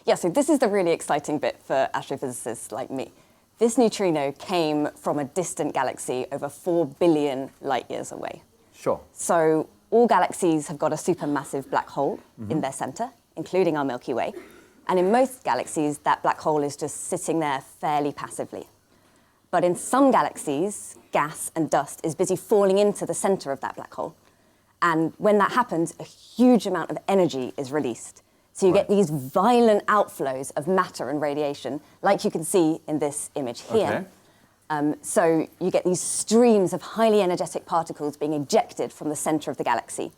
Yeah, so this is the really exciting bit for astrophysicists like me. This neutrino came from a distant galaxy over 4 billion light years away. Sure. So all galaxies have got a supermassive black hole in their center, including our Milky Way. And in most galaxies, that black hole is just sitting there fairly passively. But in some galaxies, gas and dust is busy falling into the center of that black hole. And when that happens, a huge amount of energy is released. So you get these violent outflows of matter and radiation, like you can see in this image here. Okay. So you get these streams of highly energetic particles being ejected from the center of the galaxy.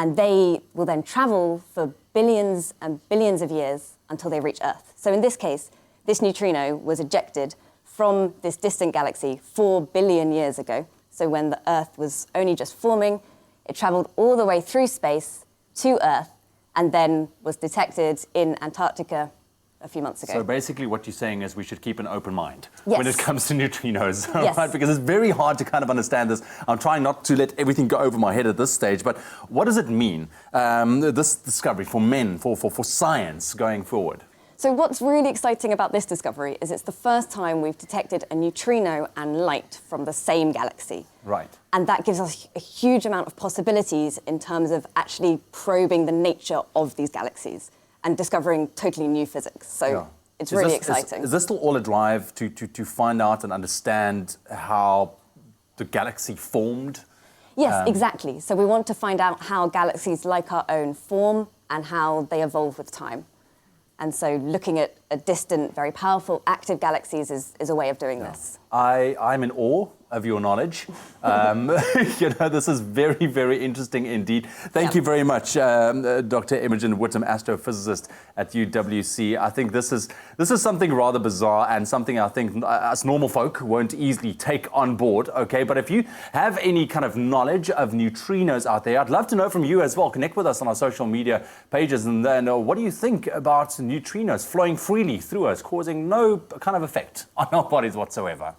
And they will then travel for billions and billions of years until they reach Earth. So in this case, this neutrino was ejected from this distant galaxy 4 billion years ago. So when the Earth was only just forming, it traveled all the way through space to Earth and then was detected in Antarctica a few months ago. So basically what you're saying is we should keep an open mind Yes. when it comes to neutrinos, Yes. right? Because it's very hard to kind of understand this. I'm trying not to let everything go over my head at this stage, but what does it mean, this discovery for men, for science going forward? So what's really exciting about this discovery is it's the first time we've detected a neutrino and light from the same galaxy. Right. And that gives us a huge amount of possibilities in terms of actually probing the nature of these galaxies and discovering totally new physics. So it's really exciting. Is this still all a drive to find out and understand how the galaxy formed? Yes, exactly. So we want to find out how galaxies like our own form and how they evolve with time. And so looking at a distant, very powerful, active galaxies is a way of doing this. I'm in awe of your knowledge. You know, this is very, very interesting indeed. Thank you very much, Dr. Imogen Whittam, astrophysicist at UWC. I think this is something rather bizarre and something I think us normal folk won't easily take on board, okay? But if you have any kind of knowledge of neutrinos out there, I'd love to know from you as well. Connect with us on our social media pages and then what do you think about neutrinos flowing freely through us, causing no kind of effect on our bodies whatsoever?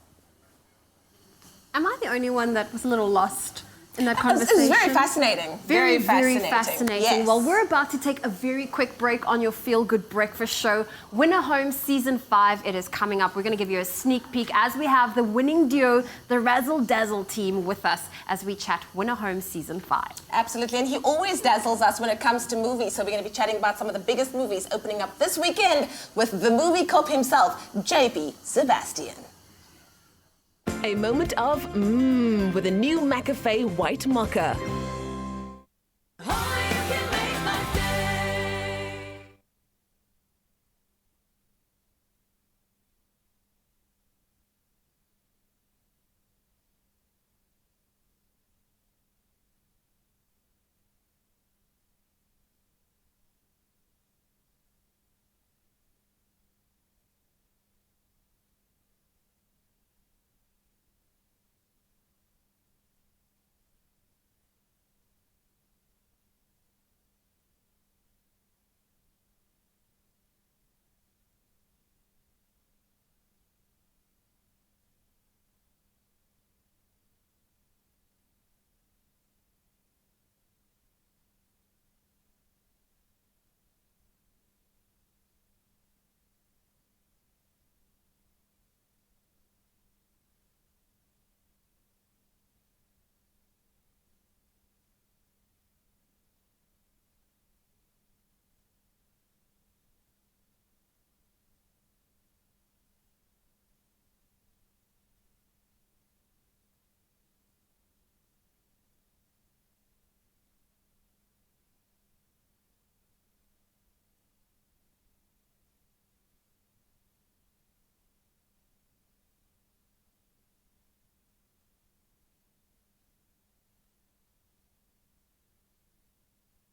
Am I the only one that was a little lost in that This conversation? is very fascinating. Very fascinating. Yes. Well, we're about to take a very quick break on your Feel Good Breakfast show. Winner Home Season 5, it is coming up. We're going to give you a sneak peek as we have the winning duo, the Razzle Dazzle team, with us as we chat Winner Home Season 5. Absolutely, and he always dazzles us when it comes to movies. So we're going to be chatting about some of the biggest movies opening up this weekend with the movie cop himself, JB Sebastian. A moment of mmm with a new McAfee white mocha.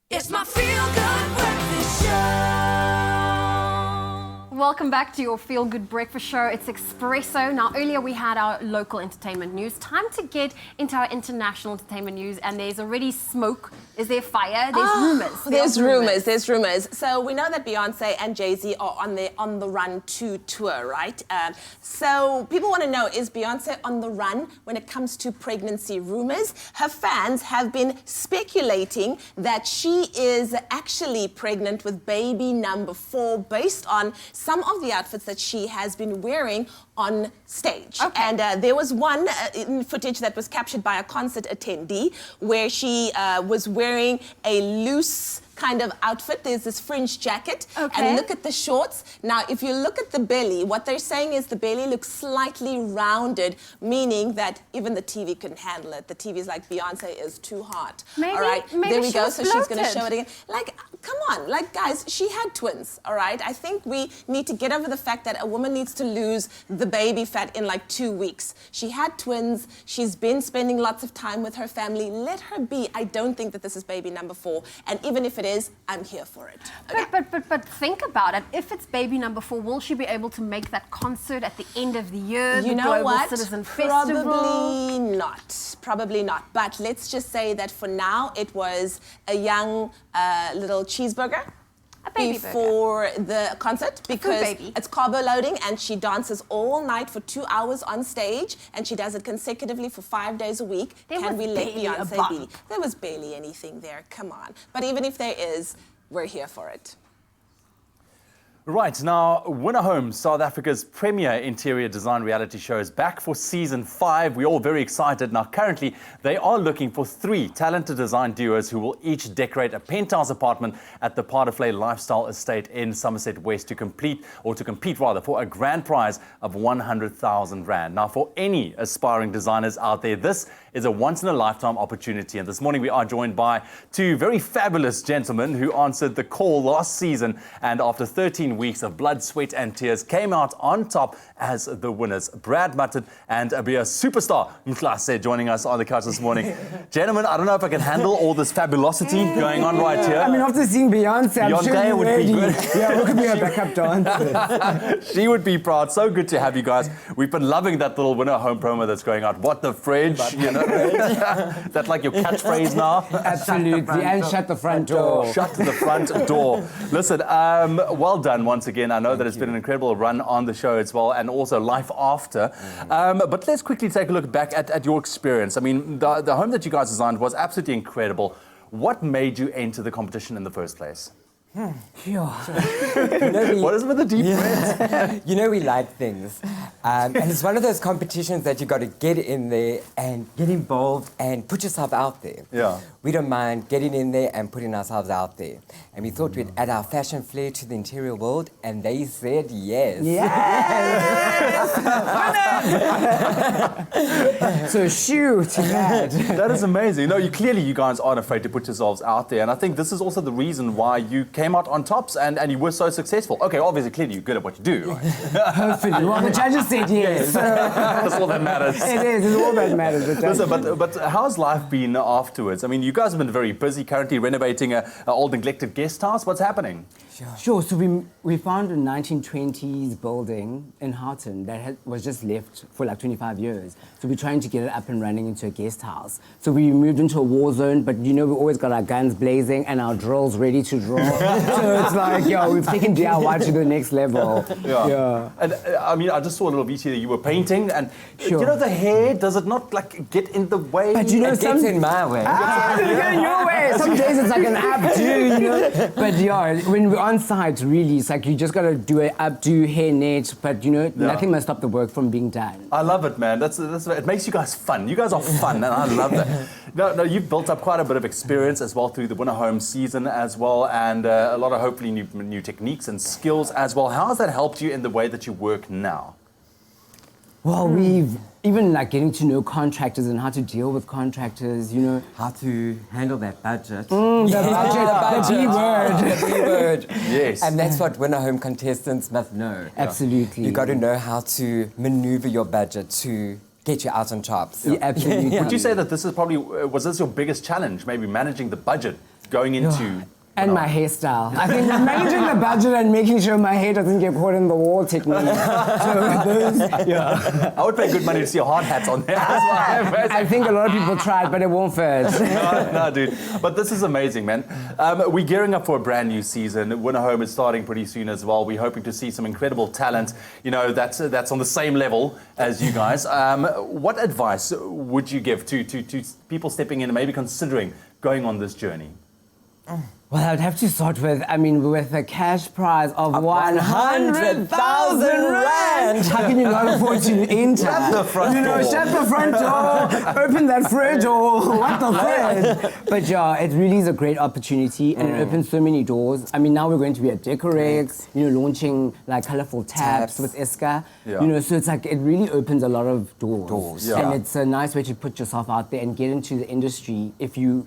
It's my Feel Good Breakfast Show. Welcome back to your Feel Good Breakfast Show. It's Expresso. Now, earlier we had our local entertainment news. Time to get into our international entertainment news, and there's already smoke. Is there fire? There's rumors. There's rumors. So we know that Beyonce and Jay-Z are on their On the Run 2 tour, right? So people want to know, is Beyonce on the run when it comes to pregnancy rumors? Her fans have been speculating that she is actually pregnant with baby number 4 based on some of the outfits that she has been wearing on stage. Okay. And there was one footage that was captured by a concert attendee where she was wearing a loose kind of outfit. There's this fringe jacket. Okay. And look at the shorts. Now, if you look at the belly, what they're saying is the belly looks slightly rounded, meaning that even the TV couldn't handle it. The TV's like, Beyonce is too hot. Maybe, all right, maybe there we she go. was So she's going to bloated. show it again. Like, come on, like, guys, she had twins, all right? I think we need to get over the fact that a woman needs to lose the baby fat in like 2 weeks. She had twins. She's been spending lots of time with her family. Let her be. I don't think that this is baby number 4. And even if it is, I'm here for it. Okay? But think about it. If it's baby number 4, will she be able to make that concert at the end of the year? You the know Global what? Citizen Festival? Probably not. Probably not. But let's just say that for now, it was a young little cheeseburger. A baby before the concert because baby. it's carbo loading and she dances all night for 2 hours on stage and she does it consecutively for 5 days a week. There Can was we let barely a Beyonce bump. be? There was barely anything there. Come on. But even if there is, we're here for it. Right, now, Winner Home, South Africa's premier interior design reality show, is back for season 5. We're all very excited. Now, currently, they are looking for 3 talented design duos who will each decorate a penthouse apartment at the Paardevlei Lifestyle Estate in Somerset West to compete for a grand prize of 100,000 Rand. Now, for any aspiring designers out there, this is a once-in-a-lifetime opportunity. And this morning, we are joined by 2 very fabulous gentlemen who answered the call last season and after 13 weeks of blood, sweat and tears came out on top as the winners. Brad Mutton and Abia superstar Mklase joining us on the couch this morning. Gentlemen, I don't know if I can handle all this fabulosity going on right here. I mean, after seeing Beyonce, I'm sure you're would ready. be good. Yeah, we could be her backup dancer. She would be proud. So good to have you guys. We've been loving that little Winner Home promo that's going out. What the fridge, you know? Is that like your catchphrase now? Absolutely, and shut the front door. Shut the front door. Listen, well done. once again. I know that it's been an incredible run on the show as well, and also life after. But let's quickly take a look back at your experience. I mean, the home that you guys designed was absolutely incredible. What made you enter the competition in the first place? What is with the deep breath? You know we like things. And it's one of those competitions that you got to get in there and get involved and put yourself out there. Yeah. We don't mind getting in there and putting ourselves out there. And we thought we'd add our fashion flair to the interior world, and they said yes. So shoot, That is amazing. No, you guys aren't afraid to put yourselves out there, and I think this is also the reason why you came out on tops and you were so successful. Okay, obviously, clearly you're good at what you do. Right? Hopefully. Well, the judges said yes. That's all that matters. It is. It's all that matters. Listen, but how's life been afterwards? I mean, you guys have been very busy, currently renovating an old neglected guest house. What's happening? Sure. So we found a 1920s building in Houghton that was just left for like 25 years. So we're trying to get it up and running into a guest house. So we moved into a war zone, but you know we always got our guns blazing and our drills ready to draw. So it's like, we've taken DIY to the next level. Yeah. And I mean, I just saw a little video that you were painting, and you know the hair, does it not like get in the way? But you know, it gets in my way. It's in your way. Some days it's like an updo, you know. But when we're on site, really, it's like you just gotta do an updo, hair net, but you know, nothing must stop the work from being done. I love it, man. That's it makes you guys fun. You guys are fun, and I love that. No, you've built up quite a bit of experience as well through the winter home season as well, and a lot of hopefully new techniques and skills as well. How has that helped you in the way that you work now? Well, we've even like getting to know contractors and how to deal with contractors, you know. How to handle that budget. The B word. The B word. Yes. And that's what winter home contestants must know. Absolutely. You got to know how to maneuver your budget to get you out on top. Yeah, absolutely. Would you say that this is probably, was this your biggest challenge, maybe managing the budget going into... And my hairstyle. I think managing the budget and making sure my hair doesn't get caught in the wall technique. I would pay good money to see a hard hat on there. I think a lot of people tried, but it won't fit. No, dude. But this is amazing, man. We're gearing up for a brand new season. Winter Home is starting pretty soon as well. We're hoping to see some incredible talent, you know, that's on the same level as you guys. What advice would you give to people stepping in and maybe considering going on this journey? Well, I'd have to start with a cash prize of 100,000 rand. How can you not afford to enter? Shut the front door. Shut the front door. Open that fridge door. What the fridge? But it really is a great opportunity, and it opens so many doors. I mean, now we're going to be at Decorex, launching like colorful taps with Iska. Yeah. So it's like it really opens a lot of doors. Yeah. And it's a nice way to put yourself out there and get into the industry if you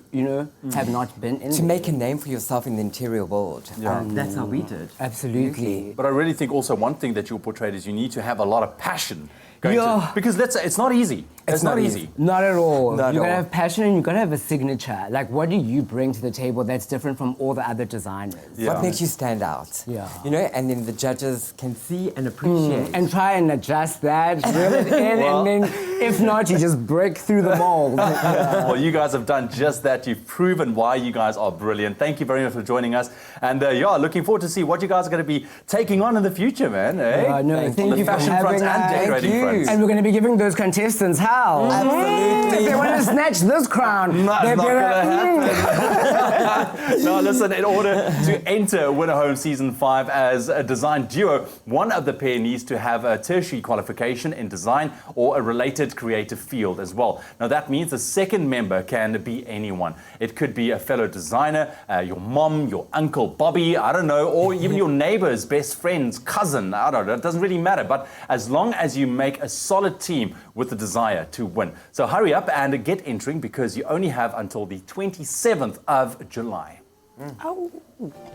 have not been in to there. make a name for yourself in the interior world. Yeah. That's how we did. Absolutely. But I really think also one thing that you're portrayed is you need to have a lot of passion. Because let's say it's not easy. It's not easy. Not at all. Not You at gotta all. have passion and you gotta have a signature. Like, what do you bring to the table that's different from all the other designers? What makes you stand out? Yeah. And then the judges can see and appreciate. And try and adjust that, reel it in, and then if not, you just break through the mold. Well, you guys have done just that. You've proven why you guys are brilliant. Thank you very much for joining us. And looking forward to see what you guys are going to be taking on in the future, man. Eh? Thank you for fashion having fronts and us. decorating fronts. And we're going to be giving those contestants hell. Absolutely. If they want to snatch this crown, That's not going to happen. No, listen, in order to enter Winter Home Season 5 as a design duo, one of the pair needs to have a tertiary qualification in design or a related creative field as well. Now, that means the second member can be anyone. It could be a fellow designer, your mom, your uncle Bobby, I don't know, or even your neighbor's best friend's cousin. I don't know, it doesn't really matter. But as long as you make a solid team with the desire to win. So hurry up and get entering because you only have until the 27th of July.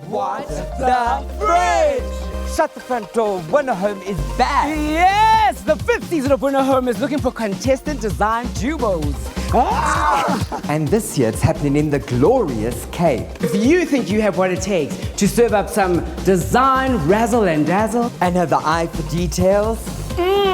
What the fridge? Shut the front door. Winter Home is back. Yes! The 5th season of Winter Home is looking for contestant design duos. And this year it's happening in the glorious Cape. If you think you have what it takes to serve up some design razzle and dazzle And have the eye for details.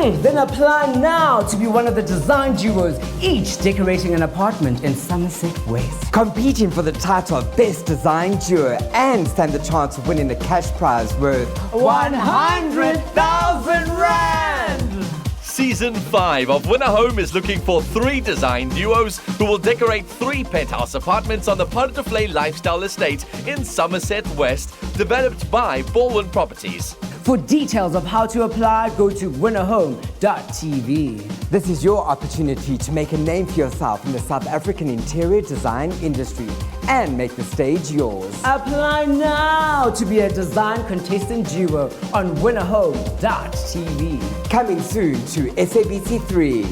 Then apply now to be one of the design duos, each decorating an apartment in Somerset West. Competing for the title of Best Design Duo and stand the chance of winning the cash prize worth 100,000 Rand! Season 5 of Winner Home is looking for 3 design duos who will decorate 3 penthouse apartments on the Portoflay Lifestyle Estate in Somerset West, developed by Baldwin Properties. For details of how to apply, go to winnerhome.tv. This is your opportunity to make a name for yourself in the South African interior design industry and make the stage yours. Apply now to be a design contestant duo on winnerhome.tv. Coming soon to SABC3.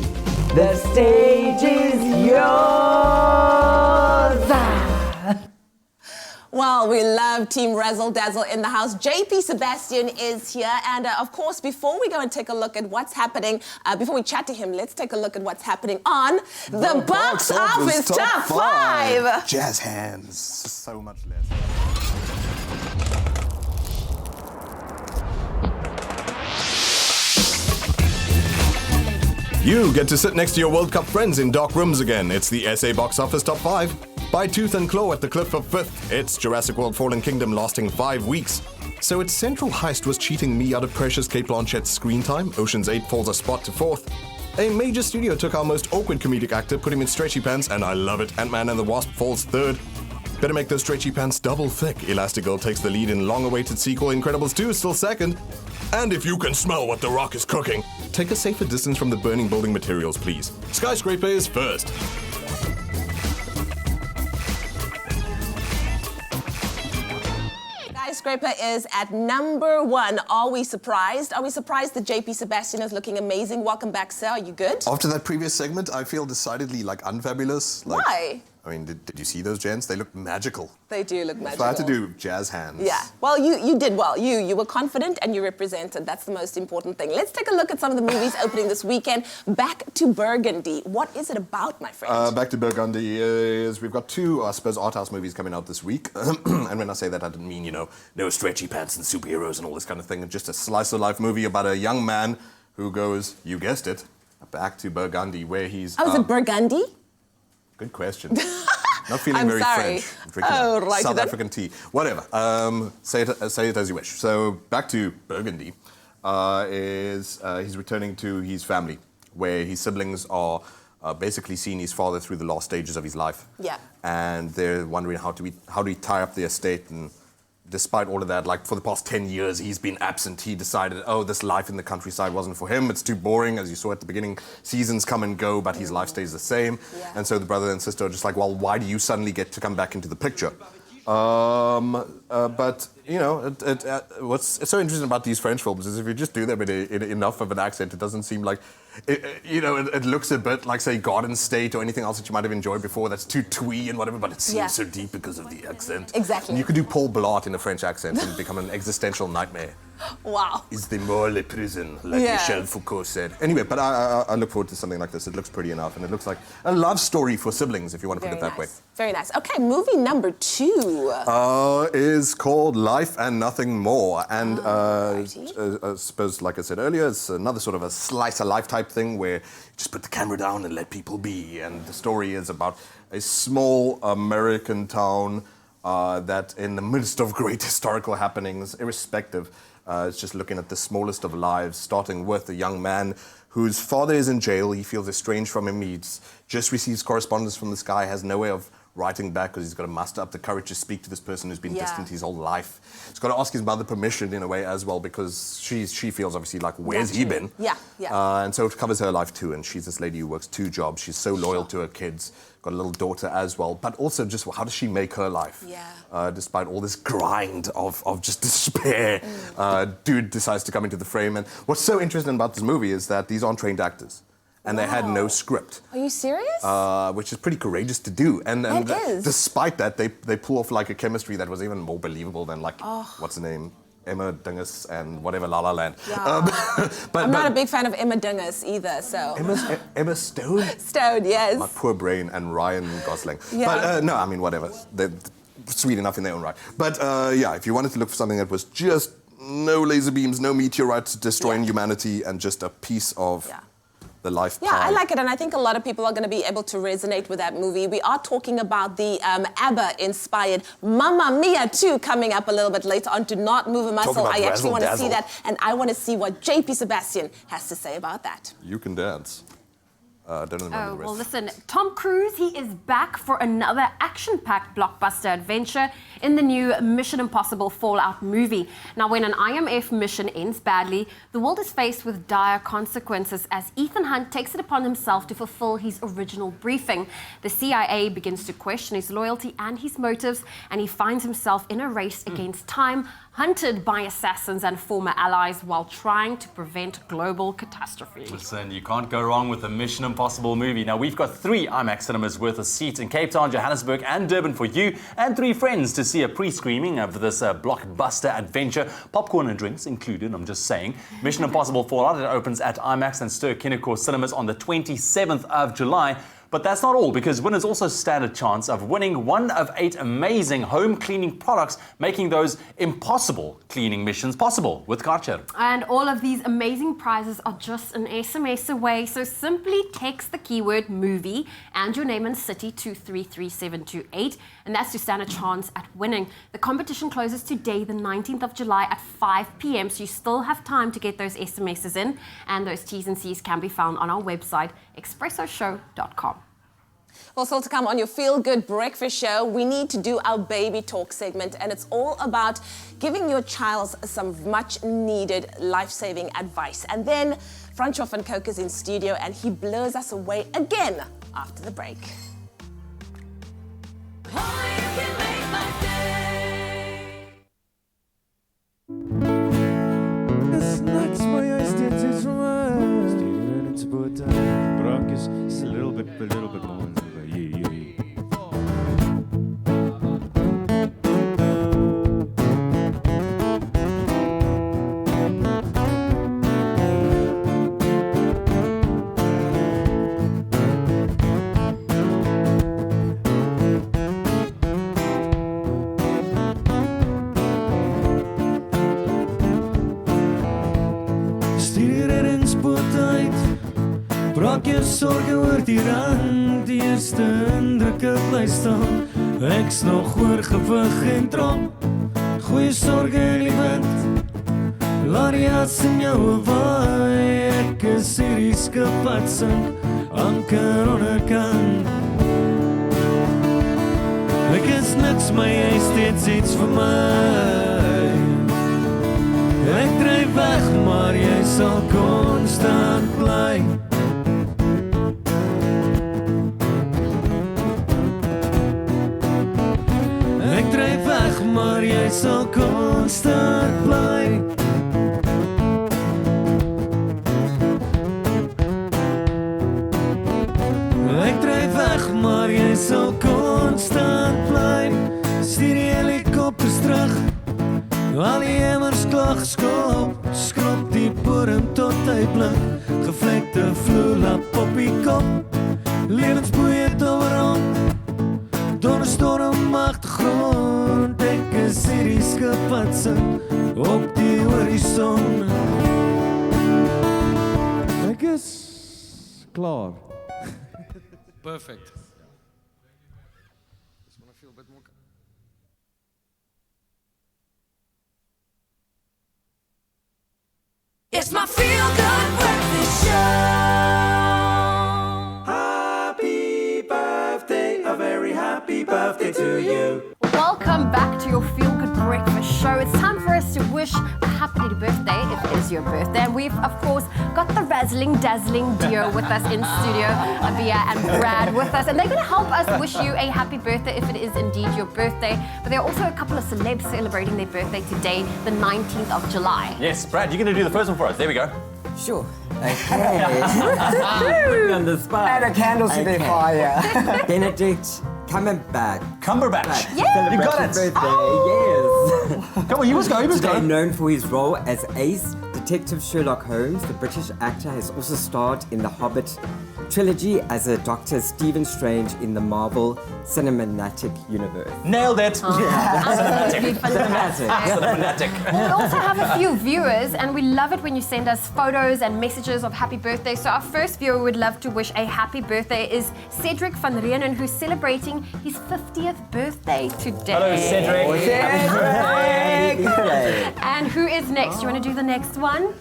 The stage is yours! Well, we love Team Razzle Dazzle in the house. JP Sebastian is here. And of course, before we go and take a look at what's happening, before we chat to him, let's take a look at what's happening on the Box Office Top 5. Jazz hands. So much less. You get to sit next to your World Cup friends in dark rooms again. It's the SA Box Office Top 5. By tooth and claw at the cliff of 5th, it's Jurassic World Fallen Kingdom lasting 5 weeks. So its central heist was cheating me out of precious Kate Blanchett's screen time. Ocean's 8 falls a spot to 4th. A major studio took our most awkward comedic actor, put him in stretchy pants, and I love it. Ant-Man and the Wasp falls 3rd. Better make those stretchy pants double thick. Elastigirl takes the lead in long-awaited sequel Incredibles 2 is still 2nd. And if you can smell what The Rock is cooking, take a safer distance from the burning building materials, please. Skyscraper is 1st. Skyscraper is at number 1. Are we surprised? Are we surprised that JP Sebastian is looking amazing? Welcome back, sir. Are you good? After that previous segment, I feel decidedly like unfabulous. Like, why? I mean, did you see those gents? They look magical. They do look magical. So I had to do jazz hands. Yeah. Well, you did well. You were confident and you represented. That's the most important thing. Let's take a look at some of the movies opening this weekend. Back to Burgundy. What is it about, my friend? Back to Burgundy is we've got 2, I suppose, art house movies coming out this week. And when I say that, I didn't mean, no stretchy pants and superheroes and all this kind of thing. Just a slice of life movie about a young man who goes, you guessed it, back to Burgundy, where he's... Oh, is it Burgundy? Good question. Not feeling I'm very sorry. French. I'm drinking right. South African tea. Whatever. Say it as you wish. So back to Burgundy he's returning to his family, where his siblings are basically seeing his father through the last stages of his life. Yeah. And they're wondering how do we tie up the estate. And despite all of that, like for the past 10 years, he's been absent. He decided, this life in the countryside wasn't for him. It's too boring. As you saw at the beginning, seasons come and go, but his life stays the same. Yeah. And so the brother and sister are just like, well, why do you suddenly get to come back into the picture? But, what's so interesting about these French films is if you just do them in enough of an accent, it doesn't seem like, it looks a bit like, say, Garden State or anything else that you might have enjoyed before that's too twee and whatever, but it seems so deep because of the accent. Exactly. And you could do Paul Blart in a French accent and become an existential nightmare. Wow. Is the more le prison, like Michel Foucault said. Anyway, but I look forward to something like this. It looks pretty enough, and it looks like a love story for siblings, if you want to put it that way. Very nice. Okay, movie number 2. Is called Life and Nothing More. And I suppose, like I said earlier, it's another sort of a slice of life type thing where you just put the camera down and let people be. And the story is about a small American town that in the midst of great historical happenings, irrespective, it's just looking at the smallest of lives, starting with a young man whose father is in jail. He feels estranged from him. He just receives correspondence from this guy, has no way of writing back because he's got to muster up the courage to speak to this person who's been distant his whole life. He's got to ask his mother permission in a way as well because she feels obviously like, where's he been? And so it covers her life too. And she's this lady who works 2 jobs. She's so loyal to her kids. Got a little daughter as well, but also just how does she make her life? Despite all this grind of just despair, dude decides to come into the frame. And what's so interesting about this movie is that these aren't trained actors. And they had no script. Are you serious? Which is pretty courageous to do. And It is. Despite that, they pull off like a chemistry that was even more believable than like, what's her name? Emma Dingus and whatever La La Land. I'm not a big fan of Emma Dingus either, so... Emma Stone? Stone, yes. My poor brain and Ryan Gosling. Yeah. But no, I mean, whatever. They're sweet enough in their own right. But if you wanted to look for something that was just no laser beams, no meteorites destroying humanity, and just a piece of the life Yeah, I like it, and I think a lot of people are going to be able to resonate with that movie. We are talking about the ABBA-inspired Mamma Mia 2 coming up a little bit later on. Do not move a muscle. I actually want to see that, and I want to see what JP Sebastian has to say about that. You can dance. Don't remember the rest. Well, listen, Tom Cruise, he is back for another action-packed blockbuster adventure in the new Mission Impossible Fallout movie. Now, when an IMF mission ends badly, the world is faced with dire consequences as Ethan Hunt takes it upon himself to fulfill his original briefing. The CIA begins to question his loyalty and his motives, and he finds himself in a race against time, hunted by assassins and former allies while trying to prevent global catastrophe. Listen, you can't go wrong with a Mission Impossible movie. Now, we've got 3 IMAX cinemas worth of seats in Cape Town, Johannesburg and Durban for you, and 3 friends to see a pre-screening of this blockbuster adventure. Popcorn and drinks included, I'm just saying. Mission Impossible Fallout, it opens at IMAX and Ster-Kinekor cinemas on the 27th of July. But that's not all, because winners also stand a chance of winning one of 8 amazing home cleaning products, making those impossible cleaning missions possible with Karcher. And all of these amazing prizes are just an SMS away, so simply text the keyword movie and your name and city to 33728, and that's to stand a chance at winning. The competition closes today, the 19th of July at 5 p.m, so you still have time to get those SMSs in, and those T's and C's can be found on our website, expressoshow.com. Well, still to come on your Feel Good Breakfast Show, we need to do our baby talk segment, and it's all about giving your child some much needed life-saving advice. And then Francois van Coke is in studio, and he blows us away again after the break. It's a little bit more. Raak jou sorge oor die rand, die eerste indrukke bly staan. Ek's nog oorgewig en tronk, goeie sorge in die wind. Laat die as in jou waai, ek is hierdie skip wat sink, anker onderkant. Ek is niks, maar jy is steeds iets vir my. Ek dryf weg, maar jy sal konstant bly. Ek dryf weg, maar jy sal konstant bly. Ek dryf weg, maar jy sal konstant bly. Stuur die helikopters terug, al die emmers klaar geskop. Skrap die bodem tot hy blink, gevlekte vloerlap op die kop. Lewensboeie towerhond, donderstorm agtergrond. Ek is hierdie skip wat sink op die horizon. Ek is klaar. Perfect. It's my Feel Good Breakfast Show. Happy birthday, a very happy birthday to you. Welcome back to your Feel Good Breakfast Show. It's time for us to wish a happy birthday if it is your birthday. And we've, of course, got the razzling, dazzling duo with us in studio, Abia and Brad with us. And they're going to help us wish you a happy birthday if it is indeed your birthday. But there are also a couple of celebs celebrating their birthday today, the 19th of July. Yes, Brad, you're going to do the first one for us. There we go. Sure. Okay. Put me on the spot. Add a candle to the fire. Benedict Cumberbatch. Cumberbatch. Yeah. You got it. Birthday. Yes. Come on, you must go. You must Today go. known for his role as Ace, Detective Sherlock Holmes, the British actor has also starred in The Hobbit trilogy as a Dr. Stephen Strange in the Marvel Cinematic Universe. Nailed it! Absolutely fantastic. Cinematic. Well, we also have a few viewers, and we love it when you send us photos and messages of happy birthday. So our first viewer would love to wish a happy birthday is Cedric van Rienen, who's celebrating his 50th birthday today. Hello, Cedric. Happy birthday. And who is next? You want to do the next one?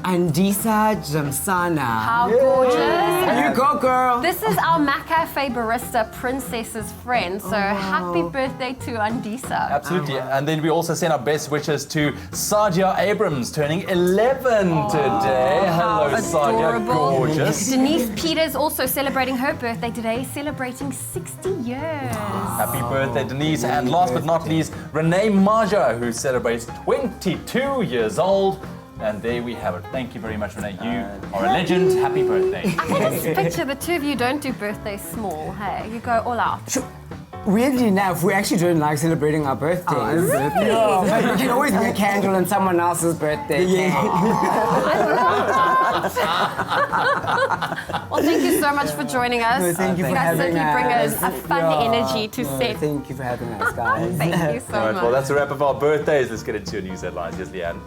Andisa Jamsana. How gorgeous. You go, girl. This is our McCafe barista princess's friend. So happy birthday to Andisa. Absolutely. And then we also send our best wishes to Sadia Abrams, turning 11 today. Hello, Sadia. Gorgeous. Denise Peters also celebrating her birthday today, celebrating 60 years. Happy birthday, Denise. And last but not least, Renee Maja, who celebrates 22 years old. And there we have it. Thank you very much, Renee. You are a legend. Happy birthday. I can just picture the two of you don't do birthdays small. Hey, you go all out. Weirdly enough, we actually don't like celebrating our birthdays. Really? No, but you can always be a candle on someone else's birthday. Well, thank you so much for joining us. No, thank you for guys having certainly bring us. us a fun energy to set. Thank you for having us, guys. Thank you so All right, much. well, that's a wrap of our birthdays. Let's get into your news headlines. Here's Leanne.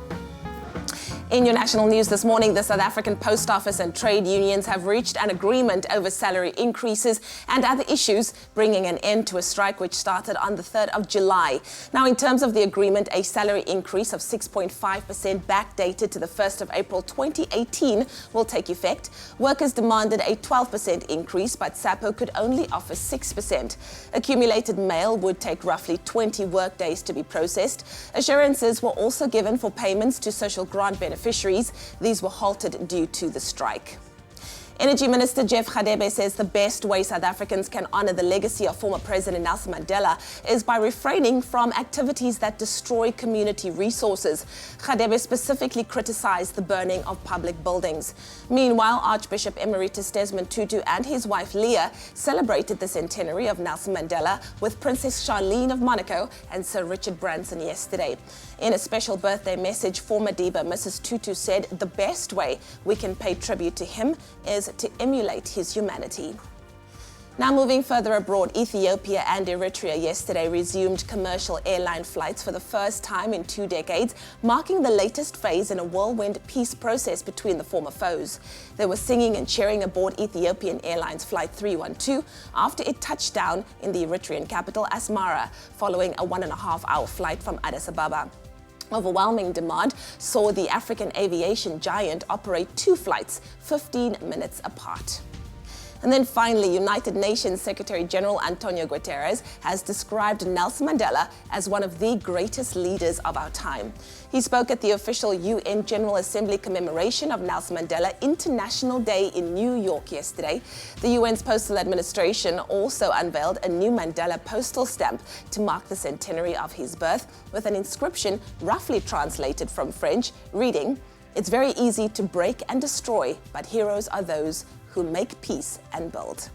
In your national news this morning, the South African Post Office and trade unions have reached an agreement over salary increases and other issues, bringing an end to a strike which started on the 3rd of July. Now, in terms of the agreement, a salary increase of 6.5% backdated to the 1st of April 2018 will take effect. Workers demanded a 12% increase, but SAPO could only offer 6%. Accumulated mail would take roughly 20 workdays to be processed. Assurances were also given for payments to social grant beneficiaries. These were halted due to the strike. Energy Minister Jeff Radebe says the best way South Africans can honour the legacy of former President Nelson Mandela is by refraining from activities that destroy community resources. Radebe specifically criticised the burning of public buildings. Meanwhile, Archbishop Emeritus Desmond Tutu and his wife Leah celebrated the centenary of Nelson Mandela with Princess Charlene of Monaco and Sir Richard Branson yesterday. In a special birthday message, former Diva Mrs. Tutu said the best way we can pay tribute to him is to emulate his humanity. Now moving further abroad, Ethiopia and Eritrea yesterday resumed commercial airline flights for the first time in 2 decades, marking the latest phase in a whirlwind peace process between the former foes. There was singing and cheering aboard Ethiopian Airlines Flight 312 after it touched down in the Eritrean capital Asmara, following a 1.5-hour flight from Addis Ababa. Overwhelming demand saw the African aviation giant operate 2 flights 15 minutes apart. And then finally, United Nations Secretary General Antonio Guterres has described Nelson Mandela as one of the greatest leaders of our time. He spoke at the official UN General Assembly commemoration of Nelson Mandela International Day in New York yesterday. The UN's Postal Administration also unveiled a new Mandela postal stamp to mark the centenary of his birth, with an inscription roughly translated from French, reading, "It's very easy to break and destroy, but heroes are those who make peace and build."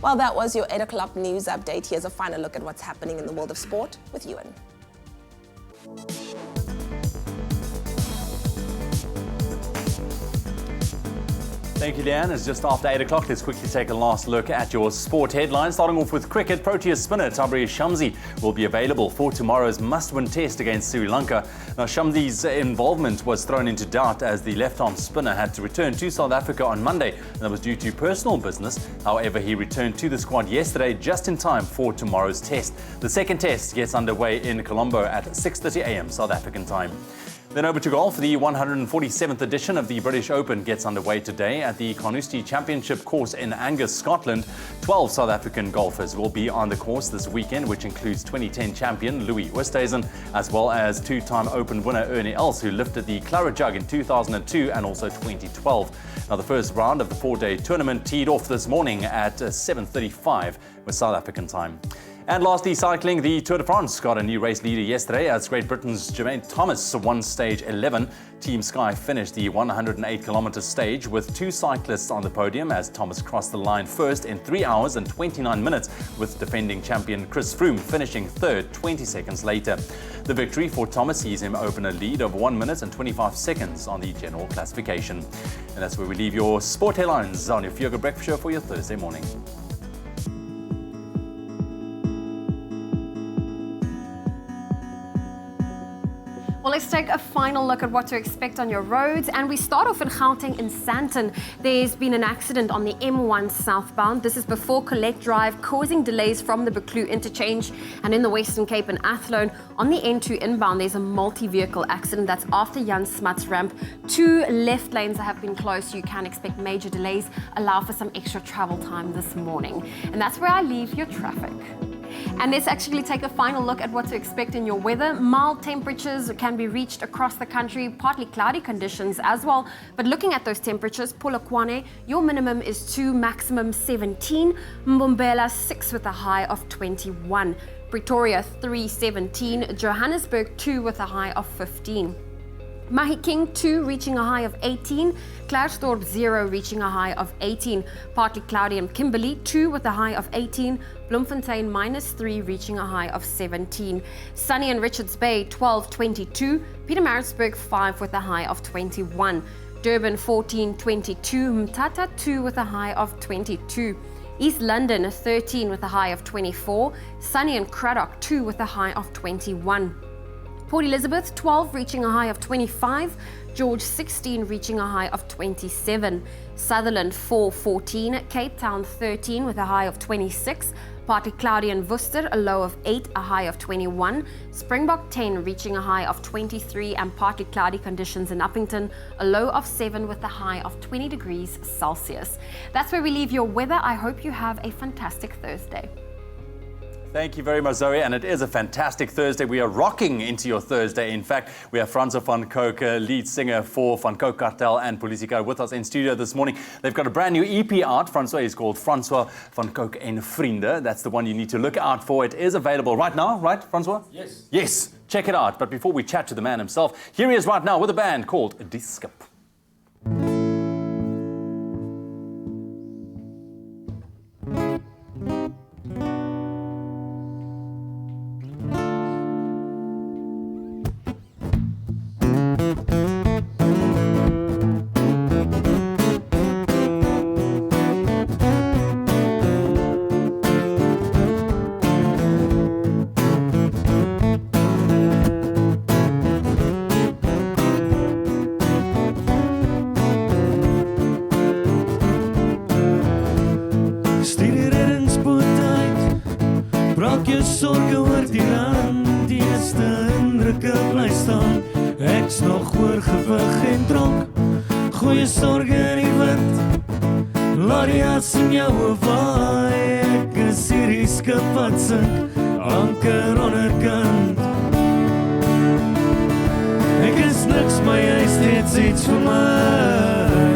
Well, that was your 8 o'clock news update. Here's a final look at what's happening in the world of sport with Ewan. Thank you, Dan. It's just after 8 o'clock. Let's quickly take a last look at your sport headlines. Starting off with cricket, Proteas spinner Tabri Shamsi will be available for tomorrow's must-win test against Sri Lanka. Now, Shamsi's involvement was thrown into doubt as the left-arm spinner had to return to South Africa on Monday, and that was due to personal business. However, he returned to the squad yesterday just in time for tomorrow's test. The second test gets underway in Colombo at 6:30 a.m. South African time. Then over to golf. The 147th edition of the British Open gets underway today at the Carnoustie Championship course in Angus, Scotland. 12 South African golfers will be on the course this weekend, which includes 2010 champion Louis Oosthuizen, as well as 2-time Open winner Ernie Els, who lifted the Claret Jug in 2002 and also 2012. Now, the first round of the 4-day tournament teed off this morning at 7:35 with South African time. And lastly, cycling, the Tour de France got a new race leader yesterday as Great Britain's Geraint Thomas won stage 11. Team Sky finished the 108-kilometre stage with 2 cyclists on the podium as Thomas crossed the line first in 3 hours and 29 minutes, with defending champion Chris Froome finishing third 20 seconds later. The victory for Thomas sees him open a lead of 1 minute and 25 seconds on the general classification. And that's where we leave your sport headlines on your Feel Good Breakfast Show for your Thursday morning. Well, let's take a final look at what to expect on your roads. And we start off in Gauteng in Sandton. There's been an accident on the M1 southbound. This is before Collect Drive, causing delays from the Buccleuch interchange. And in the Western Cape and Athlone, on the N2 inbound, there's a multi-vehicle accident. That's after Jan Smuts ramp. 2 left lanes have been closed, so you can expect major delays. Allow for some extra travel time this morning. And that's where I leave your traffic. And let's actually take a final look at what to expect in your weather. Mild temperatures can be reached across the country, partly cloudy conditions as well. But looking at those temperatures, Polokwane, your minimum is 2, maximum 17. Mbombela 6 with a high of 21. Pretoria 3, 17. Johannesburg 2 with a high of 15. Mahikeng 2 reaching a high of 18, Klerksdorp 0 reaching a high of 18, partly cloudy in Kimberley 2 with a high of 18, Bloemfontein -3 reaching a high of 17, sunny in Richards Bay 12, 22, Pietermaritzburg 5 with a high of 21, Durban 14, 22, Mthatha 2 with a high of 22, East London 13 with a high of 24, sunny in Cradock 2 with a high of 21. Port Elizabeth 12 reaching a high of 25, George 16 reaching a high of 27, Sutherland 4, 14, Cape Town 13 with a high of 26, partly cloudy in Worcester, a low of 8, a high of 21, Springbok 10 reaching a high of 23, and partly cloudy conditions in Uppington, a low of 7 with a high of 20 degrees Celsius. That's where we leave your weather. I hope you have a fantastic Thursday. Thank you very much, Zoe, and it is a fantastic Thursday. We are rocking into your Thursday. In fact, we have Francois van Coke, lead singer for Van Coke Cartel and Politica, with us in studio this morning. They've got a brand new EP out. Francois is called Francois van Coke en Vrienden. That's the one you need to look out for. It is available right now, right, Francois? Yes. Yes, check it out. But before we chat to the man himself, here he is right now with a band called Diskip. Sorge oor die land, die eerste indrukke bly staan. Ek's nog oorgewig en dronk, goeie sorge in die wind. Laat die as in jou waai, ek is hierdie skip wat sink, anker onderkant. Ek is niks, maar jy is steeds iets vir my.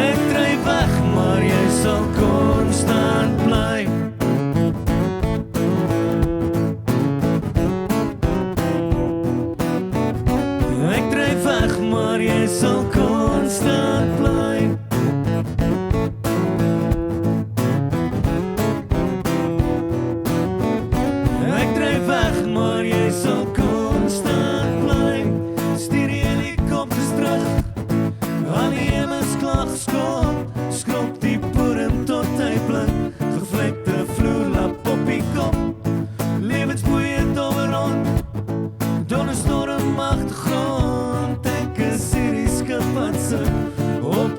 Ek dryf weg, maar jy sal konstant bly. Maar jy sal konstant bly. Ek dryf weg, maar jy sal konstant bly. Stuur die helikopters terug, aan die hemels klaar geskop, skrop die bodem tot hy blink, gevlekte vloerlap op die kop, lewensboeie doweron, donderstorm agtergrond. Wat sing op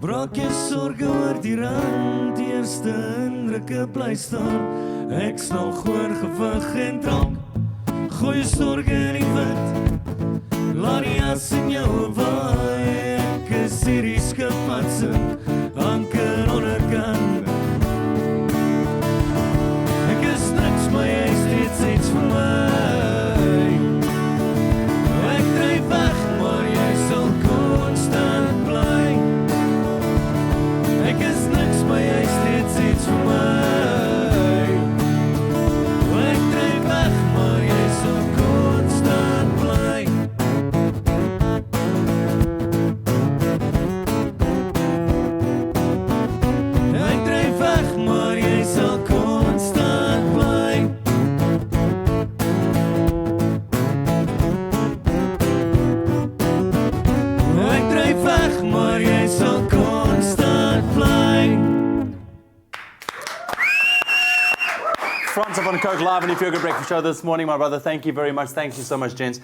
Raak jy sorge oor die rand, eerste indrukke bly staan. Ek snog oor gewig en drank, gooi sorge in die wind. Laat die as in jou waai, ek is hierdie skip wat sink, anker onderkant. Ek is niks, maar jy is steeds iets vir my. Ek dryf weg, maar jy sal konstant bly. Ek is niks, maar jy is steeds iets vir my. Ek dryf weg, maar jy sal konstant bly. Ek dryf weg, maar jy sal konstant bly. Ek dryf weg, maar jy sal konstant bly. France up on Coke live on the Feel Good Breakfast Show this morning, my brother. Thank you very much. Thank you so much, gents.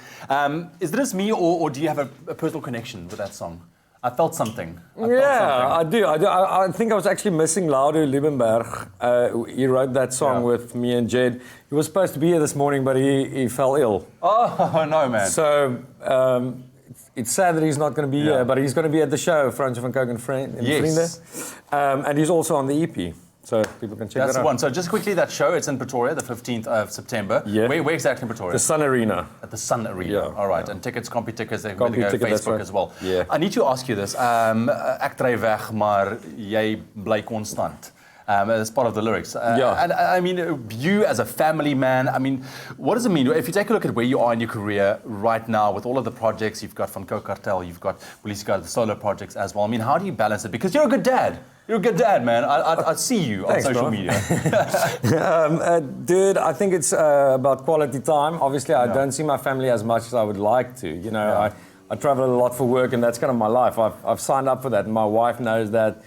Is this me, or do you have a personal connection with that song? I felt something. I do. I think I was actually missing Laudo Liebenberg. He wrote that song with me and Jed. He was supposed to be here this morning, but he fell ill. Oh, no, man. So it's sad that he's not going to be here, but he's going to be at the show, Frans van Coke and Vrienden. And he's also on the EP. So people can check that out. That's the one. So just quickly, that show, it's in Pretoria, the 15th of September. Yeah. Where exactly in Pretoria? The Sun Arena. At the Sun Arena. Yeah. All right. And tickets, Compy tickets, they can Compy go ticket, that's Facebook right. as well. Yeah. I need to ask you this. Ek dryf weg, maar jy bly konstant. As part of the lyrics. And I mean, you as a family man, I mean, what does it mean? If you take a look at where you are in your career right now with all of the projects you've got from Coke Cartel, you've got, well, you've got the solo projects as well. I mean, how do you balance it? Because you're a good dad. You're a good dad, man. I see you on social media. Dude, I think it's about quality time. Obviously, I don't see my family as much as I would like to. You know, I travel a lot for work, and that's kind of my life. I've signed up for that, and my wife knows that.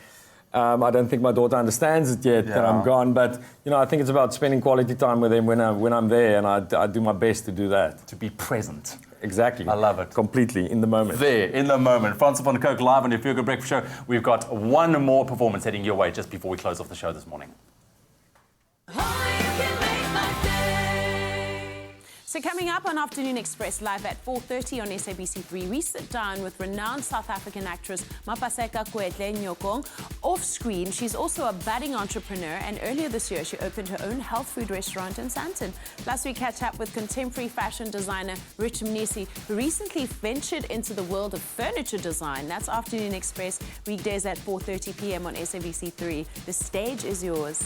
I don't think my daughter understands it yet that I'm gone, but you know, I think it's about spending quality time with them when I'm there, and I do my best to do that. To be present. Exactly. I love it. Completely, in the moment. There, in the moment. France upon Coke live on your Feel Good Breakfast Show. We've got one more performance heading your way just before we close off the show this morning. So coming up on Afternoon Express live at 4:30 on SABC3, we sit down with renowned South African actress Mapaseka Nyokong. Off screen, she's also a budding entrepreneur, and earlier this year she opened her own health food restaurant in Sandton. Plus we catch up with contemporary fashion designer Rich Mnisi, who recently ventured into the world of furniture design. That's Afternoon Express, weekdays at 4:30 p.m. on SABC3. The stage is yours.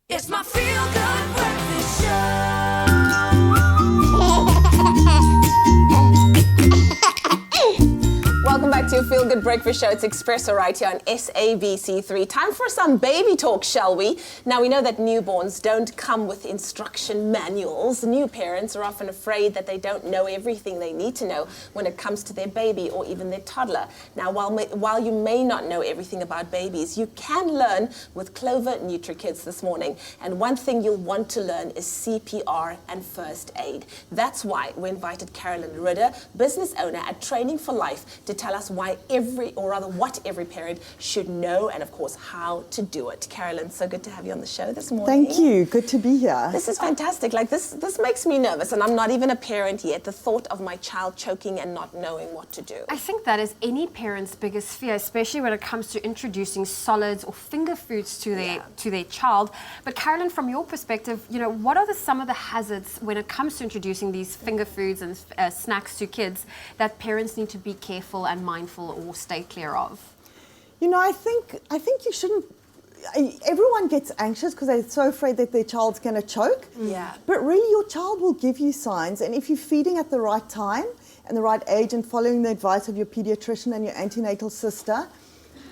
It's my Feel Good Breakfast Show. Welcome back to Feel Good Breakfast Show. It's Expresso right here on SABC3. Time for some baby talk, shall we? Now, we know that newborns don't come with instruction manuals. New parents are often afraid that they don't know everything they need to know when it comes to their baby or even their toddler. Now, while you may not know everything about babies, you can learn with Clover NutriKids this morning. And one thing you'll want to learn is CPR and first aid. That's why we invited Carolyn Ridder, business owner at Training for Life, to tell us what every parent should know and, of course, how to do it. Carolyn, so good to have you on the show this morning. Thank you. Good to be here. This is fantastic. Like, this makes me nervous, and I'm not even a parent yet. The thought of my child choking and not knowing what to do. I think that is any parent's biggest fear, especially when it comes to introducing solids or finger foods to their child. But Carolyn, from your perspective, what are some of the hazards when it comes to introducing these finger foods and snacks to kids that parents need to be careful and mindful or stay clear of? I think you shouldn't. Everyone gets anxious because they're so afraid that their child's going to choke. Yeah. But really, your child will give you signs, and if you're feeding at the right time and the right age and following the advice of your pediatrician and your antenatal sister,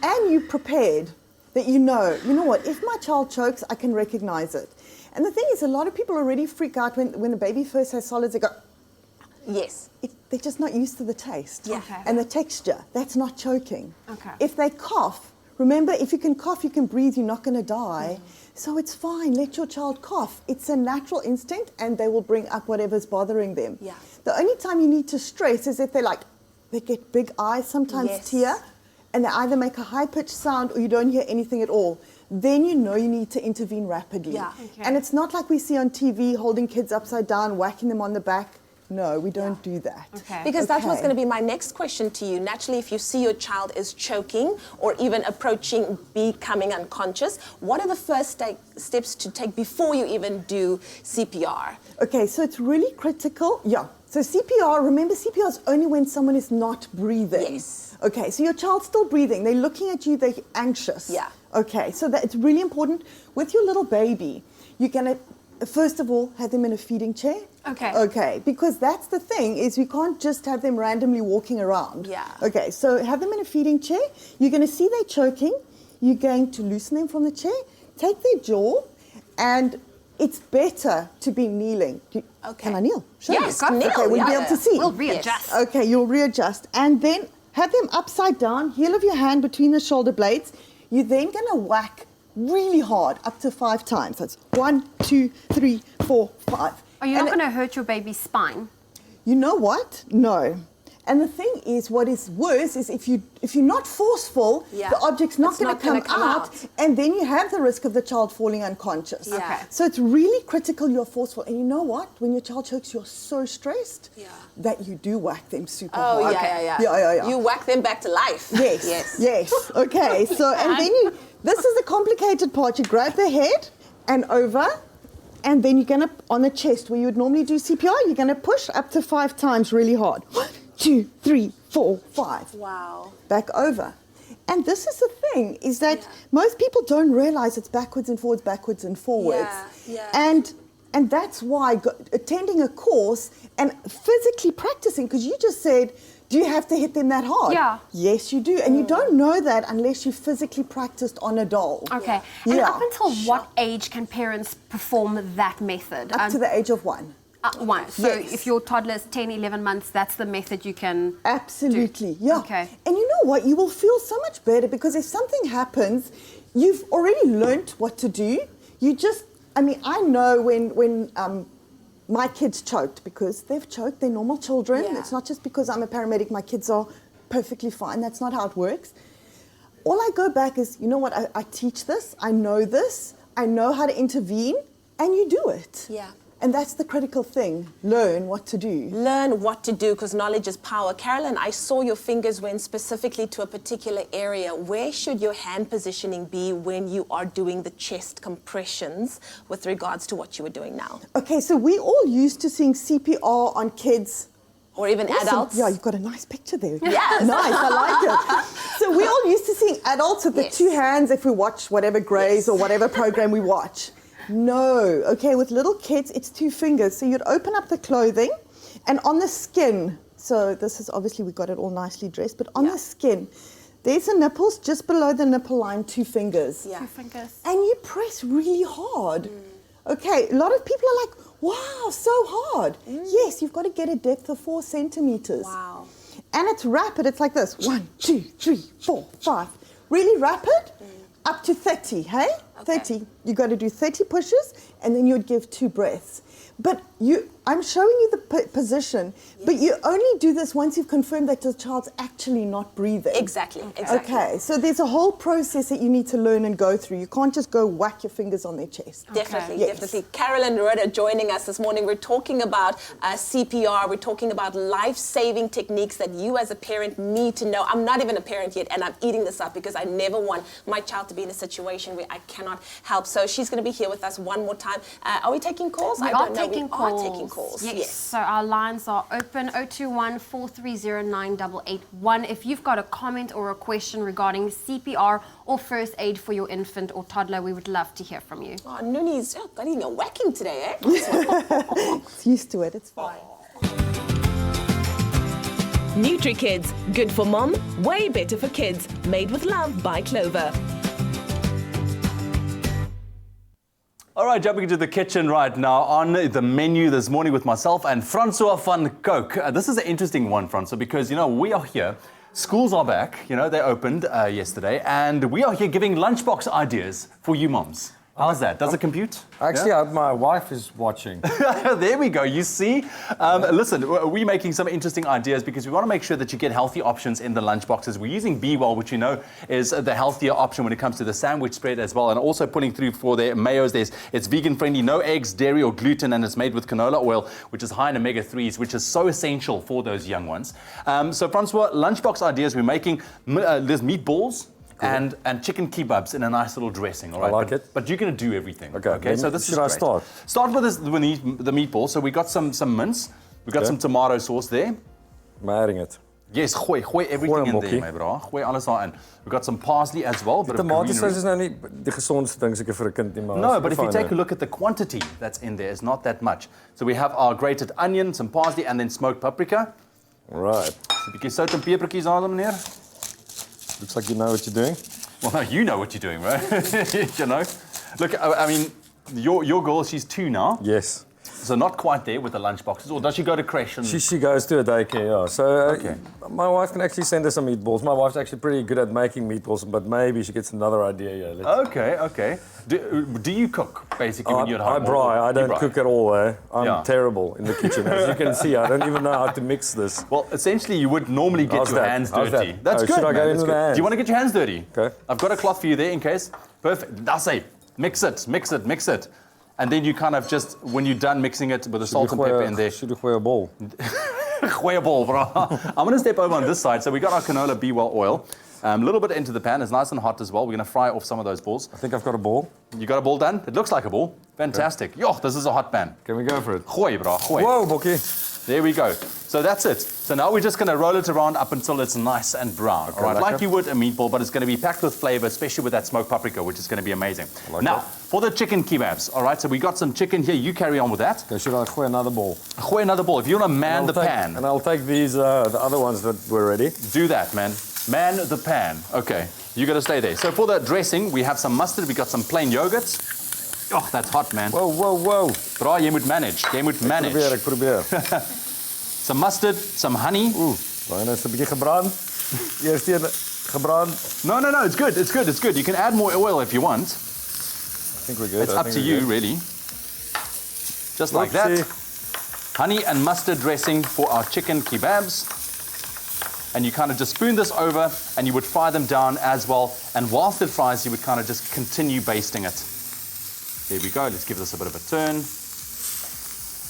and you're prepared, that you know what, if my child chokes, I can recognize it. And the thing is, a lot of people already freak out when a baby first has solids. They go, yes. They're just not used to the taste Okay. and the texture. That's not choking. Okay. If they cough, remember, if you can cough, you can breathe, you're not going to die. So it's fine. Let your child cough. It's a natural instinct, and they will bring up whatever's bothering them. Yeah. The only time you need to stress is if they get big eyes, sometimes Yes. tear, and they either make a high-pitched sound or you don't hear anything at all. Then you know you need to intervene rapidly. Yeah. Okay. And it's not like we see on TV holding kids upside down, whacking them on the back. No, we don't do that. Okay. Because that's what's Okay. going to be my next question to you. Naturally, if you see your child is choking or even approaching becoming unconscious, what are the first steps to take before you even do CPR? Okay, so it's really critical. Yeah. So CPR, remember, CPR is only when someone is not breathing. Yes. Okay, so your child's still breathing. They're looking at you, they're anxious. Yeah. Okay, so that it's really important. With your little baby, you're going to, first of all, have them in a feeding chair. Okay. Okay, because that's the thing, is you can't just have them randomly walking around. Yeah. Okay, so have them in a feeding chair. You're going to see they're choking. You're going to loosen them from the chair, take their jaw, and it's better to be kneeling. Okay. Can I kneel? Show Yes, me. kneel. Okay, we'll be Yeah. able to see. We'll readjust. Okay, you'll readjust. And then have them upside down, heel of your hand between the shoulder blades. You're then going to whack really hard, up to 5 times. That's 1, 2, 3, 4, 5. Are you not going to hurt your baby's spine? You know what? No. And the thing is, what is worse is if you're not forceful, Yeah. the object's not It's going not to gonna come come out, and then you have the risk of the child falling unconscious. Yeah. Okay. So it's really critical you're forceful. And you know what? When your child chokes, you're so stressed that you do whack them super Oh, hard. yeah. You whack them back to life. Yes. Yes. Okay. So, and then this is the complicated part. You grab the head and over, and then you're going to, on the chest where you would normally do CPR, you're going to push up to 5 times really hard. 1, 2, 3, 4, 5. Wow. Back over. And this is the thing, is that most people don't realize it's backwards and forwards. Yeah. And that's why attending a course and physically practicing, because you just said, do you have to hit them that hard? Yeah. Yes, you do. And you don't know that unless you physically practiced on a doll. Okay. And up until what age can parents perform that method? Up to the age of 1. 1. So Yes. if your toddler is 10, 11 months, that's the method you can Absolutely, do. yeah. Okay. And you know what? You will feel so much better because if something happens, you've already learnt what to do. I know when my kids choked, because they've choked, they're normal children. Yeah. It's not just because I'm a paramedic, my kids are perfectly fine. That's not how it works. All I go back is, you know what, I teach this, I know how to intervene, and you do it. Yeah. And that's the critical thing. Learn what to do. Learn what to do, because knowledge is power. Carolyn, I saw your fingers went specifically to a particular area. Where should your hand positioning be when you are doing the chest compressions with regards to what you were doing now? Okay, so we all used to seeing CPR on kids. Or even Awesome. adults. Yeah, you've got a nice picture there. Yes. Nice, I like it. So we all used to seeing adults with the 2 hands if we watch whatever Grays or whatever program we watch. No, okay, with little kids, it's 2 fingers. So you'd open up the clothing and on the skin, So this is obviously, we got it all nicely dressed, but on the skin, there's the nipples, just below the nipple line, 2 fingers. Yeah. 2 fingers. And you press really hard. Okay, a lot of people are like, wow, so hard. Yes, you've got to get a depth of 4 centimeters. Wow. And it's rapid, it's like this, 1, 2, 3, 4, 5. Really rapid, up to 30, hey? 30. You got to do 30 pushes, and then you'd give 2 breaths. But I'm showing you the position, but you only do this once you've confirmed that the child's actually not breathing. Exactly. Okay, so there's a whole process that you need to learn and go through. You can't just go whack your fingers on their chest. Definitely, Yes. definitely. Carol and Loretta joining us this morning. We're talking about CPR. We're talking about life-saving techniques that you as a parent need to know. I'm not even a parent yet, and I'm eating this up because I never want my child to be in a situation where I cannot help. So she's going to be here with us one more time. Are we taking calls? We I are don't know. taking We calls. are taking calls. Yes. So our lines are open 021-430-9881. If you've got a comment or a question regarding CPR or first aid for your infant or toddler, we would love to hear from you. Oh, Nooni's got even a whacking today, eh? It's used to it, it's fine. NutriKids, good for mom, way better for kids. Made with love by Clover. All right, jumping into the kitchen right now. On the menu this morning with myself and Francois van Coke. This is an interesting one, Francois, because, we are here. Schools are back. They opened yesterday. And we are here giving lunchbox ideas for you moms. How's that? Does it compute? Actually, my wife is watching. There we go. You see? Listen, we're making some interesting ideas because we want to make sure that you get healthy options in the lunch boxes. We're using B-Well, which is the healthier option when it comes to the sandwich spread as well. And also putting through for their mayos, it's vegan friendly, no eggs, dairy or gluten, and it's made with canola oil, which is high in omega-3s, which is so essential for those young ones. So, Francois, lunchbox ideas, we're making, there's meatballs. And chicken kebabs in a nice little dressing, all right? I like it. But you're going to do everything. Okay. So this should is I great. start? Start with the meatball. So we got some mince. We got some tomato sauce there. I'm adding it. Yes, gooi everything in there, my bro. Gooi alles daarin. We got some parsley as well. Die tomaatsaus is nou nie die gesondste ding seker vir 'n kind nie, maar no, but if you take a look at the quantity that's in there, it's not that much. So we have our grated onion, some parsley, and then smoked paprika. Right. So 'n bietjie sout en pepertjies aan, meneer. Looks like you know what you're doing. Well, no, you know what you're doing, right? Look, I mean, your girl, she's 2 now. Yes. So not quite there with the lunch boxes, or does she go to creche? And... She goes to a daycare, yeah. So my wife can actually send her some meatballs. My wife's actually pretty good at making meatballs, but maybe she gets another idea. Yeah. Okay. Do you cook, basically, when you're at home? I braai. I don't cook at all. I'm terrible in the kitchen. As you can see, I don't even know how to mix this. Well, essentially, you would normally get your hands dirty. That's good, Should I go man. into the hands? Do you want to get your hands dirty? Okay. I've got a cloth for you there in case. Perfect. That's it. Mix it. And then you kind of just, when you're done mixing it with the salt and pepper in there. Should you gooi 'n bol? Gooi 'n bol, bro. I'm going to step over on this side. So we got our canola B-Well oil. A little bit into the pan. It's nice and hot as well. We're going to fry off some of those balls. I think I've got a ball. You got a ball done? It looks like a ball. Fantastic. Okay. Yo, this is a hot pan. Can we go for it? Gooi, bro. Gooi. Whoa, Bokkie. There we go. So that's it. So now we're just going to roll it around up until it's nice and brown. Okay, all right, like you would a meatball, but it's going to be packed with flavor, especially with that smoked paprika, which is going to be amazing. Now, for the chicken kebabs, all right, so we got some chicken here. You carry on with that. Okay, should I gooi another ball? Gooi another ball. If you want to man the pan. And I'll take these, the other ones that were ready. Do that, man. Man the pan. Okay, you got to stay there. So for the dressing, we have some mustard. We got some plain yogurt. Oh, that's hot, man. Whoa. Bro, jy moet manage. Ek probeer. Some mustard, some honey. Ooh, nou is 'n bietjie gebrand. Eers een gebrand. No, it's good. You can add more oil if you want. I think we're good. It's up to you, really. Just like that. Honey and mustard dressing for our chicken kebabs. And you kind of just spoon this over and you would fry them down as well. And whilst it fries, you would kind of just continue basting it. There we go. Let's give this a bit of a turn.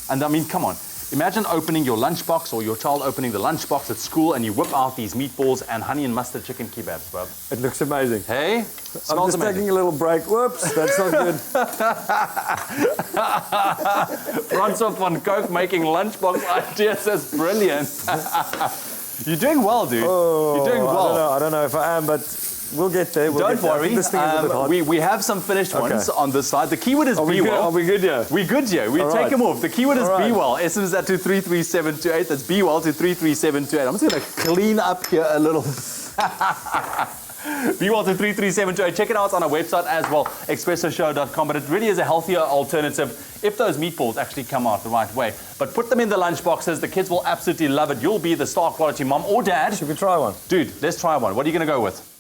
And I mean, come on. Imagine opening your lunchbox or your child opening the lunchbox at school and you whip out these meatballs and honey and mustard chicken kebabs, bro. It looks amazing. Hey? I'm just taking a little break. Whoops, that's not good. Francois van Coke making lunchbox ideas is brilliant. You're doing well, dude. Oh, You're doing well. I don't know if I am, but We'll get there. Don't worry. This thing is a bit hot. We have some finished ones on this side. The keyword is Are we be good? well. Are we good here? We're good here. We All take right. them off. The keyword is All right. be well. SMS that to 33728. That's be well to 33728. I'm just going to clean up here a little. Be well to 33728. Check it out on our website as well, expressoshow.com. But it really is a healthier alternative if those meatballs actually come out the right way. But put them in the lunch boxes. The kids will absolutely love it. You'll be the star quality mom or dad. Should we try one? Dude, let's try one. What are you going to go with?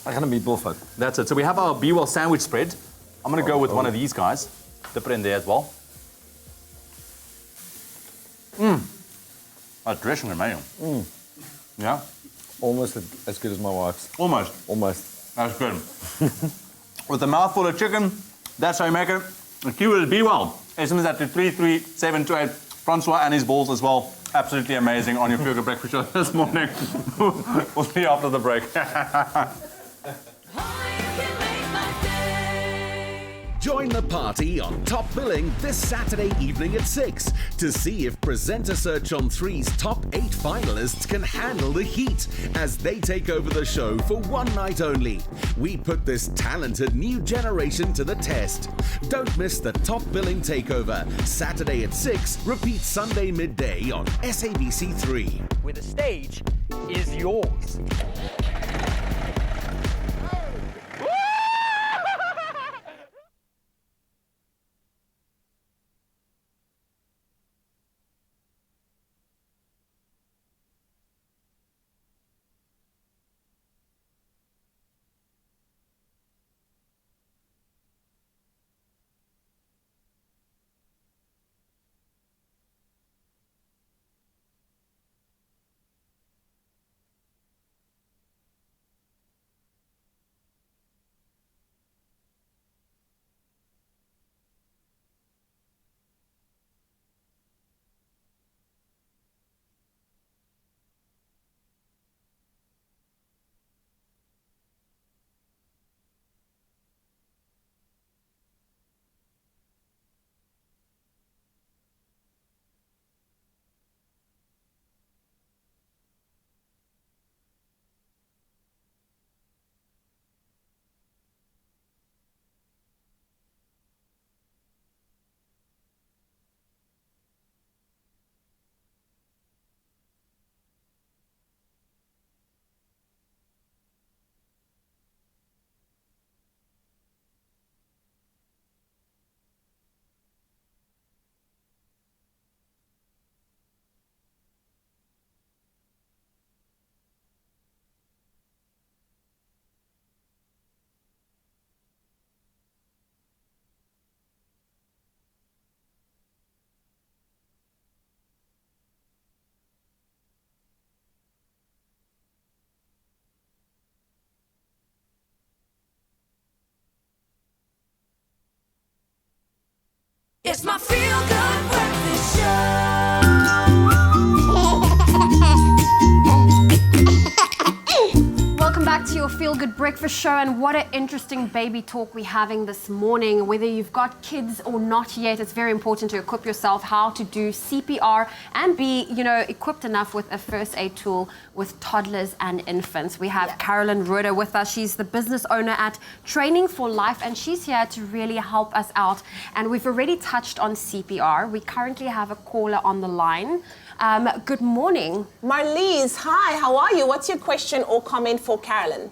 I'm going to meatball folk. That's it. So we have our Be Well sandwich spread. I'm going to go with one of these guys. Dip it in there as well. That dressing is amazing. Yeah? Almost as good as my wife's. Almost. Almost. That's good. With a mouthful of chicken, that's how you make it. The keyword is be well. SMS that to 33728. Francois and his balls as well. Absolutely amazing on your Feel Good Breakfast Show this morning. We'll see you after the break. Join the party on Top Billing this Saturday evening at 6 to see if Presenter Search on 3's top 8 finalists can handle the heat as they take over the show for one night only. We put this talented new generation to the test. Don't miss the Top Billing Takeover, Saturday at 6, repeat Sunday midday on SABC3. Where the stage is yours. It's my Feel Good Breakfast Show. Welcome back to your Feel Good Breakfast Show, and what an interesting baby talk we're having this morning. Whether you've got kids or not yet, it's very important to equip yourself how to do CPR and be, equipped enough with a first aid tool with toddlers and infants. We have Carolyn Roeder with us. She's the business owner at Training for Life, and she's here to really help us out. And we've already touched on CPR. We currently have a caller on the line. Good morning. Marlies, hi, how are you? What's your question or comment for Carolyn?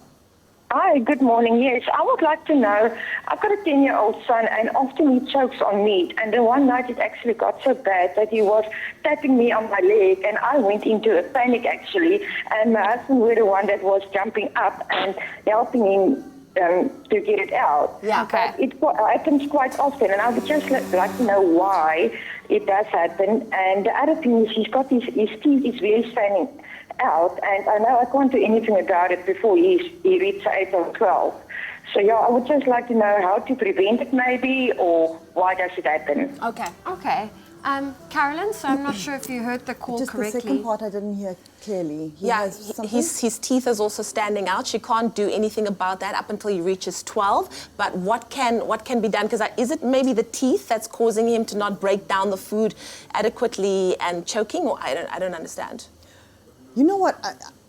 Hi, good morning. Yes, I would like to know, I've got a 10-year-old son and often he chokes on meat. And then one night it actually got so bad that he was tapping me on my leg and I went into a panic actually. And my husband was the one that was jumping up and helping him to get it out. Yeah, okay. But it happens quite often and I would just like to know why it does happen. And the other thing is his teeth is really standing out, and I know I can't do anything about it before he reaches 8 or 12. So yeah, I would just like to know how to prevent it maybe, or why does it happen? Okay. Carolyn, so I'm not sure if you heard the call Just correctly. the second part I didn't hear clearly. His teeth is also standing out. She can't do anything about that up until he reaches 12. But what can be done? Because is it maybe the teeth that's causing him to not break down the food adequately and choking? Or I don't understand. You know what?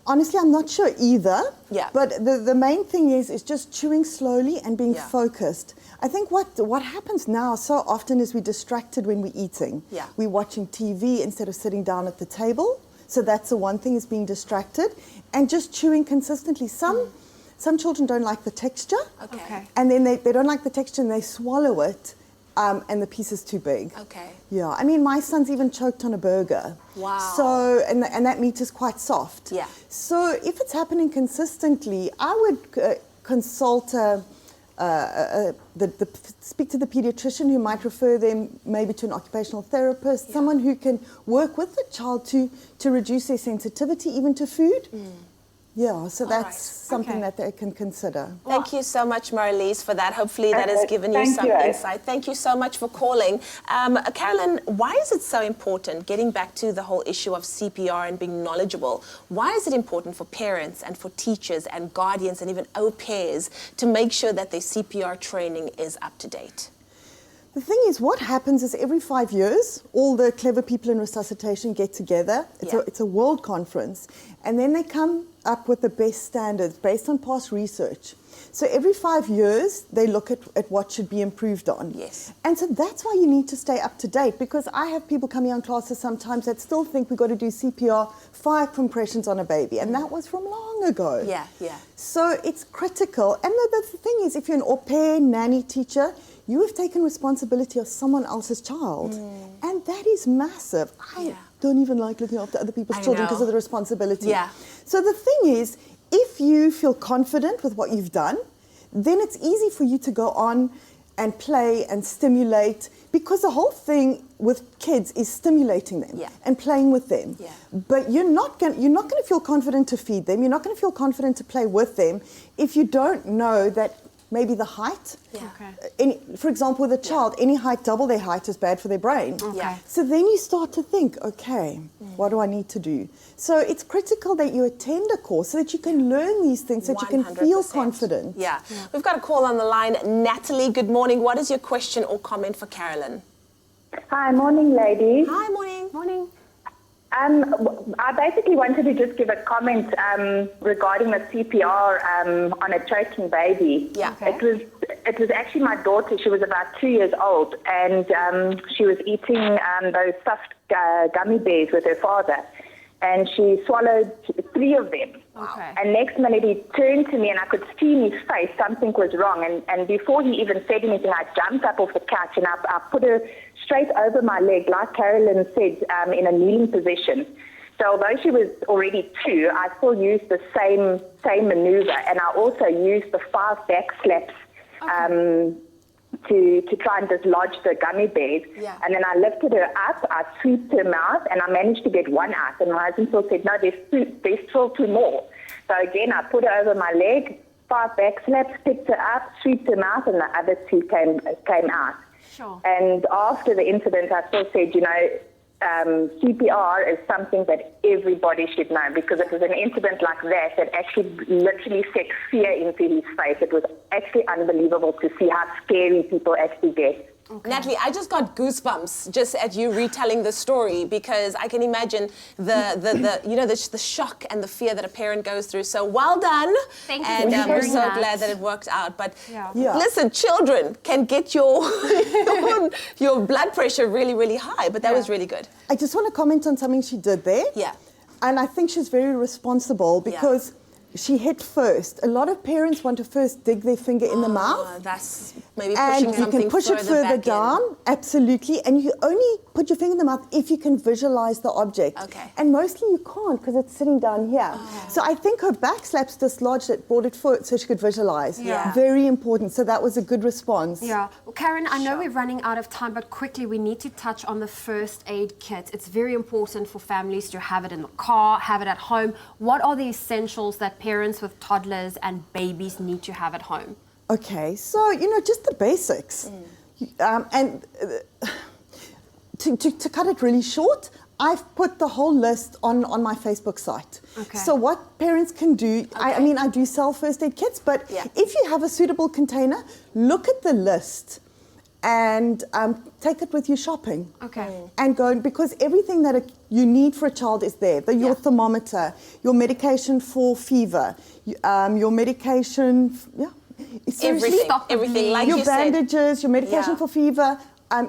Honestly, I'm not sure either. Yeah. But the main thing is just chewing slowly and being focused. I think what happens now so often is we're distracted when we're eating. Yeah. We're watching TV instead of sitting down at the table. So that's the one thing, is being distracted. And just chewing consistently. Some children don't like the texture. Okay. And then they don't like the texture and they swallow it. And the piece is too big. Okay. Yeah, I mean, my son's even choked on a burger. Wow. So, and that meat is quite soft. Yeah. So if it's happening consistently, I would consult speak to the pediatrician, who might refer them maybe to an occupational therapist, someone who can work with the child to reduce their sensitivity even to food. Yeah, so that's something that they can consider. Thank you so much, Marlies, for that. Hopefully that has given you some insight. Thank you so much for calling. Carolyn, why is it so important, getting back to the whole issue of CPR and being knowledgeable, why is it important for parents and for teachers and guardians and even au pairs to make sure that their CPR training is up to date? The thing is, what happens is every 5 years, all the clever people in resuscitation get together. It's a world conference. And then they come up with the best standards based on past research. So every 5 years, they look at what should be improved on. Yes. And so that's why you need to stay up to date, because I have people coming on classes sometimes that still think we've got to do CPR 5 compressions on a baby. And that was from long ago. Yeah. So it's critical. And the thing is, if you're an au pair, nanny, teacher, you have taken responsibility of someone else's child. And that is massive. I don't even like looking after other people's children because of the responsibility. Yeah. So the thing is, if you feel confident with what you've done, then it's easy for you to go on and play and stimulate, because the whole thing with kids is stimulating them and playing with them. But you're not going to feel confident to feed them. You're not going to feel confident to play with them if you don't know that maybe the height. For example, with a child, any height double their height is bad for their brain. So then you start to think, okay, what do I need to do? So it's critical that you attend a course so that you can learn these things, so that you can feel confident. Yeah. We've got a call on the line. Natalie, good morning. What is your question or comment for Carolyn? Hi, morning, ladies. Hi, morning. Morning. I basically wanted to just give a comment regarding the CPR on a choking baby. Yeah. It was actually my daughter. She was about 2 years old, and she was eating those stuffed gummy bears with her father, and she swallowed 3 of them. And next minute he turned to me, and I could see in his face something was wrong. And before he even said anything, I jumped up off the couch and I put her straight over my leg, like Carolyn said, in a kneeling position. So although she was already 2, I still used the same maneuver, and I also used the 5 back slaps to try and dislodge the gummy bears. And then I lifted her up, I sweeped her mouth, and I managed to get one out. And my husband still said, no, there's still 2 more. So again, I put her over my leg, 5 back slaps, picked her up, sweeped her mouth, and the other 2 came out. Sure. And after the incident, I still said, CPR is something that everybody should know, because it was an incident like that actually literally set fear into his face. It was actually unbelievable to see how scary people actually get. Natalie, I just got goosebumps just at you retelling the story, because I can imagine the shock and the fear that a parent goes through. So well done. Thank you and for we're sharing so that. glad that it worked out. But listen, children can get your blood pressure really, really high, but that was really good. I just want to comment on something she did there. Yeah. And I think she's very responsible, because she hit first. A lot of parents want to first dig their finger in the mouth. That's maybe and pushing you can push it further down, absolutely. And you only put your finger in the mouth if you can visualize the object. And mostly you can't, because it's sitting down here. So I think her back slaps dislodged it, brought it forward so she could visualize. Very important. So that was a good response. Yeah. Well, Karen, I know we're running out of time, but quickly we need to touch on the first aid kit. It's very important for families to have it in the car, have it at home. What are the essentials that parents with toddlers and babies need to have at home? Okay, so, just the basics. And to cut it really short, I've put the whole list on my Facebook site. So what parents can do, I do sell first aid kits, but if you have a suitable container, look at the list and take it with you shopping. Okay. And go, because everything that you need for a child is there. Your thermometer, your medication for fever, your medication, seriously, everything, like your you said. bandages, your medication for fever.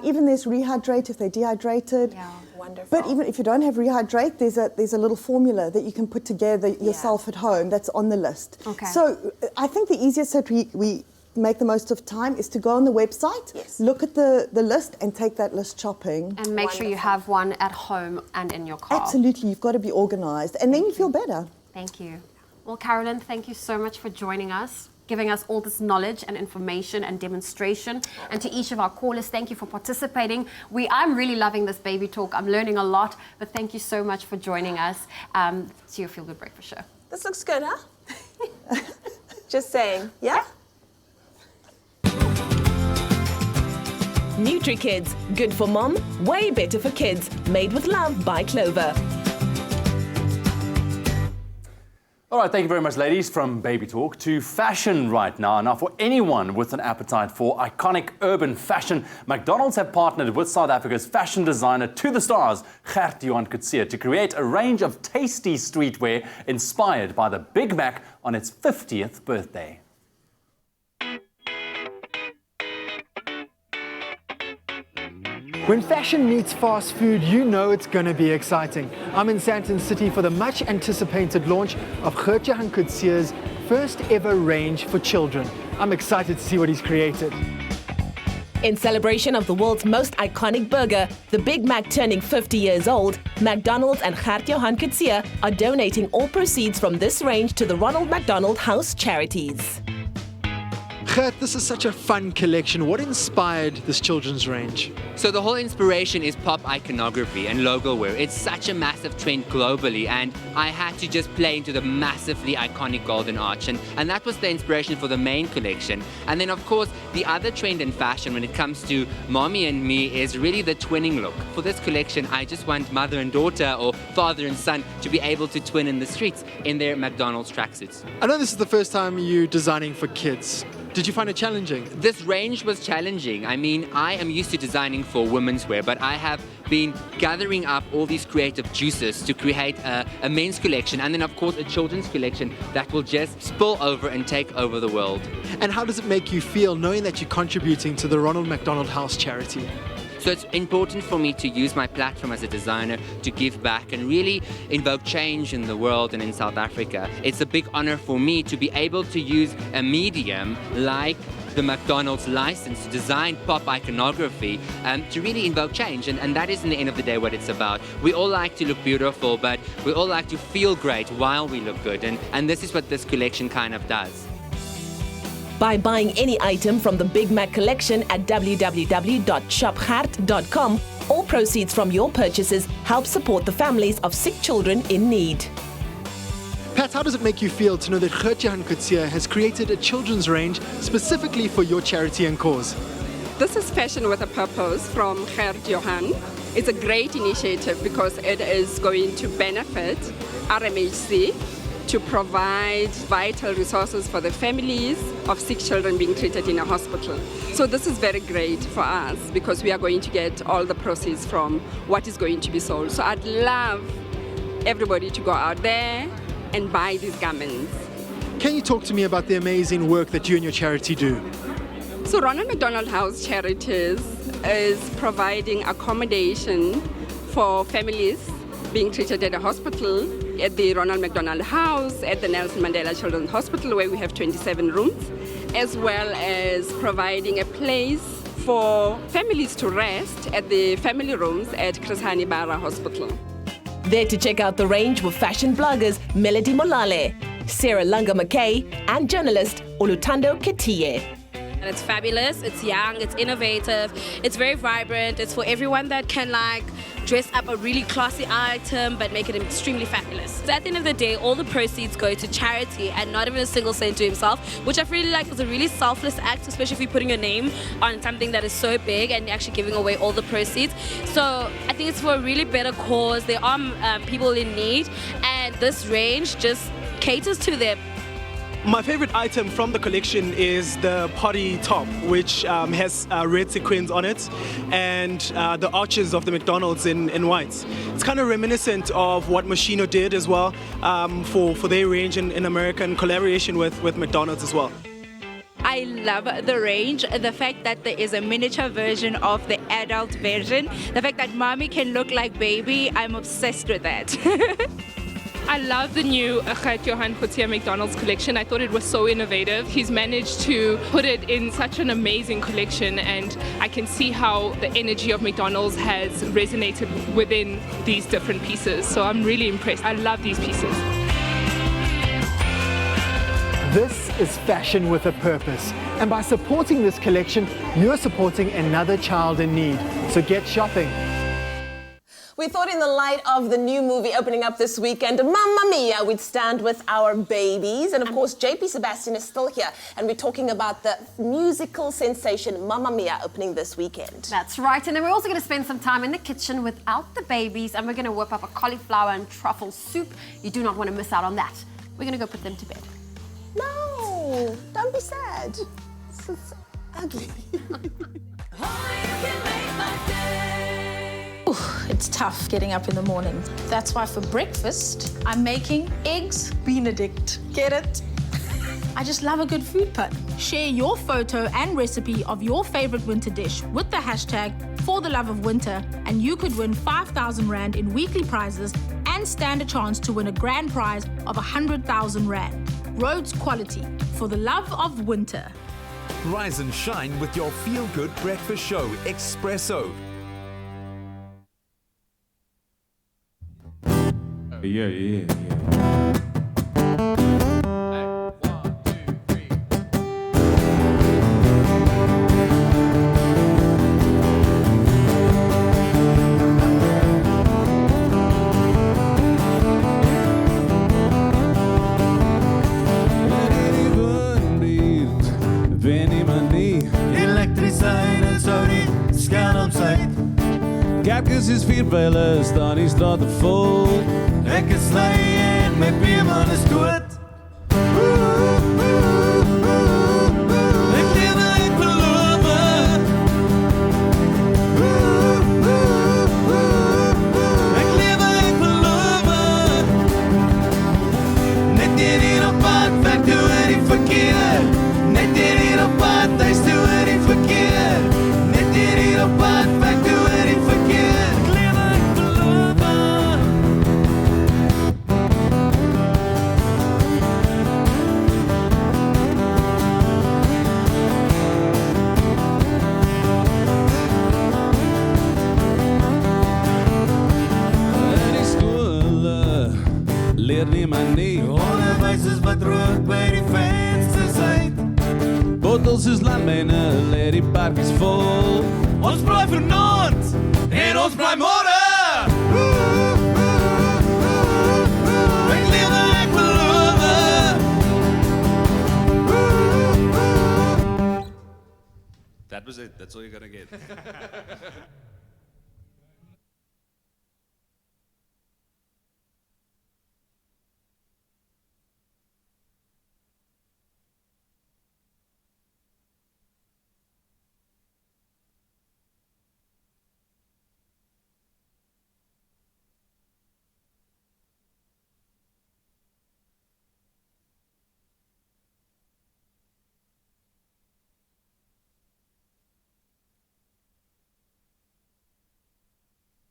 Even there's rehydrate if they're dehydrated. Yeah, wonderful. But even if you don't have rehydrate, there's a little formula that you can put together yourself at home that's on the list. Okay. So I think the easiest that we make the most of time is to go on the website, look at the list and take that list shopping. And make sure you have one at home and in your car. Absolutely, you've got to be organized and then you feel better. Thank you. Well, Carolyn, thank you so much for joining us, giving us all this knowledge and information and demonstration. And to each of our callers, thank you for participating. I'm really loving this baby talk. I'm learning a lot, but thank you so much for joining us. To your Feel Good Breakfast show. This looks good, huh? Just saying, yeah? NutriKids, good for mom, way better for kids. Made with love by Clover. All right, thank you very much, ladies. From baby talk to fashion right now. Now, for anyone with an appetite for iconic urban fashion, McDonald's have partnered with South Africa's fashion designer to the stars, Gert-Johan Coetzee, to create a range of tasty streetwear inspired by the Big Mac on its 50th birthday. When fashion meets fast food, you know it's going to be exciting. I'm in Sandton City for the much anticipated launch of Gert-Johan Coetzee's first ever range for children. I'm excited to see what he's created. In celebration of the world's most iconic burger, the Big Mac turning 50 years old, McDonald's and Gert-Johan Coetzee are donating all proceeds from this range to the Ronald McDonald House charities. Gert, this is such a fun collection. What inspired this children's range? So the whole inspiration is pop iconography and logo wear. It's such a massive trend globally, and I had to just play into the massively iconic golden arch, and that was the inspiration for the main collection. And then of course the other trend in fashion when it comes to mommy and me is really the twinning look. For this collection I just want mother and daughter or father and son to be able to twin in the streets in their McDonald's tracksuits. I know this is the first time you're designing for kids. Did you find it challenging? This range was challenging. I mean, I am used to designing for women's wear, but I have been gathering up all these creative juices to create a men's collection and then of course a children's collection that will just spill over and take over the world. And how does it make you feel knowing that you're contributing to the Ronald McDonald House charity? So it's important for me to use my platform as a designer to give back and really invoke change in the world and in South Africa. It's a big honor for me to be able to use a medium like the McDonald's license to design pop iconography to really invoke change. And that is in the end of the day what it's about. We all like to look beautiful, but we all like to feel great while we look good. And this is what this collection kind of does. By buying any item from the Big Mac collection at www.shopgert.com, all proceeds from your purchases help support the families of sick children in need. Pat, how does it make you feel to know that Gert-Johan Coetzee has created a children's range specifically for your charity and cause? This is Fashion with a Purpose from Gert-Johan. It's a great initiative because it is going to benefit RMHC to provide vital resources for the families of sick children being treated in a hospital. So this is very great for us because we are going to get all the proceeds from what is going to be sold. So I'd love everybody to go out there and buy these garments. Can you talk to me about the amazing work that you and your charity do? So Ronald McDonald House Charities is providing accommodation for families being treated at a hospital, at the Ronald McDonald House, at the Nelson Mandela Children's Hospital, where we have 27 rooms, as well as providing a place for families to rest at the family rooms at Chris Hani Bara Hospital. There to check out the range were fashion bloggers Melody Molale, Sarah Lunga McKay, and journalist Olutando Ketiye. And it's fabulous, it's young, it's innovative, it's very vibrant, it's for everyone that can dress up a really classy item but make it extremely fabulous. So at the end of the day, all the proceeds go to charity and not even a single cent to himself, which I really like. Is a really selfless act, especially if you're putting your name on something that is so big and you're actually giving away all the proceeds. So I think it's for a really better cause. There are people in need and this range just caters to them. My favorite item from the collection is the potty top, which has red sequins on it, and the arches of the McDonald's in white. It's kind of reminiscent of what Moschino did as well for their range in America, in collaboration with McDonald's as well. I love the range, the fact that there is a miniature version of the adult version, the fact that mommy can look like baby, I'm obsessed with that. I love the new Gert-Johan Coetzee McDonald's collection. I thought it was so innovative. He's managed to put it in such an amazing collection, and I can see how the energy of McDonald's has resonated within these different pieces. So I'm really impressed. I love these pieces. This is fashion with a purpose. And by supporting this collection, you're supporting another child in need. So get shopping. We thought in the light of the new movie opening up this weekend, Mamma Mia, we'd stand with our babies. And of course, JP Sebastian is still here. And we're talking about the musical sensation Mamma Mia opening this weekend. That's right. And then we're also going to spend some time in the kitchen without the babies. And we're going to whip up a cauliflower and truffle soup. You do not want to miss out on that. We're going to go put them to bed. No, don't be sad. It's ugly. It's tough getting up in the morning. That's why for breakfast, I'm making eggs Benedict. Get it? I just love a good food pun. Share your photo and recipe of your favorite winter dish with the hashtag #ForTheLoveOfWinter, and you could win 5,000 Rand in weekly prizes and stand a chance to win a grand prize of 100,000 Rand. Rhodes quality for the love of winter. Rise and shine with your feel-good breakfast show, Expresso. Yeah. Kerkers is vier pijlen, staan die straten vol. Ek is lei en my buurman is dood. Ek lewe uit belofte. Ek lewe uit belofte. Net hier op pad, weg toe in die verkeer. Net hier op pad, thuis toe in die verkeer. Net hier op pad, weg toe in die verkeer. Leer niemand nie. Onderwys is wat rook by die vensters uit. Bottels is landmyne, leer die parkies vol. Ons braai vanaand en ons braai môre. Ek lewe, ek beloof. That was it. That's all you're gonna get.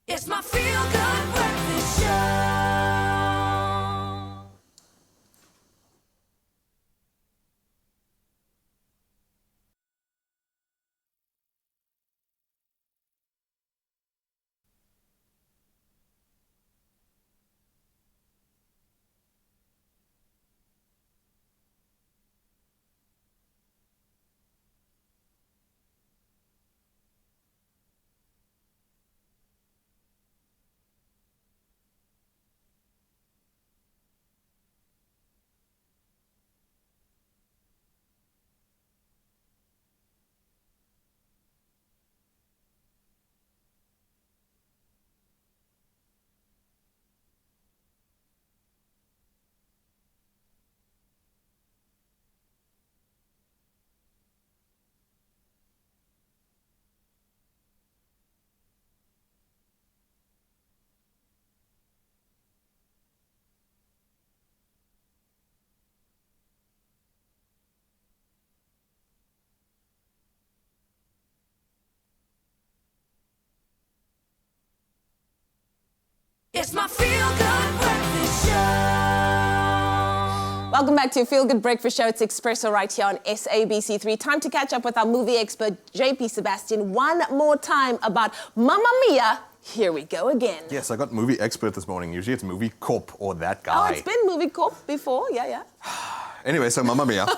It's my feel-good breakfast show. Welcome back to your Feel Good Breakfast Show. It's Expresso right here on SABC3. Time to catch up with our movie expert, JP Sebastian, one more time about Mamma Mia. Here we go again. Yes, I got movie expert this morning. Usually it's movie corp or that guy. Oh, it's been movie corp before. Yeah. Anyway, so Mamma Mia.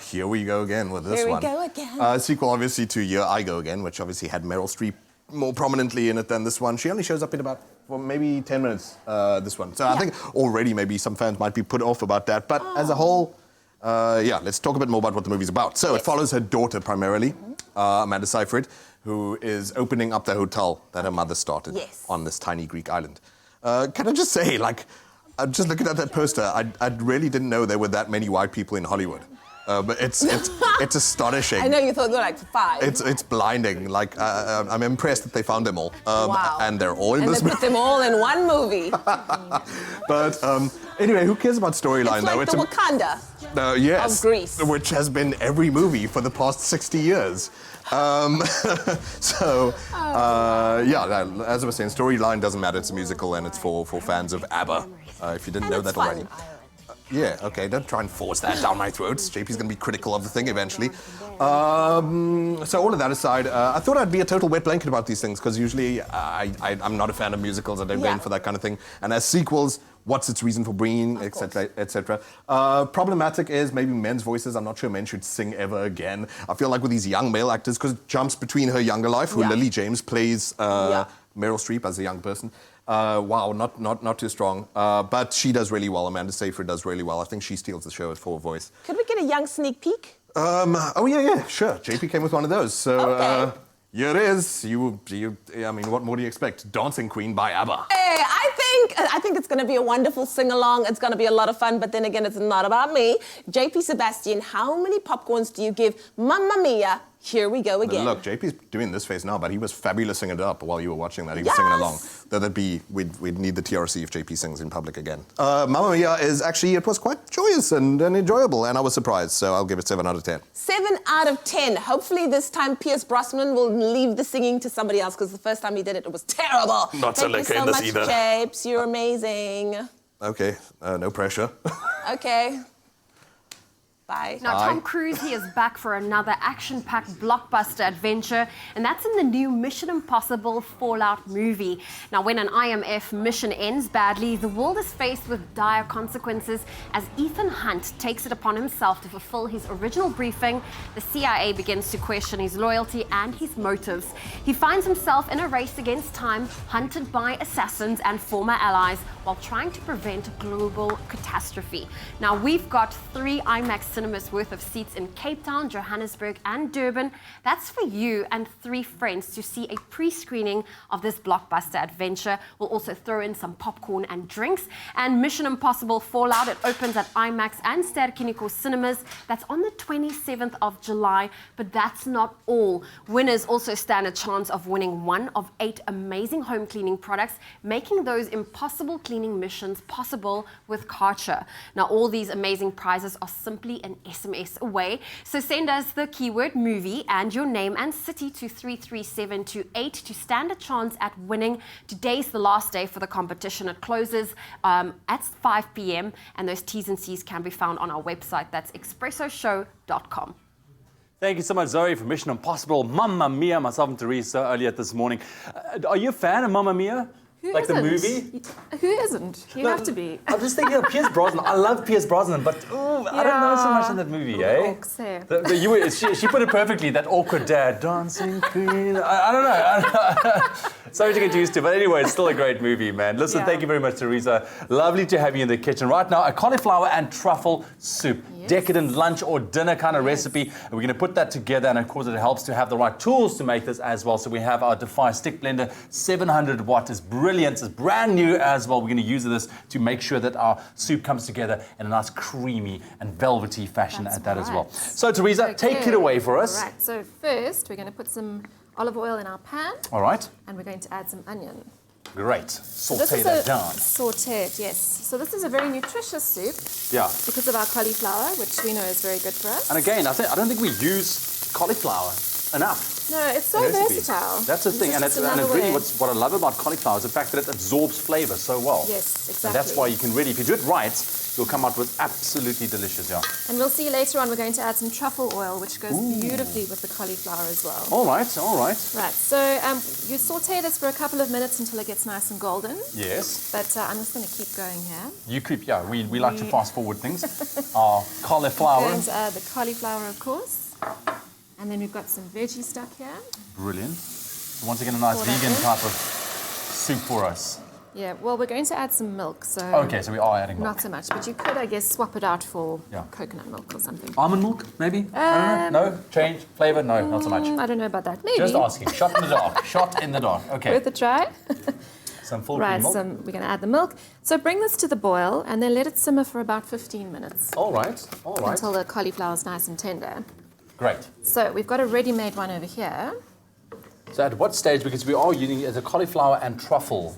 Here we go again with this one. Here we go again. Sequel, obviously, to Here I Go Again, which obviously had Meryl Streep more prominently in it than this one. She only shows up in about maybe 10 minutes, this one. So I think already maybe some fans might be put off about that. But as a whole, let's talk a bit more about what the movie's about. So it follows her daughter primarily, Amanda Seyfried, who is opening up the hotel that her mother started on this tiny Greek island. Can I just say, like, just looking at that poster, I really didn't know there were that many white people in Hollywood. But it's astonishing. I know you thought there were like 5. It's blinding. Like, I'm impressed that they found them all. Wow. And they're all in this movie. And they put them all in one movie. But anyway, who cares about storyline, though? It's like the Wakanda yes, of Greece. Which has been every movie for the past 60 years. As I was saying, storyline doesn't matter. It's a musical, and it's for fans of ABBA, if you didn't know that already. Yeah, okay, don't try and force that down my throat. JP's going to be critical of the thing eventually. So all of that aside, I thought I'd be a total wet blanket about these things, because usually I'm not a fan of musicals. I don't go in for that kind of thing. And as sequels, what's its reason for bringing, etc., etc. Problematic is maybe men's voices. I'm not sure men should sing ever again. I feel like with these young male actors, because it jumps between her younger life, who Lily James plays Meryl Streep as a young person. Not too strong. But she does really well. Amanda Seyfried does really well. I think she steals the show for her voice. Could we get a young sneak peek? Sure. JP came with one of those. So here it is. I mean, what more do you expect? Dancing Queen by ABBA. Hey, I think it's going to be a wonderful sing-along. It's going to be a lot of fun, but then again, it's not about me. JP Sebastian, how many popcorns do you give Mamma Mia? Here we go again. Look, JP's doing this face now, but he was fabulousing it up while you were watching that. He was singing along. We'd need the TRC if JP sings in public again. Mamma Mia it was quite joyous and enjoyable, and I was surprised, so I'll give it 7 out of 10. 7 out of 10. Hopefully this time Pierce Brosnan will leave the singing to somebody else, because the first time he did it, it was terrible. Not so Thank you so much, either. Japes. You're amazing. Okay, no pressure. Okay. Bye. Now, Tom Cruise, he is back for another action-packed blockbuster adventure, and that's in the new Mission Impossible Fallout movie. Now, when an IMF mission ends badly, the world is faced with dire consequences as Ethan Hunt takes it upon himself to fulfill his original briefing. The CIA begins to question his loyalty and his motives. He finds himself in a race against time, hunted by assassins and former allies, while trying to prevent global catastrophe. Now, we've got 3 IMAX cinemas worth of seats in Cape Town, Johannesburg, and Durban. That's for you and 3 friends to see a pre-screening of this blockbuster adventure. We'll also throw in some popcorn and drinks. And Mission Impossible Fallout, it opens at IMAX and Ster-Kinekor cinemas. That's on the 27th of July, but that's not all. Winners also stand a chance of winning one of 8 amazing home cleaning products, making those impossible cleaning missions possible with Karcher. Now, all these amazing prizes are simply an SMS away. So send us the keyword movie and your name and city to 33728 to stand a chance at winning. Today's the last day for the competition. It closes at 5 p.m. and those T's and C's can be found on our website. That's expressoshow.com. Thank you so much, Zoe, for Mission Impossible. Mamma Mia, myself and Teresa earlier this morning. Are you a fan of Mamma Mia? Who like isn't? the movie? Who isn't? You have to be. I'm just thinking of Pierce Brosnan. I love Pierce Brosnan, but I don't know so much in that movie, eh? She put it perfectly, that awkward dad. Dancing Queen. I don't know. Sorry to get used to, but anyway, it's still a great movie, man. Listen, thank you very much, Teresa. Lovely to have you in the kitchen. Right now, a cauliflower and truffle soup. Decadent lunch or dinner kind of recipe. And we're going to put that together, and of course it helps to have the right tools to make this as well. So we have our Defy stick blender, 700 watt. It's brilliant. It's brand new as well. We're going to use this to make sure that our soup comes together in a nice creamy and velvety fashion as well. So Teresa, take it away for us. All right, so first we're going to put some olive oil in our pan. All right. And we're going to add some onion. Great. Saute that down. Sauteed, yes. So this is a very nutritious soup. Yeah. Because of our cauliflower, which we know is very good for us. And again, I don't think we use cauliflower enough. No, it's so recipe. versatile. That's the thing, and it's really what I love about cauliflower is the fact that it absorbs flavor so well. Yes, exactly. And that's why you can really, if you do it right, you'll come out with absolutely delicious, yeah. And we'll see later on, we're going to add some truffle oil, which goes beautifully with the cauliflower as well. All right. Right, so you saute this for a couple of minutes until it gets nice and golden. Yes. But I'm just going to keep going here. You keep, yeah, we like to fast forward things. Our cauliflower. We're going to add the cauliflower, of course. And then we've got some veggie stuck here. Brilliant. Once again, a nice vegan type of soup for us. Yeah, well, we're going to add some milk, so... Okay, so we are adding milk. Not so much, but you could, I guess, swap it out for coconut milk or something. Almond milk, maybe? I don't know. No? Change? Flavor? No, not so much. I don't know about that. Maybe. Just asking. Shot in the dark. Shot in the dark. Okay. Worth a try. Some full cream milk. Right, we're going to add the milk. So bring this to the boil and then let it simmer for about 15 minutes. All right. Until the cauliflower is nice and tender. Great. So we've got a ready-made one over here. So at what stage, because we are using it as a cauliflower and truffle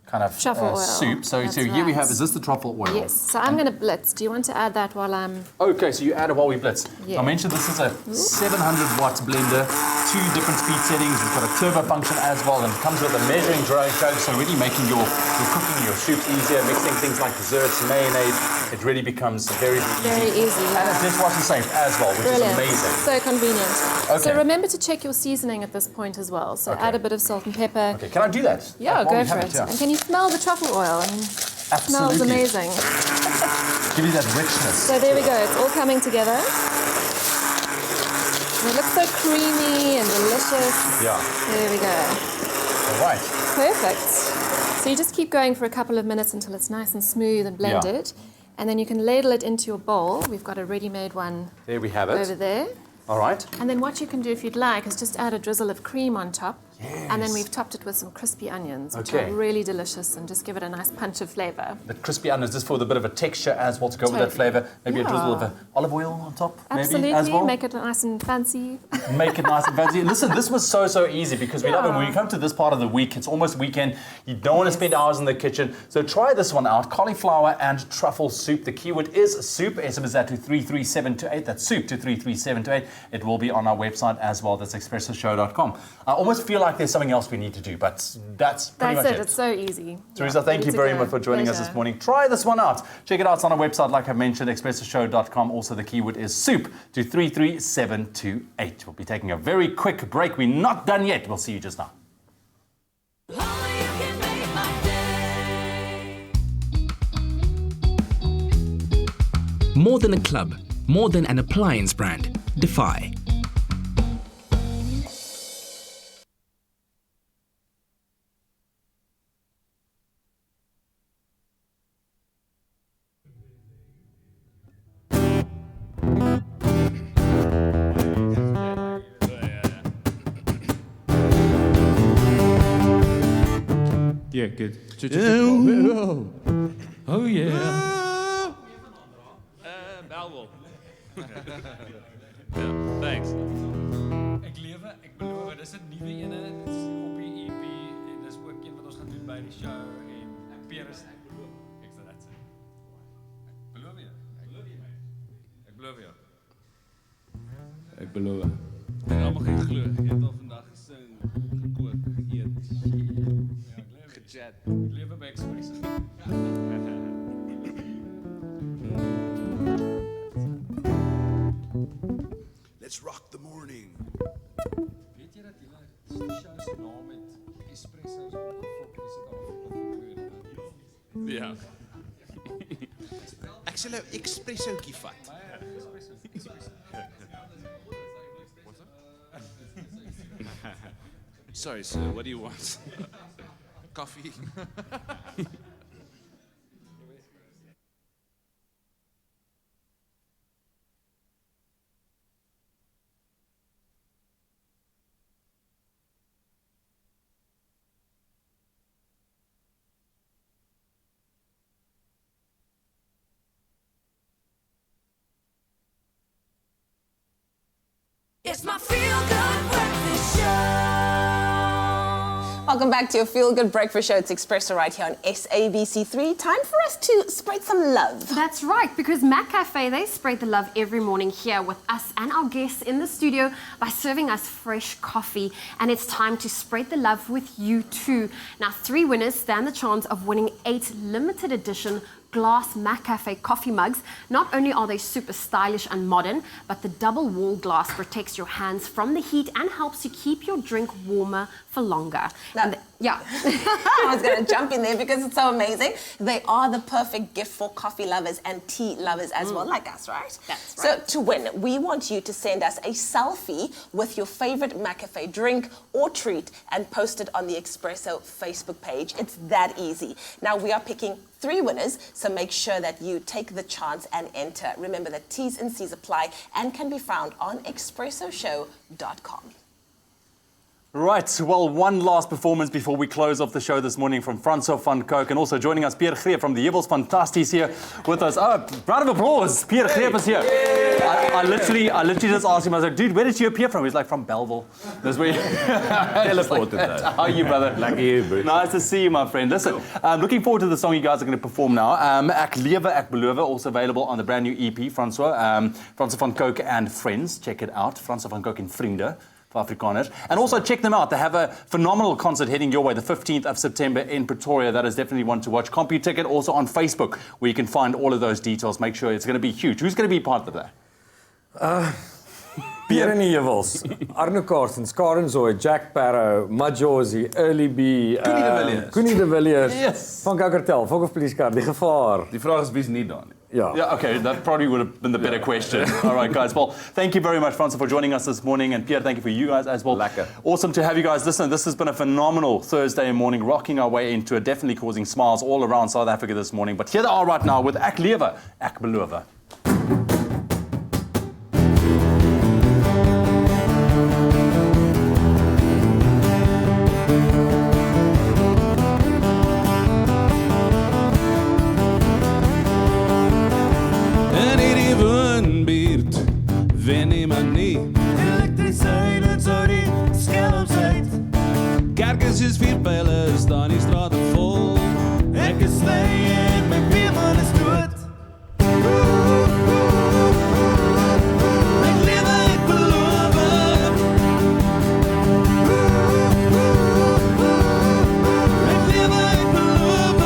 kind of Truffle oil. soup. So That's here we right. have, is this the truffle oil? Yes, so I'm going to blitz. Do you want to add that while I'm... Okay, so you add it while we blitz. Yeah. I mentioned this is a 700 watt blender, 2 different speed settings. We've got a turbo function as well, and it comes with a measuring jug, so really making your cooking your soups easier, mixing things like desserts, mayonnaise. It really becomes very easy. Very easy. And it's dishwasher safe as well, which Brilliant. is amazing. So convenient. Okay. So remember to check your seasoning at this point as well. So add a bit of salt and pepper. Okay, can I do that? Yeah, While go we for have it. yeah. And can you smell the truffle oil? I mean, it smells Absolutely. amazing. Give you that richness. So there we go. It's all coming together. And it looks so creamy and delicious. Yeah. There we go. All right. Perfect. So you just keep going for a couple of minutes until it's nice and smooth and blended. And then you can ladle it into your bowl. We've got a ready-made one There we have it. over there. All right. And then what you can do if you'd like is just add a drizzle of cream on top. And then we've topped it with some crispy onions, which are really delicious and just give it a nice punch of flavour. The crispy onions, just for the bit of a texture as well to go with that Totally. flavour. Maybe a drizzle of olive oil on top, Absolutely. maybe as well. Make it nice and fancy. Make it nice and fancy. Listen, this was so easy because we love it. When you come to this part of the week, it's almost weekend. You don't want to spend hours in the kitchen. So try this one out. Cauliflower and truffle soup. The keyword is soup. SMS that to 33728. That's soup to 33728. It will be on our website as well. That's expressoshow.com. I almost feel like there's something else we need to do, but that's pretty much it. It's so easy. Teresa, thank you very much for joining us this morning. Try this one out. Check it out. It's on our website, like I mentioned, expressoshow.com. Also, the keyword is soup to 33728. We'll be taking a very quick break. We're not done yet. We'll see you just now. More than a club, more than an appliance brand. Defy. Yeah, good. Oh yeah. Belwel. Ja, thanks. Ek beloof, dis 'n nuwe ene. Dit is op die EP en dis ook een wat ons gaan doen by die show en Peres, ek beloof. Ek sê dit. Ek beloof jou. Ek beloof jou. Ek beloof. En almal gaan glo. Jy het al vandag gesing, gekook, geëet. Gechat. Lewe by Expresso. Let's rock the morning. Weet jy dat julle show se naam het Espresso's opgefok in Suid-Afrika verkoop? Ja. Ek sal 'n espressootjie vat. Sorry, sir. What do you want? Coffee. It's my feel-good breakfast show. Welcome back to your Feel Good Breakfast Show. It's Expresso right here on SABC3. Time for us to spread some love. That's right, because Mac Cafe, they spread the love every morning here with us and our guests in the studio by serving us fresh coffee. And it's time to spread the love with you too. Now, 3 winners stand the chance of winning 8 limited edition glass Mac Cafe coffee mugs. Not only are they super stylish and modern, but the double wall glass protects your hands from the heat and helps you keep your drink warmer for longer. Yeah. I was going to jump in there because it's so amazing. They are the perfect gift for coffee lovers and tea lovers as well, like us, right? That's right. So to win, we want you to send us a selfie with your favorite McCafe drink or treat and post it on the Expresso Facebook page. It's that easy. Now we are picking 3 winners, so make sure that you take the chance and enter. Remember that T's and C's apply and can be found on expressoshow.com. Right, well, one last performance before we close off the show this morning from Francois van Cooke, and also joining us, Pierre Greep from the Jewels Fantasties here with us. Oh, round of applause, Pierre Greep is here. I literally just asked him, I was like, dude, where did you appear from? He's like, from Belleville. That's where Teleported there. How are you, brother? Like you, bro. Nice to see you, my friend. Listen, looking forward to the song you guys are going to perform now. Ek Lewe, Ek Beloof, also available on the brand new EP, Francois. Francois van Cooke and Friends, check it out. Francois van Cooke and Vrienden. For Afrikaners. And also check them out. They have a phenomenal concert heading your way the 15th of September in Pretoria. That is definitely one to watch. CompuTicket also on Facebook, where you can find all of those details. Make sure it's going to be huge. Who's going to be part of that? Pierre en die Jewels, Arno Carstens, Karen Zoy, Jack Barrow, Majosi, Early B, Koenie de Villiers, yes. Van Kakkertel, Fok of Police Car, Die Gevaar. Die vraag is wie's nie daar nie. Yeah. Yeah, okay, that probably would have been the better question. All right, guys. Well, thank you very much, Francois, for joining us this morning. And Pierre, thank you for you guys as well. Lekker. Awesome to have you guys. Listen, this has been a phenomenal Thursday morning, rocking our way into it, definitely causing smiles all around South Africa this morning. But here they are right now with Ek Lewe, Ek Beloof. Kerkers is 4 pijlen, staan die straten vol. Ek is vlei en my buurman is dood. Ek lewe, ek beloof. Ek lewe, ek beloof.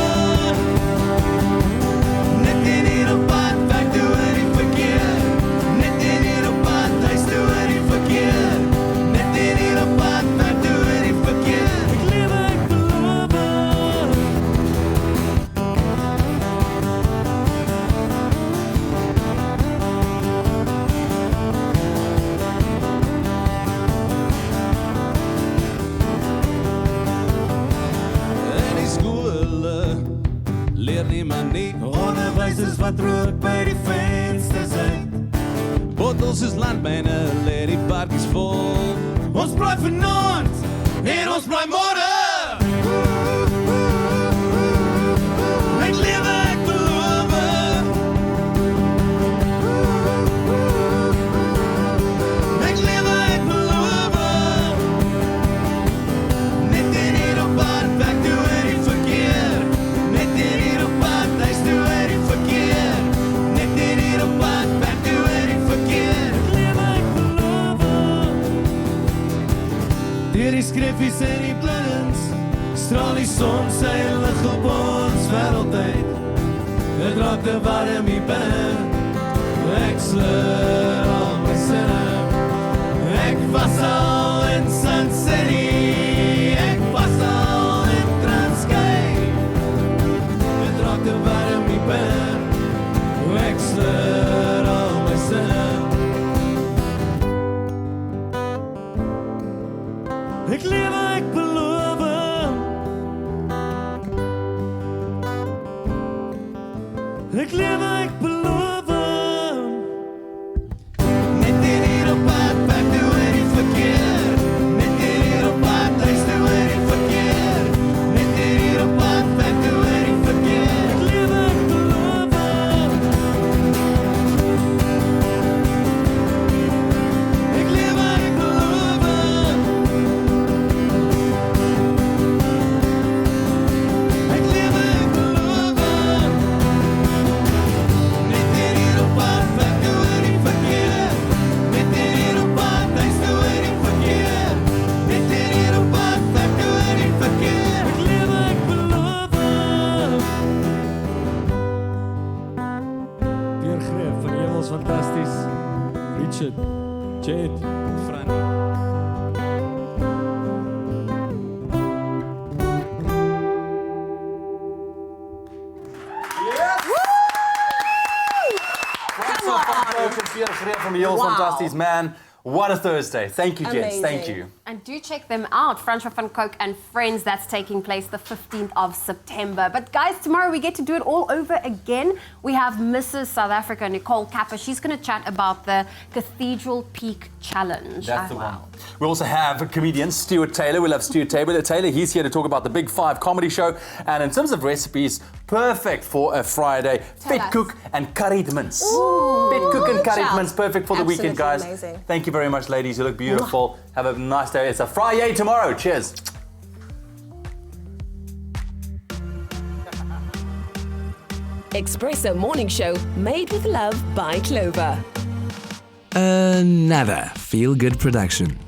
Net in hier op pad, weg toe in die verkeer. Net in hier op pad, huis toe in die verkeer. Net in hier op pad, weg toe in die verkeer. Leer niemand nie. Onderwysers wat rook by die vensters uit. Bottels is landmyne, lê die parkies vol. Ons braai vanaand en ons braai môre. Ek lewe, ek beloof. Ek lewe, ek beloof. Net in hier op pad, weg toe in die verkeer. Net in hier op pad, huis toe in die verkeer. Net in hier op pad, weg toe in die verkeer. Ek lewe, ek beloof. Deur die skriffies en die blindens straal die son sy lig op ons wêreldtyd. Dit raak te warm hier binne. Ek sleur al my sinne. Ek was al in Sun City. Ek was al in Transkei. Dit raak te warm hier binne. Ek sleur al my sinne. Ek lewe, ek beloof. Ek lewe, ek beloof. Net hier op pad, weg toe in die verkeer. Net hier op pad, huis toe in die verkeer. Net hier op pad, weg toe in die verkeer. Ek lewe, ek beloof. Ek lewe, ek beloof. Emil's fantasties. Richard, Jade, Franny. From Emil's Wow. fantasties, man. What a Thursday. Thank you, gents. Thank Amazing. you. And do check them out, Francois van Coke and Friends. That's taking place the 15th of September. But guys, tomorrow we get to do it all over again. We have Mrs. South Africa, Nicole Kappa. She's going to chat about the Cathedral Peak Challenge. That's the one. We also have a comedian, Stuart Taylor. We'll have Stuart Taylor. He's here to talk about the Big Five comedy show. And in terms of recipes, perfect for a Friday. Fit cook and curried mince. Fit cook and curried mince, perfect for the weekend, guys. Amazing. Thank you very much, ladies. You look beautiful. Have a nice day. It's a Friday tomorrow. Cheers. Expresso Morning Show, made with love by Clover. Another feel-good production.